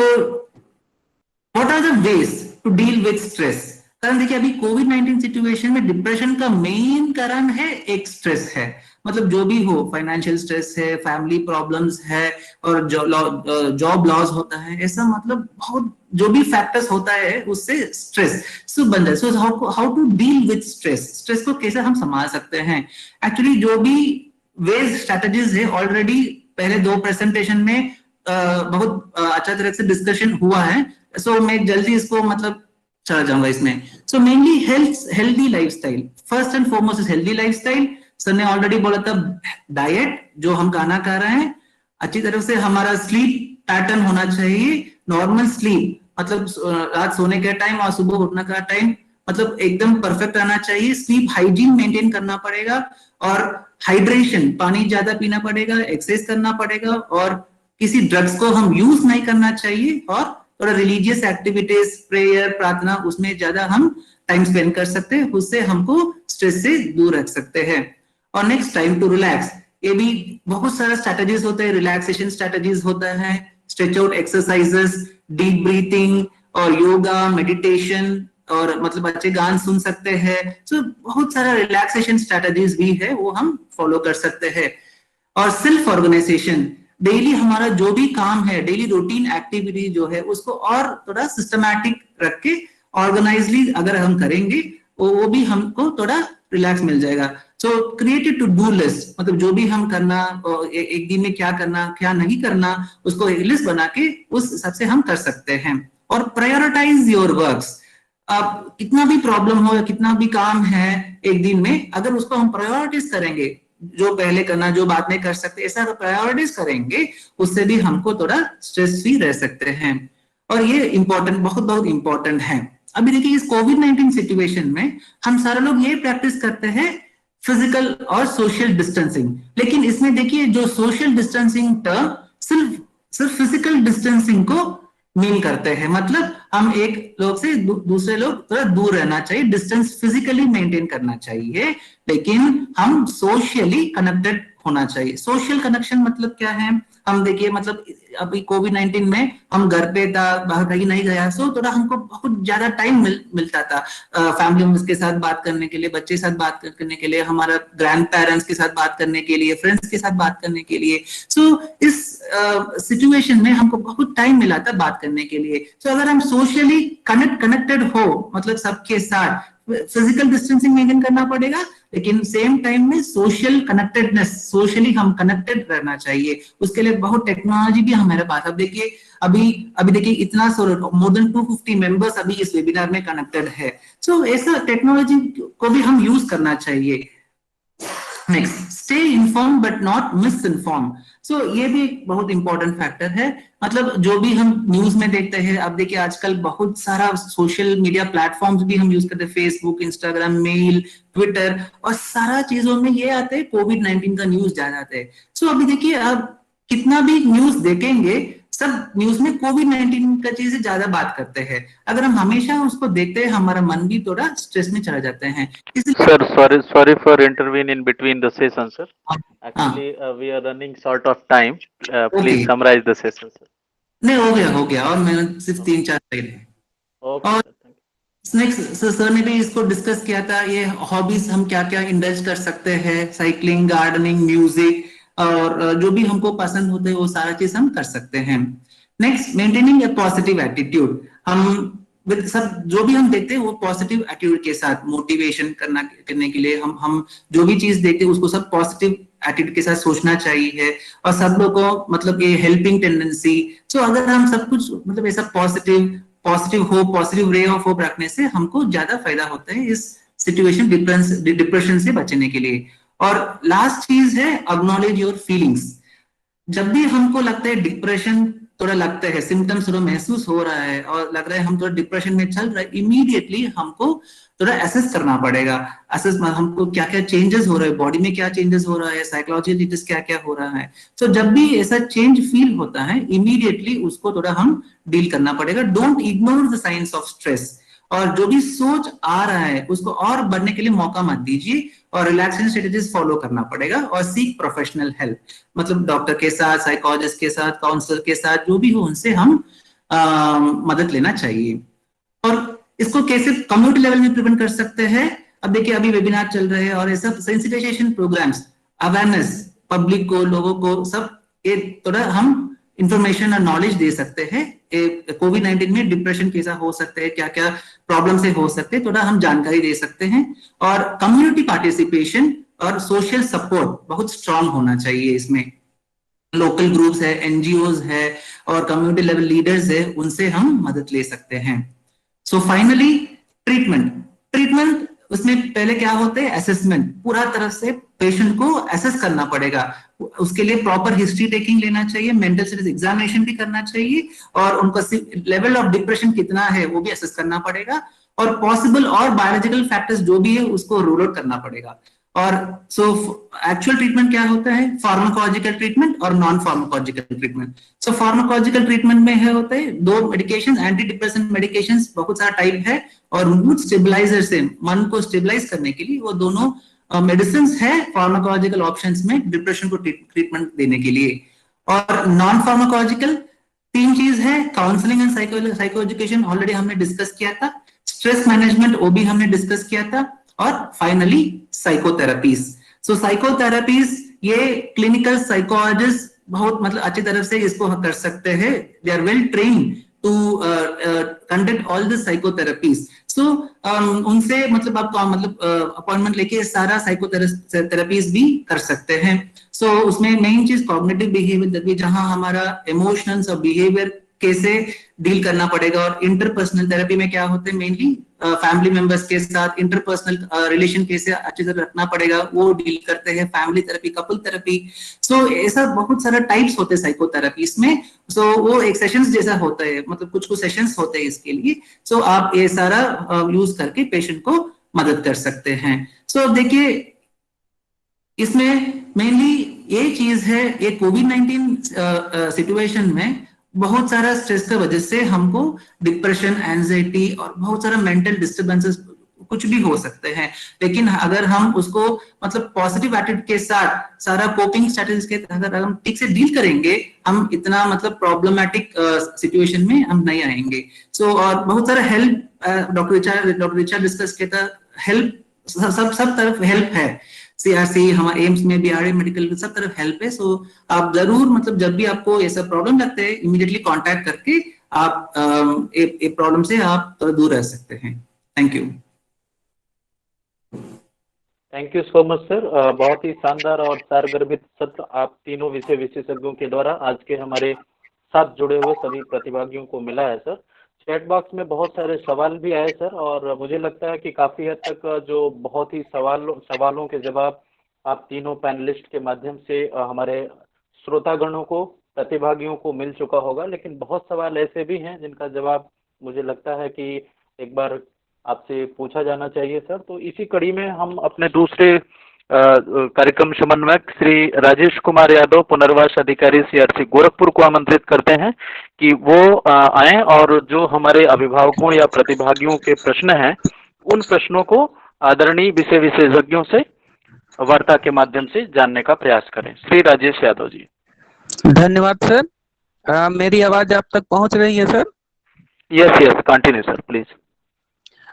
what are the ways to deal with stress? कारण देखिए अभी कोविड-19 सिचुएशन में डिप्रेशन का मेन कारण है एक स्ट्रेस है, मतलब जो भी हो, फाइनेंशियल स्ट्रेस है, फैमिली प्रॉब्लम्स है और जॉब लॉस होता है, ऐसा मतलब बहुत जो भी फैक्टर्स होता है उससे स्ट्रेस सो बन जाए। So how to deal with stress? Stress को कैसे हम संभाल सकते हैं? एक्चुअली जो भी वेज स्ट्रेटजीज है ऑलरेडी पहले 2 प्रेजेंटेशन में बहुत अच्छा तरह से डिस्कशन हुआ है। सो मैं जल्दी इसको मतलब चला जाऊंगा इसमें। So mainly healthy lifestyle, first and foremost is healthy lifestyle. Sir ने ऑलरेडी बोला था डाइट, जो हम खाना खा रहे हैं, अच्छी तरह से हमारा स्लीप पैटर्न होना चाहिए, नॉर्मल स्लीप, मतलब रात सोने का टाइम और सुबह उठने का टाइम मतलब एकदम परफेक्ट रहना चाहिए। स्लीप हाइजीन मेंटेन करना पड़ेगा और हाइड्रेशन, पानी ज्यादा पीना पड़ेगा, एक्सरसाइज करना पड़ेगा और किसी ड्रग्स को हम यूज नहीं करना चाहिए, और थोड़ा रिलीजियस एक्टिविटीज, प्रेयर, प्रार्थना, उसमें ज्यादा हम टाइम स्पेंड कर सकते हैं, उससे हमको स्ट्रेस से दूर रख सकते हैं। और नेक्स्ट, टाइम टू रिलैक्स, ये भी बहुत सारा स्ट्रेटजीज होते हैं, रिलैक्सेशन स्ट्रेटजीज होता है, stretch out exercises, deep breathing और योगा, मेडिटेशन, और मतलब अच्छे गान सुन सकते हैं। सो बहुत सारा रिलैक्सेशन स्ट्रेटजीज भी है वो हम फॉलो कर सकते हैं। और सेल्फ ऑर्गेनाइजेशन, डेली हमारा जो भी काम है, डेली रूटीन एक्टिविटी जो है उसको और थोड़ा सिस्टमैटिक रख के ऑर्गेनाइजली अगर हम करेंगे वो भी हमको थोड़ा रिलैक्स मिल जाएगा। सो क्रिएटेड टू डू लिस्ट, मतलब जो भी हम करना, एक दिन में क्या करना क्या नहीं करना, उसको एक लिस्ट बना के उस हिसाब से हम कर सकते हैं। और प्रायोरिटाइज योर वर्क्स, अब कितना भी प्रॉब्लम हो या कितना भी काम है एक दिन में, अगर उसको हम प्रायोरिटीज करेंगे, जो पहले करना जो बाद में कर सकते, ऐसा प्रायोरिटीज करेंगे, उससे भी हमको थोड़ा स्ट्रेस फ्री रह सकते हैं। और ये इंपॉर्टेंट, बहुत इंपॉर्टेंट है। अभी देखिए इस कोविड-19 सिचुएशन में हम सारे लोग ये प्रैक्टिस करते हैं फिजिकल और सोशल डिस्टेंसिंग। लेकिन इसमें देखिए जो सोशल डिस्टेंसिंग टर्म सिर्फ फिजिकल डिस्टेंसिंग को मीन करते हैं, मतलब हम एक लोग से दूसरे लोग थोड़ा दूर रहना चाहिए, डिस्टेंस फिजिकली मेंटेन करना चाहिए, लेकिन हम सोशली कनेक्टेड होना चाहिए। सोशल कनेक्शन मतलब क्या है, हम देखिए मतलब अभी कोविड-19 में हम घर पे था, बाहर कहीं नहीं गया, सो थोड़ा हमको बहुत ज्यादा टाइम मिलता था फैमिली मेंबर्स के साथ बात करने के लिए, बच्चे के साथ बात करने के लिए, हमारा ग्रैंड पेरेंट्स के साथ बात करने के लिए, फ्रेंड्स के साथ बात करने के लिए। सो इस सिचुएशन में हमको बहुत टाइम मिला था बात करने के लिए। सो अगर हम सोशली कनेक्टेड हो, मतलब सबके साथ फिजिकल डिस्टेंसिंग मेंटेन करना पड़ेगा, लेकिन सेम टाइम में सोशल कनेक्टेडनेस, सोशली हम कनेक्टेड रहना चाहिए। उसके लिए बहुत टेक्नोलॉजी भी हमारे पास। अब देखिए अभी देखिए इतना मोर देन 250 मेंबर्स अभी इस वेबिनार में कनेक्टेड है। सो ऐसा टेक्नोलॉजी को भी हम यूज करना चाहिए। Next, stay inform but not misinform. So ये भी एक बहुत इंपॉर्टेंट फैक्टर है, मतलब जो भी हम न्यूज में देखते हैं, अब देखिए आजकल बहुत सारा सोशल मीडिया प्लेटफॉर्म्स भी हम यूज करते हैं, फेसबुक, इंस्टाग्राम, मेल, ट्विटर, और सारा चीजों में ये आते हैं कोविड-19 का न्यूज ज्यादा आते हैं। सो अभी देखिए अब कितना भी न्यूज देखेंगे, सब न्यूज में कोविड-19 का चीज ज्यादा बात करते हैं। अगर हम हमेशा उसको देखते हैं, हमारा मन भी थोड़ा स्ट्रेस में चला जाते हैं। Sir, sorry for intervene in between the session, sir. Actually, we are running short of time. Please summarize the session, sir. नहीं, हो गया और मैं सिर्फ 3-4 स्लाइड है। Okay, sir. नेक्स्ट, सर ने भी इसको डिस्कस किया था, ये हॉबीज हम क्या क्या इंडल्ज कर सकते हैं, साइकिलिंग, गार्डनिंग, म्यूजिक, और जो भी हमको पसंद होते हैं वो सारा चीज हम कर सकते हैं। नेक्स्ट, मेंटेनिंग ए पॉजिटिव एटीट्यूड। हम सब जो भी हम देखते हैं वो पॉजिटिव एटीट्यूड के साथ मोटिवेशन करने के लिए हम जो भी चीज देखते हैं उसको सब पॉजिटिव एटीट्यूड के साथ सोचना चाहिए, और सब लोग को मतलब ये हेल्पिंग टेंडेंसी। सो अगर हम सब कुछ मतलब ऐसा positive hope, positive ray of hope रखने से हमको ज्यादा फायदा होता है इस सिचुएशन डिप्रेशन से बचने के लिए। और लास्ट चीज है अक्नॉलेज योर फीलिंग्स। जब भी हमको लगता है डिप्रेशन थोड़ा लगता है, सिम्टम्स थोड़ा महसूस हो रहा है और लग रहा है हम थोड़ा डिप्रेशन में चल रहा है, इमीडिएटली हमको थोड़ा एसेस करना पड़ेगा। हमको क्या क्या चेंजेस हो रहे हैं, बॉडी में क्या चेंजेस हो रहा है, साइकोलॉजिकल चेंजेस क्या क्या हो रहा है। सो जब भी ऐसा चेंज फील होता है, इमीडिएटली उसको थोड़ा हम डील करना पड़ेगा। Don't ignore the science of stress, और जो भी सोच आ रहा है उसको और बढ़ने के लिए मौका मत दीजिए, और रिलैक्सेशन स्ट्रेटजीज फॉलो करना पड़ेगा, और सीक प्रोफेशनल हेल्प, मतलब डॉक्टर के साथ, साइकोलॉजिस्ट के साथ, काउंसलर के साथ, जो भी हो उनसे हम मदद लेना चाहिए। और इसको कैसे कम्युनिटी लेवल में प्रिवेंट कर सकते हैं, अब देखिए अभी वेबिनार चल रहे हैं और ये सब सेंसिटाइजेशन प्रोग्राम्स, अवेयरनेस पब्लिक को, लोगों को सब ये थोड़ा हम इंफॉर्मेशन और नॉलेज दे सकते हैं। कोविड-19 में डिप्रेशन कैसा हो सकता है, क्या क्या प्रॉब्लम से हो सकते हैं, थोड़ा हम जानकारी दे सकते हैं। और कम्युनिटी पार्टिसिपेशन और सोशल सपोर्ट बहुत स्ट्रांग होना चाहिए इसमें। लोकल ग्रुप्स है, एनजीओज है और कम्युनिटी लेवल लीडर्स है, उनसे हम मदद ले सकते हैं। सो फाइनली ट्रीटमेंट उसमें पहले क्या होते हैं, असेसमेंट, पूरा तरह से पेशेंट को असेस करना पड़ेगा। उसके लिए प्रॉपर हिस्ट्री टेकिंग लेना चाहिए, मेंटल स्टेटस एग्जामिनेशन भी करना चाहिए, और उनका लेवल ऑफ डिप्रेशन कितना है वो भी असेस करना पड़ेगा, और पॉसिबल और बायोलॉजिकल फैक्टर्स जो भी है उसको रूल आउट करना पड़ेगा। और सो एक्चुअल ट्रीटमेंट क्या होता है, फार्माकोलॉजिकल ट्रीटमेंट और नॉन फार्माकोलॉजिकल ट्रीटमेंट। सो फार्माकोलॉजिकल ट्रीटमेंट में है होता है 2 मेडिकेशन, एंटी डिप्रेसेंट मेडिकेशन, बहुत सारा टाइप है, और मूड स्टेबलाइजर से मन को स्टेबलाइज करने के लिए वो दोनों मेडिसिन है फार्माकोलॉजिकल ऑप्शंस में डिप्रेशन को ट्रीटमेंट देने के लिए। और नॉन फार्माकोलॉजिकल 3 चीज है, counselling and psycho education, already हमने डिस्कस किया था, स्ट्रेस मैनेजमेंट वो भी हमने डिस्कस किया था, और फाइनली साइकोथेरेपीज। सो साइकोथेरेपीज ये क्लिनिकल साइकोलॉजिस्ट बहुत मतलब अच्छी तरह से इसको कर सकते हैं, they are well trained to conduct all the psychotherapies. So उनसे मतलब आप अपॉइंटमेंट लेके सारा साइकोथेरेपीज भी कर सकते हैं। सो उसमें मेन चीज कॉग्निटिव बिहेवियर, जहां हमारा इमोशंस और बिहेवियर कैसे डील करना पड़ेगा, और इंटरपर्सनल थेरेपी में क्या होते हैं, मेनली फैमिली मेंबर्स के साथ इंटरपर्सनल रिलेशन कैसे अच्छी तरह रखना पड़ेगा वो डील करते हैं, फैमिली थेरेपी, कपल थेरेपी। सो ऐसा बहुत सारा टाइप्स होते हैं साइकोथेरेपीज में। सो वो एक सेशंस जैसा होता है, मतलब कुछ सेशंस होते हैं इसके लिए। सो आप ये सारा यूज करके पेशेंट को मदद कर सकते हैं। सो देखिए इसमें मेनली ये चीज है, ये कोविड-19 सिचुएशन में बहुत सारा स्ट्रेस की वजह से हमको डिप्रेशन, एंजाइटी और बहुत सारा मेंटल डिस्टर्बेंसेस कुछ भी हो सकते हैं। लेकिन अगर हम उसको मतलब पॉजिटिव एटीट्यूड के साथ सारा कोपिंग स्ट्रेटजीज के अगर हम ठीक से डील करेंगे, हम इतना मतलब प्रॉब्लमेटिक सिचुएशन में हम नहीं आएंगे। सो और बहुत सारा हेल्प डॉक्टर रिचा डिस्कस किया, हेल्प सब तरफ हेल्प है। सीआरसी, हमारे एम्स में भी, आरए मेडिकल, सब तरफ हेल्प है। सो आप जरूर मतलब जब भी आपको ऐसा प्रॉब्लम लगता है, इमीडिएटली कांटेक्ट करके आप ए प्रॉब्लम से आप दूर रह सकते हैं। Thank you. Thank you so much sir. बहुत ही शानदार और सारगर्भित सत्र आप तीनों विषय विशेषज्ञों के द्वारा आज के हमारे साथ जुड़े हुए सभी प्रतिभागियों को मिला है सर। चैट बॉक्स में बहुत सारे सवाल भी आए सर, और मुझे लगता है कि काफ़ी हद तक जो बहुत ही सवालों के जवाब आप तीनों पैनलिस्ट के माध्यम से हमारे श्रोतागणों को, प्रतिभागियों को मिल चुका होगा। लेकिन बहुत सवाल ऐसे भी हैं जिनका जवाब मुझे लगता है कि एक बार आपसे पूछा जाना चाहिए सर। तो इसी कड़ी में हम अपने दूसरे कार्यक्रम समन्वयक श्री राजेश कुमार यादव, पुनर्वास अधिकारी सीआरसी गोरखपुर को आमंत्रित करते हैं कि वो आए और जो हमारे अभिभावकों या प्रतिभागियों के प्रश्न हैं उन प्रश्नों को आदरणीय विषय विशेषज्ञों से वार्ता के माध्यम से जानने का प्रयास करें। श्री राजेश यादव जी। धन्यवाद सर। मेरी आवाज आप तक पहुंच रही है sir? Yes, continue sir please.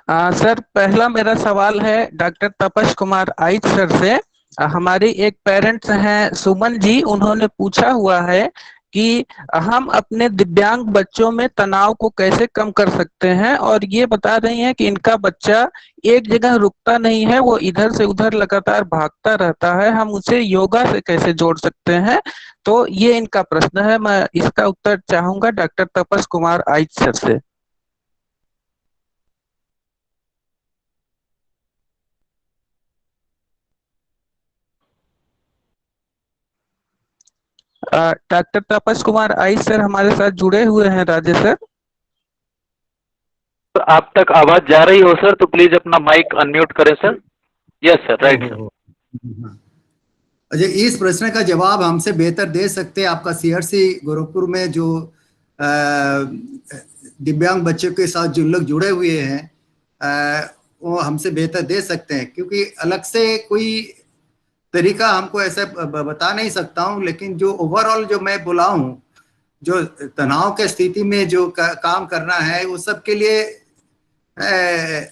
Sir, पहला मेरा सवाल है डॉक्टर तपस कुमार आइच सर से। हमारी एक पेरेंट्स हैं सुमन जी, उन्होंने पूछा हुआ है कि हम अपने दिव्यांग बच्चों में तनाव को कैसे कम कर सकते हैं, और ये बता रही हैं कि इनका बच्चा एक जगह रुकता नहीं है, वो इधर से उधर लगातार भागता रहता है, हम उसे योगा से कैसे जोड़ सकते हैं। तो ये इनका प्रश्न है, मैं इसका उत्तर चाहूंगा डॉक्टर तपस कुमार आइच सर से। डॉक्टर तपस कुमार आइच सर हमारे साथ जुड़े हुए हैं राजेश सर। तो आप तक आवाज जा रही हो सर तो प्लीज अपना माइक अनम्यूट करें sir. Yes sir, right sir. अच्छा, इस प्रश्न का जवाब हमसे बेहतर दे सकते हैं आपका सीआरसी गोरखपुर में जो दिव्यांग बच्चों के साथ जो लोग जुड़े हुए हैं वो हमसे बेहतर दे सकते हैं, क्योंकि अलग से कोई तरीका हमको ऐसा बता नहीं सकता हूँ। लेकिन जो ओवरऑल जो मैं बोला हूँ, जो तनाव के स्थिति में जो काम करना है वो सबके लिए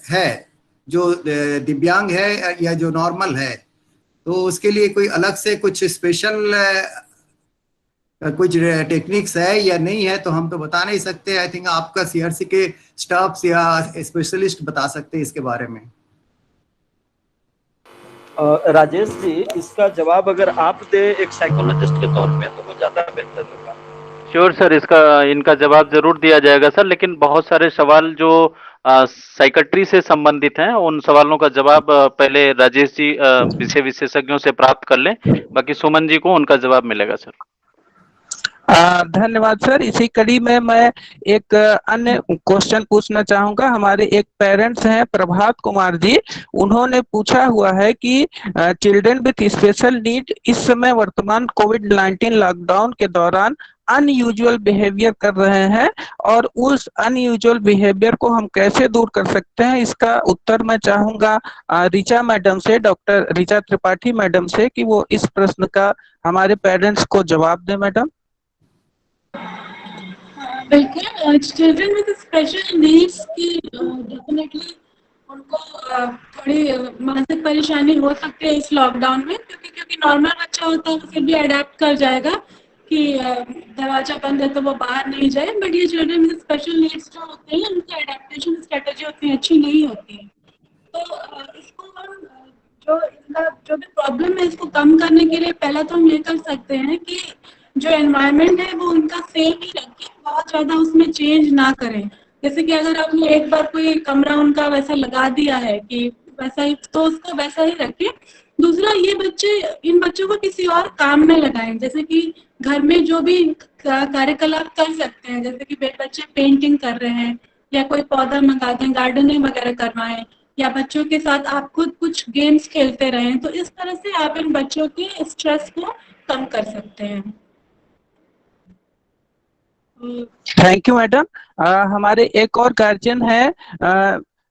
है, जो दिव्यांग है या जो नॉर्मल है। तो उसके लिए कोई अलग से कुछ स्पेशल कुछ टेक्निक्स है या नहीं है तो हम तो बता नहीं सकते। आई थिंक आपका सीआरसी के स्टाफ या स्पेशलिस्ट बता सकते हैं इसके बारे में। राजेश जी, इसका जवाब अगर आप दे एक साइकोलॉजिस्ट के तौर पे तो वो ज्यादा बेहतर होगा। श्योर सर, इनका जवाब जरूर दिया जाएगा सर, लेकिन बहुत सारे सवाल जो साइकेट्री से संबंधित हैं उन सवालों का जवाब पहले राजेश जी विषय विशेषज्ञों से प्राप्त कर लें, बाकी सुमन जी को उनका जवाब मिलेगा सर। धन्यवाद सर। इसी कड़ी में मैं एक अन्य क्वेश्चन पूछना चाहूंगा। हमारे एक पेरेंट्स हैं प्रभात कुमार जी, उन्होंने पूछा हुआ है कि चिल्ड्रन विथ स्पेशल नीड इस समय वर्तमान कोविड-19 लॉकडाउन के दौरान अनयूजुअल बिहेवियर कर रहे हैं, और उस अनयूजुअल बिहेवियर को हम कैसे दूर कर सकते हैं, इसका उत्तर मैं चाहूंगा रिचा मैडम से, डॉक्टर रिचा त्रिपाठी मैडम से, कि वो इस प्रश्न का हमारे पेरेंट्स को जवाब दें। मैडम। बिल्कुल, चिल्ड्रन विद स्पेशल नीड्स की डेफिनेटली उनको थोड़ी मानसिक परेशानी हो सकती है इस लॉकडाउन में, क्योंकि नॉर्मल बच्चा होता है फिर भी अडेप्ट कर जाएगा कि दरवाजा बंद है तो वो बाहर नहीं जाए। बट ये चिल्ड्रन विद स्पेशल नीड्स जो होते हैं उनकी अडेप्टेशन स्ट्रेटेजी उतनी अच्छी नहीं होती है। तो इसको हम जो भी प्रॉब्लम है इसको कम करने के लिए पहला तो हम ये कर सकते हैं कि जो एनवायरनमेंट है वो उनका सेम ही रखें, बहुत ज्यादा उसमें चेंज ना करें। जैसे कि अगर आपने एक बार कोई कमरा उनका वैसा लगा दिया है कि वैसा ही, तो उसको वैसा ही रखें। दूसरा, इन बच्चों को किसी और काम में लगाएं, जैसे कि घर में जो भी कार्यकलाप कर सकते हैं, जैसे कि बच्चे पेंटिंग कर रहे हैं या कोई पौधा मंगा दें, गार्डनिंग वगैरह करवाएं, या बच्चों के साथ आप खुद कुछ गेम्स खेलते रहें, तो इस तरह से आप इन बच्चों के स्ट्रेस को कम कर सकते हैं। Thank you madam. हमारे एक और गार्जियन है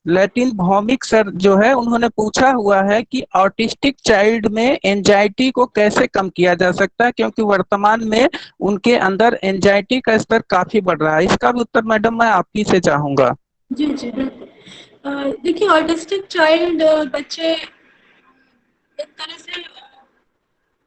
लैटिन भौमिक सर जो है, उन्होंने पूछा हुआ है कि ऑटिस्टिक चाइल्ड में एंजाइटी को कैसे कम किया जा सकता है, क्योंकि वर्तमान में उनके अंदर एंजाइटी का स्तर काफी बढ़ रहा है। इसका भी उत्तर मैडम मैं आप ही से चाहूंगा। जी जी बिल्कुल। देखिए, ऑटिस्टिक चाइल्ड बच्चे एक तरह से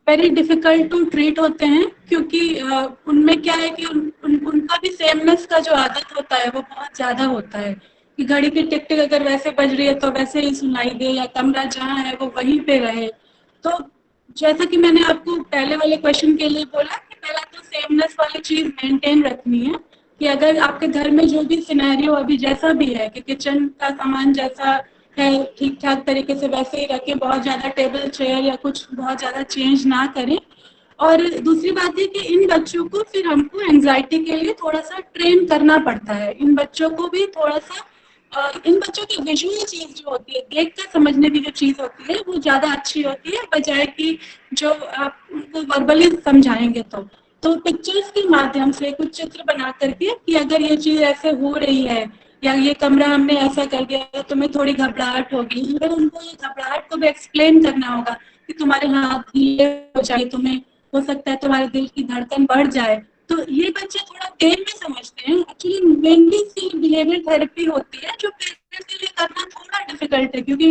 वेरी डिफिकल्ट टू ट्रीट होते हैं, क्योंकि उनमें क्या है कि उनका भी सेमनेस का जो आदत होता है वो बहुत ज्यादा होता है कि घड़ी की टिक टिक अगर वैसे बज रही है तो वैसे ही सुनाई दे, या कमरा जहाँ है वो वहीं पे रहे। तो जैसा कि मैंने आपको पहले वाले क्वेश्चन के लिए बोला कि पहला तो सेमनेस वाली चीज मेंटेन रखनी है, कि अगर आपके घर में जो भी सिनेरियो अभी जैसा भी है कि किचन का सामान जैसा है ठीक ठाक तरीके से वैसे ही रखें, बहुत ज्यादा टेबल चेयर या कुछ बहुत ज्यादा चेंज ना करें। और दूसरी बात है कि इन बच्चों को फिर हमको एंजाइटी के लिए थोड़ा सा ट्रेन करना पड़ता है। इन बच्चों को भी थोड़ा सा इन बच्चों की विजुअल चीज जो होती है, देख कर समझने की जो चीज होती है वो ज्यादा अच्छी होती है, बजाय कि जो आप उनको वर्बली समझाएंगे। तो पिक्चर्स के माध्यम से कुछ चित्र बना करके कि अगर ये चीज ऐसे हो रही है या ये कमरा हमने ऐसा कर दिया तो तुम्हें थोड़ी घबराहट होगी, अगर उनको ये घबराहट को भी एक्सप्लेन करना होगा कि तुम्हारे हाथ ये हो जाए, तुम्हें हो सकता है तुम्हारे दिल की धड़कन बढ़ जाए, तो ये बच्चे थोड़ा देर में समझते हैं। एक्चुअली मेनली इसकी बिहेवियर थेरेपी होती है जो पेरेंट्स के लिए करना थोड़ा डिफिकल्ट है, क्योंकि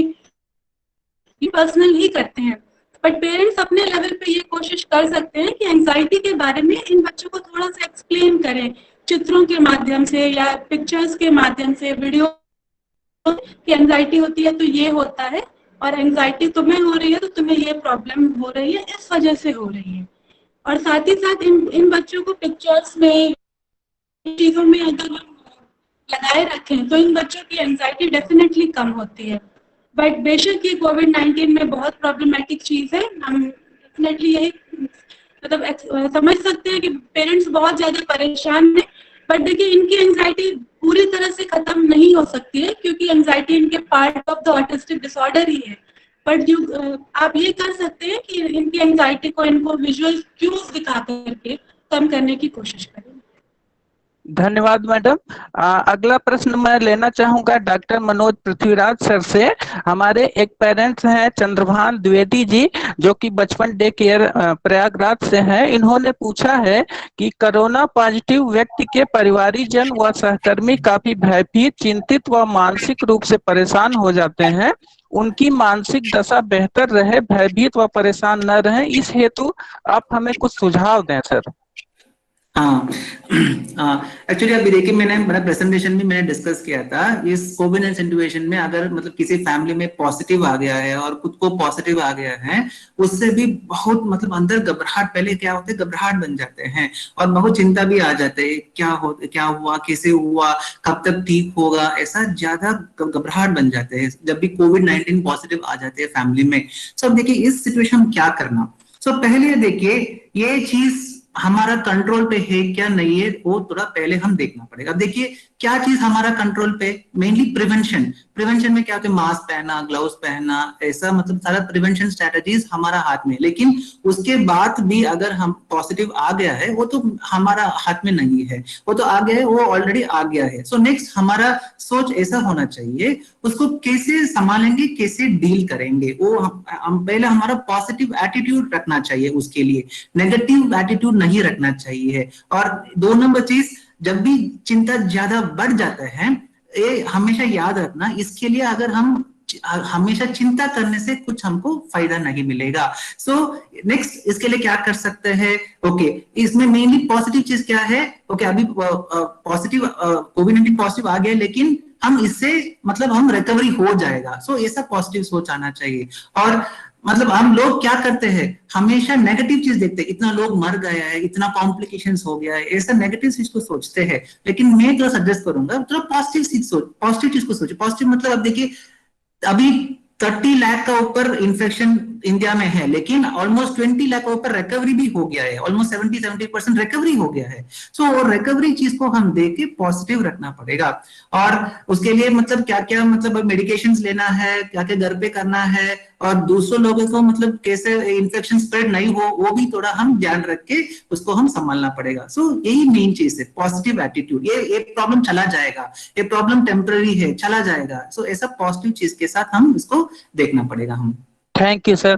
ये पर्सनल ही करते हैं। बट पेरेंट्स अपने लेवल पे ये कोशिश कर सकते हैं कि एंजाइटी के बारे में इन बच्चों को थोड़ा सा एक्सप्लेन करें, चित्रों के माध्यम से या पिक्चर्स के माध्यम से, वीडियो की एंजाइटी होती है तो ये होता है, और एंजाइटी तुम्हें हो रही है तो तुम्हें ये प्रॉब्लम हो रही है, इस वजह से हो रही है। और साथ ही साथ इन बच्चों को पिक्चर्स में, चीजों में अगर हम लगाए रखें तो इन बच्चों की एंजाइटी डेफिनेटली कम होती है। बट बेशक ये कोविड-19 में बहुत प्रॉब्लमेटिक चीज है। हम डेफिनेटली यही मतलब समझ सकते हैं कि पेरेंट्स बहुत ज्यादा परेशान हैं, बट देखिए इनकी एंजाइटी पूरी तरह से खत्म नहीं हो सकती है, क्योंकि एंजाइटी इनके part of the autistic disorder ही है। बट आप ये कर सकते हैं कि इनकी एंजाइटी को इनको विजुअल क्यूज दिखा करके कम करने की कोशिश करें। धन्यवाद मैडम। अगला प्रश्न मैं लेना चाहूंगा डॉक्टर मनोज पृथ्वीराज सर से। हमारे एक पेरेंट्स हैं चंद्रभान द्विवेदी जी, जो कि बचपन डे केयर प्रयागराज से हैं। इन्होंने पूछा है कि कोरोना पॉजिटिव व्यक्ति के परिवारीजन व सहकर्मी काफी भयभीत, चिंतित व मानसिक रूप से परेशान हो जाते हैं। उनकी मानसिक दशा बेहतर रहे, भयभीत व परेशान न रहे, इस हेतु आप हमें कुछ सुझाव दें सर। हाँ, एक्चुअली अभी देखिए मेरा प्रेजेंटेशन में मैंने डिस्कस किया था इस कोविड सिचुएशन में अगर मतलब किसी फैमिली में पॉजिटिव आ गया है और खुद को पॉजिटिव आ गया है, उससे भी बहुत मतलब अंदर घबराहट, पहले क्या होते है घबराहट बन जाते हैं और बहुत चिंता भी आ जाते हैं, क्या हुआ, कैसे हुआ, कब तक ठीक होगा, ऐसा ज्यादा घबराहट बन जाते हैं जब भी कोविड-19 पॉजिटिव आ जाते हैं फैमिली में। सो देखिए इस सिचुएशन में क्या करना। सो पहले देखिए ये चीज हमारा कंट्रोल पे है क्या नहीं है, वो थोड़ा पहले हम देखना पड़ेगा। देखिए क्या चीज हमारा कंट्रोल पे, मेनली प्रिवेंशन में क्या होता है, मास्क पहना, ग्लव्स पहना, ऐसा मतलब सारा प्रिवेंशन स्ट्रेटजीज हमारा हाथ में। लेकिन उसके बाद भी अगर हम पॉजिटिव आ गया है, वो तो हमारा हाथ में नहीं है, वो तो आ गया है, वो ऑलरेडी आ गया है। सो नेक्स्ट हमारा सोच ऐसा होना चाहिए, उसको कैसे संभालेंगे, कैसे डील करेंगे, वो हम पहले हमारा पॉजिटिव एटीट्यूड रखना चाहिए, उसके लिए नेगेटिव एटीट्यूड नहीं रखना चाहिए। और 2 नंबर चीज, जब भी चिंता ज्यादा बढ़ जाता है, ये हमेशा याद रखना, इसके लिए अगर हम हमेशा चिंता करने से कुछ हमको फायदा नहीं मिलेगा। सो नेक्स्ट इसके लिए क्या कर सकते हैं, ओके इसमें मेनली पॉजिटिव चीज क्या है, ओके अभी पॉजिटिव कोविड-19 पॉजिटिव आ गया, लेकिन हम इससे मतलब हम रिकवरी हो जाएगा। सो ऐसा पॉजिटिव सोच आना चाहिए। और मतलब हम लोग क्या करते हैं, हमेशा नेगेटिव चीज देखते हैं, इतना लोग मर गया है, इतना कॉम्प्लिकेशंस हो गया है, ऐसा नेगेटिव चीज को सोचते हैं। लेकिन मैं तो सजेस्ट करूंगा थोड़ा पॉजिटिव चीज को सोचो। पॉजिटिव मतलब अब देखिए अभी 30 लाख का ऊपर इन्फेक्शन इंडिया में है, लेकिन ऑलमोस्ट 20 लाख ऊपर रिकवरी भी हो गया है, ऑलमोस्ट 70% रिकवरी हो गया है। सो वो रिकवरी चीज को हम देख के पॉजिटिव रखना पड़ेगा, और उसके लिए मतलब क्या क्या मतलब मेडिकेशंस लेना है, क्या क्या घर पे करना है, और दूसरों लोगों को मतलब कैसे इन्फेक्शन स्प्रेड नहीं हो वो भी थोड़ा हम ध्यान रख के उसको हम संभालना पड़ेगा। सो यही मेन चीज है, पॉजिटिव एटीट्यूड। ये प्रॉब्लम चला जाएगा, ये प्रॉब्लम टेम्पररी है, चला जाएगा। सो ऐसा पॉजिटिव चीज के साथ हम इसको देखना पड़ेगा हम। Thank you sir.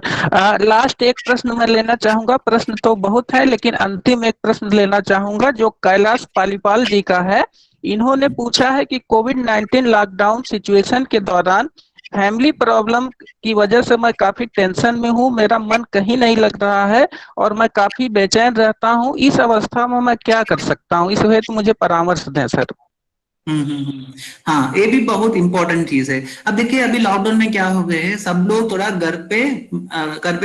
लास्ट एक प्रश्न मैं लेना चाहूंगा, प्रश्न तो बहुत है लेकिन अंतिम एक प्रश्न लेना चाहूंगा जो कैलाश पालीपाल जी का है। इन्होंने पूछा है कि कोविड-19 लॉकडाउन सिचुएशन के दौरान फैमिली प्रॉब्लम की वजह से मैं काफी टेंशन में हूँ, मेरा मन कहीं नहीं लग रहा है और मैं काफी बेचैन रहता हूँ। इस अवस्था में मैं क्या कर सकता हूँ, इस हेतु मुझे परामर्श दें सर। हाँ, ये भी बहुत इंपॉर्टेंट चीज है। अब देखिए अभी लॉकडाउन में क्या हो गए है, सब लोग थोड़ा घर पे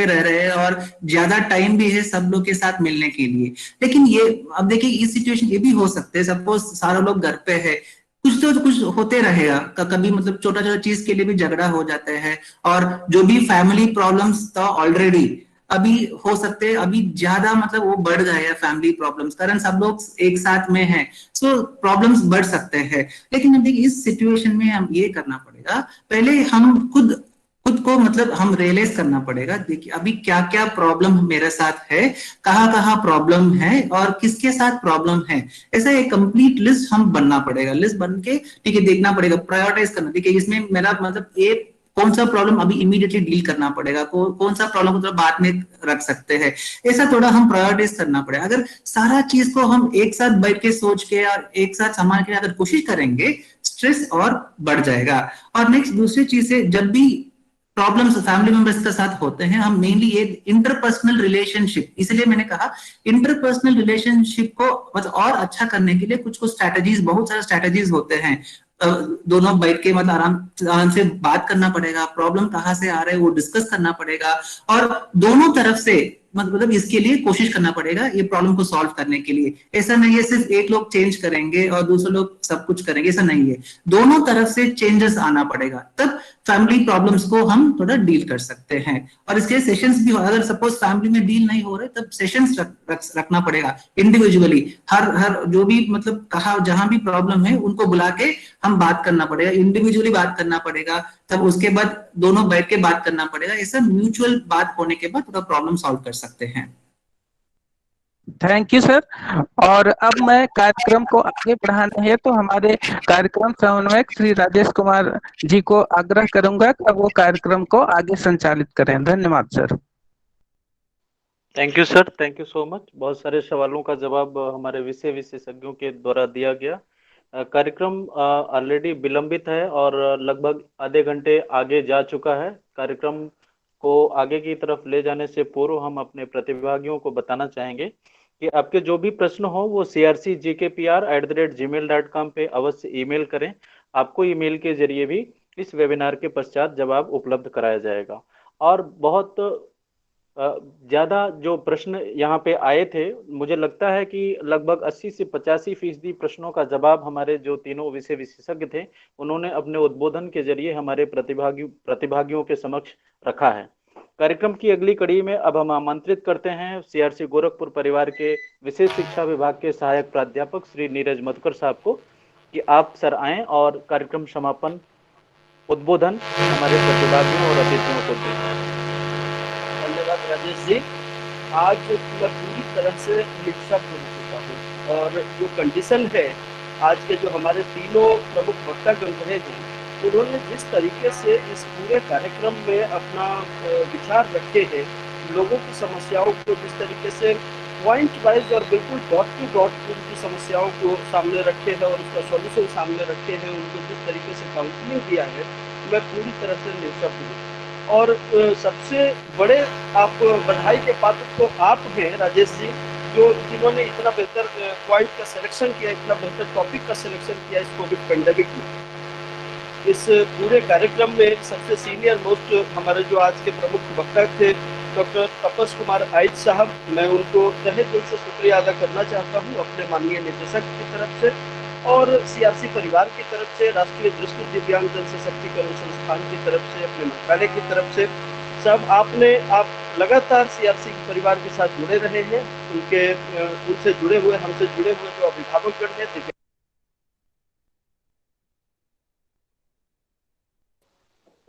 रह रहे हैं और ज्यादा टाइम भी है सब लोग के साथ मिलने के लिए। लेकिन ये अब देखिए इस सिचुएशन ये भी हो सकते है, सपोज सारे लोग घर पे है, कुछ तो कुछ होते रहेगा, कभी मतलब छोटा छोटा चीज के लिए भी झगड़ा हो जाते हैं, और जो भी फैमिली प्रॉब्लम्स था ऑलरेडी अभी हो सकते हैं अभी ज्यादा मतलब वो बढ़ गए हैं फैमिली प्रॉब्लम्स, कारण सब लोग एक साथ में हैं, सो प्रॉब्लम्स बढ़ सकते हैं। लेकिन अब देखिए इस सिचुएशन में हम ये करना पड़ेगा, पहले हम खुद को मतलब हम रियलाइज करना पड़ेगा, देखिए अभी क्या क्या प्रॉब्लम मेरे साथ है, कहाँ कहाँ प्रॉब्लम है और किसके साथ प्रॉब्लम है, ऐसा एक कंप्लीट लिस्ट हम बनना पड़ेगा। लिस्ट बन के ठीक है देखना पड़ेगा, प्रायोरिटाइज करना, देखिए इसमें मेरा मतलब एक कौन सा प्रॉब्लम अभी इमीडिएटली डील करना पड़ेगा, कौन सा प्रॉब्लम को बाद में रख सकते हैं, ऐसा थोड़ा हम प्रायोरिटाइज करना पड़ेगा। अगर सारा चीज को हम एक साथ बैठ के सोच के और एक साथ संभाल के अगर कोशिश करेंगे, स्ट्रेस और बढ़ जाएगा। और नेक्स्ट दूसरी चीज है, जब भी प्रॉब्लम्स फैमिली मेंबर्स के साथ होते हैं, हम मेनली ये इंटरपर्सनल रिलेशनशिप, इसलिए मैंने कहा इंटरपर्सनल रिलेशनशिप को मतलब और अच्छा करने के लिए कुछ स्ट्रैटेजीज, बहुत सारे स्ट्रैटेजीज होते हैं। दोनों बैठ के मतलब आराम से बात करना पड़ेगा, प्रॉब्लम कहाँ से आ रहा है वो डिस्कस करना पड़ेगा, और दोनों तरफ से मतलब इसके लिए कोशिश करना पड़ेगा ये प्रॉब्लम को सॉल्व करने के लिए। ऐसा नहीं है सिर्फ एक लोग चेंज करेंगे और दूसरे लोग सब कुछ करेंगे, ऐसा नहीं है, दोनों तरफ से चेंजेस आना पड़ेगा, तब फैमिली प्रॉब्लम्स को हम थोड़ा डील कर सकते हैं। और इसके सेशंस भी, अगर सपोज फैमिली में डील नहीं हो रहे तब सेशंस रखना पड़ेगा इंडिविजुअली, हर जो भी मतलब कहा जहां भी प्रॉब्लम है उनको बुला के हम बात करना पड़ेगा, इंडिविजुअली बात करना पड़ेगा, तब उसके बाद दोनों बैठ के बात करना पड़ेगा। ऐसा म्यूचुअल बात होने के बाद थोड़ा प्रॉब्लम सॉल्व कर सकते हैं। Thank you sir. और अब मैं कार्यक्रम को आगे बढ़ाने है तो हमारे कार्यक्रम समन्वयक श्री राजेश कुमार जी को आग्रह करूंगा कि वो कार्यक्रम को आगे संचालित करें। धन्यवाद sir. Thank you sir, thank you so much. बहुत सारे सवालों का जवाब हमारे विषय विशेषज्ञों के द्वारा दिया गया। कार्यक्रम ऑलरेडी विलंबित है और लगभग आधे घंटे आगे जा चुका है। कार्यक्रम को आगे की तरफ ले जाने से पूर्व हम अपने प्रतिभागियों को बताना चाहेंगे कि आपके जो भी प्रश्न हो वो crcgkpr@gmail.com पे अवश्य ईमेल करें। आपको ईमेल के जरिए भी इस वेबिनार के पश्चात जवाब उपलब्ध कराया जाएगा। और बहुत ज्यादा जो प्रश्न यहाँ पे आए थे, मुझे लगता है कि लगभग 80 से 85% प्रश्नों का जवाब हमारे जो तीनों विषय विशेषज्ञ थे उन्होंने अपने उद्बोधन के जरिए हमारे प्रतिभागियों के समक्ष रखा है। कार्यक्रम की अगली कड़ी में अब हम आमंत्रित करते हैं सीआरसी गोरखपुर परिवार के विशेष शिक्षा विभाग के सहायक प्राध्यापक श्री नीरज मधुकर साहब को कि आप सर आएं और कार्यक्रम समापन उद्बोधन हमारे प्रतिभागियों और अतिथियों को दें। धन्यवाद राजेश जी। आज मैं पूरी तरह से निष्पक्ष हो चुका हूँ और जो कंडीशन है आज के जो हमारे तीनों प्रमुख वक्तागण रहे हैं उन्होंने जिस तरीके से इस पूरे कार्यक्रम में अपना विचार रखे हैं, लोगों की समस्याओं को जिस तरीके से पॉइंट वाइज और बिल्कुल डॉट टू डॉट उनकी समस्याओं को सामने रखे हैं और उसका सॉल्यूशन सामने रखे हैं, उनको जिस तरीके से काउंसलिंग दिया है, मैं पूरी तरह से निष्पक्ष हूँ। और सबसे बड़े आप बधाई के पात्र तो आप हैं राजेश जी, जिन्होंने इतना बेहतर पॉइंट का सिलेक्शन किया, इतना बेहतर टॉपिक का सिलेक्शन किया इस कोविड पेंडेमिक में। इस पूरे कार्यक्रम में सबसे सीनियर मोस्ट हमारे जो आज के प्रमुख वक्ता थे डॉक्टर तपस कुमार आइज साहब, मैं उनको तहे दिल से शुक्रिया अदा करना चाहता हूँ अपने माननीय निदेशक की तरफ से और सीआरसी परिवार की तरफ से, राष्ट्रीय दृष्टि दिव्यांगजन सशक्तिकरण संस्थान की तरफ से, अपने मंत्रालय की तरफ से, सब आप लगातार सीआरसी परिवार के साथ जुड़े रहे हैं, उनसे जुड़े हुए, हमसे जुड़े हुए जो अभिभावकगण हैं,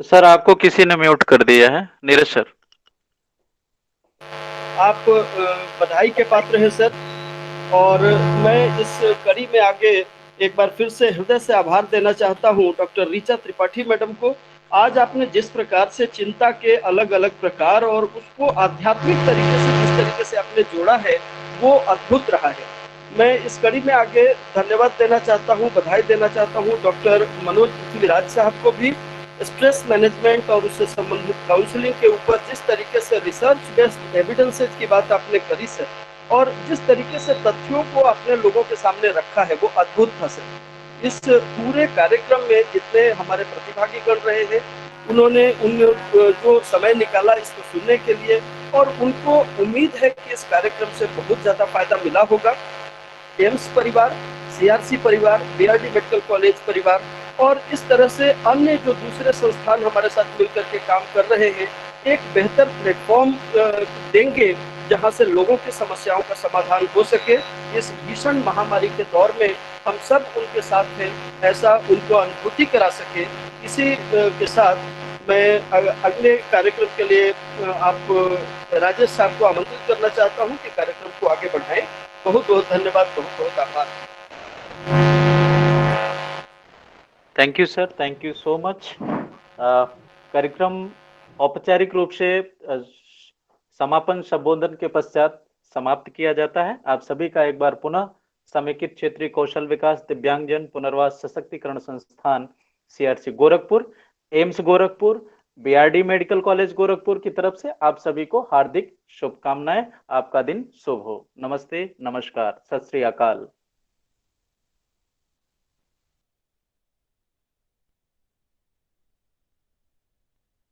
सर आपको किसी ने म्यूट कर दिया है, नीरज सर। आप बधाई के पात्र हैं सर। और मैं इस कड़ी में आगे एक बार फिर से हृदय से आभार देना चाहता हूं डॉक्टर ऋचा त्रिपाठी मैडम को। आज आपने जिस प्रकार से चिंता के अलग अलग प्रकार और उसको आध्यात्मिक तरीके से जिस तरीके से आपने जोड़ा है, वो अद्भुत रहा है। मैं इस कड़ी में आगे धन्यवाद देना चाहता हूं, बधाई देना चाहता हूं डॉक्टर मनोज पृथ्वीराज साहब को भी। स्ट्रेस मैनेजमेंट और उससे संबंधित काउंसलिंग के ऊपर जिस तरीके से रिसर्च बेस्ड एविडेंसेस की बात आपने करी सर, और जिस तरीके से तथ्यों को आपने लोगों के सामने रखा है, वो अद्भुत था सर। इस पूरे कार्यक्रम में जितने हमारे प्रतिभागी गण रहे हैं, उन्होंने जो समय निकाला इसको सुनने के लिए, और उनको उम्मीद है कि इस कार्यक्रम से बहुत ज्यादा फायदा मिला होगा। एम्स परिवार, सीआरसी परिवार, बीआरडी मेडिकल कॉलेज परिवार और इस तरह से अन्य जो दूसरे संस्थान हमारे साथ मिलकर के काम कर रहे हैं, एक बेहतर प्लेटफॉर्म देंगे जहां से लोगों की समस्याओं का समाधान हो सके। इस भीषण महामारी के दौर में हम सब उनके साथ हैं, ऐसा उनको अनुभूति करा सके। इसी के साथ मैं अगले कार्यक्रम के लिए आप राजेश साहब को आमंत्रित करना चाहता हूं कि कार्यक्रम को आगे बढ़ाएं। बहुत बहुत धन्यवाद, बहुत बहुत आभार। Thank you sir, thank you so much. कार्यक्रम औपचारिक रूप से समापन संबोधन के पश्चात समाप्त किया जाता है। आप सभी का एक बार पुनः समेकित क्षेत्रीय कौशल विकास दिव्यांगजन पुनर्वास सशक्तिकरण संस्थान CRC Gorakhpur, AIIMS Gorakhpur, BRD medical college Gorakhpur की तरफ से आप सभी को हार्दिक शुभकामनाएं। आपका दिन शुभ हो। नमस्ते, नमस्कार, सत श्री अकाल।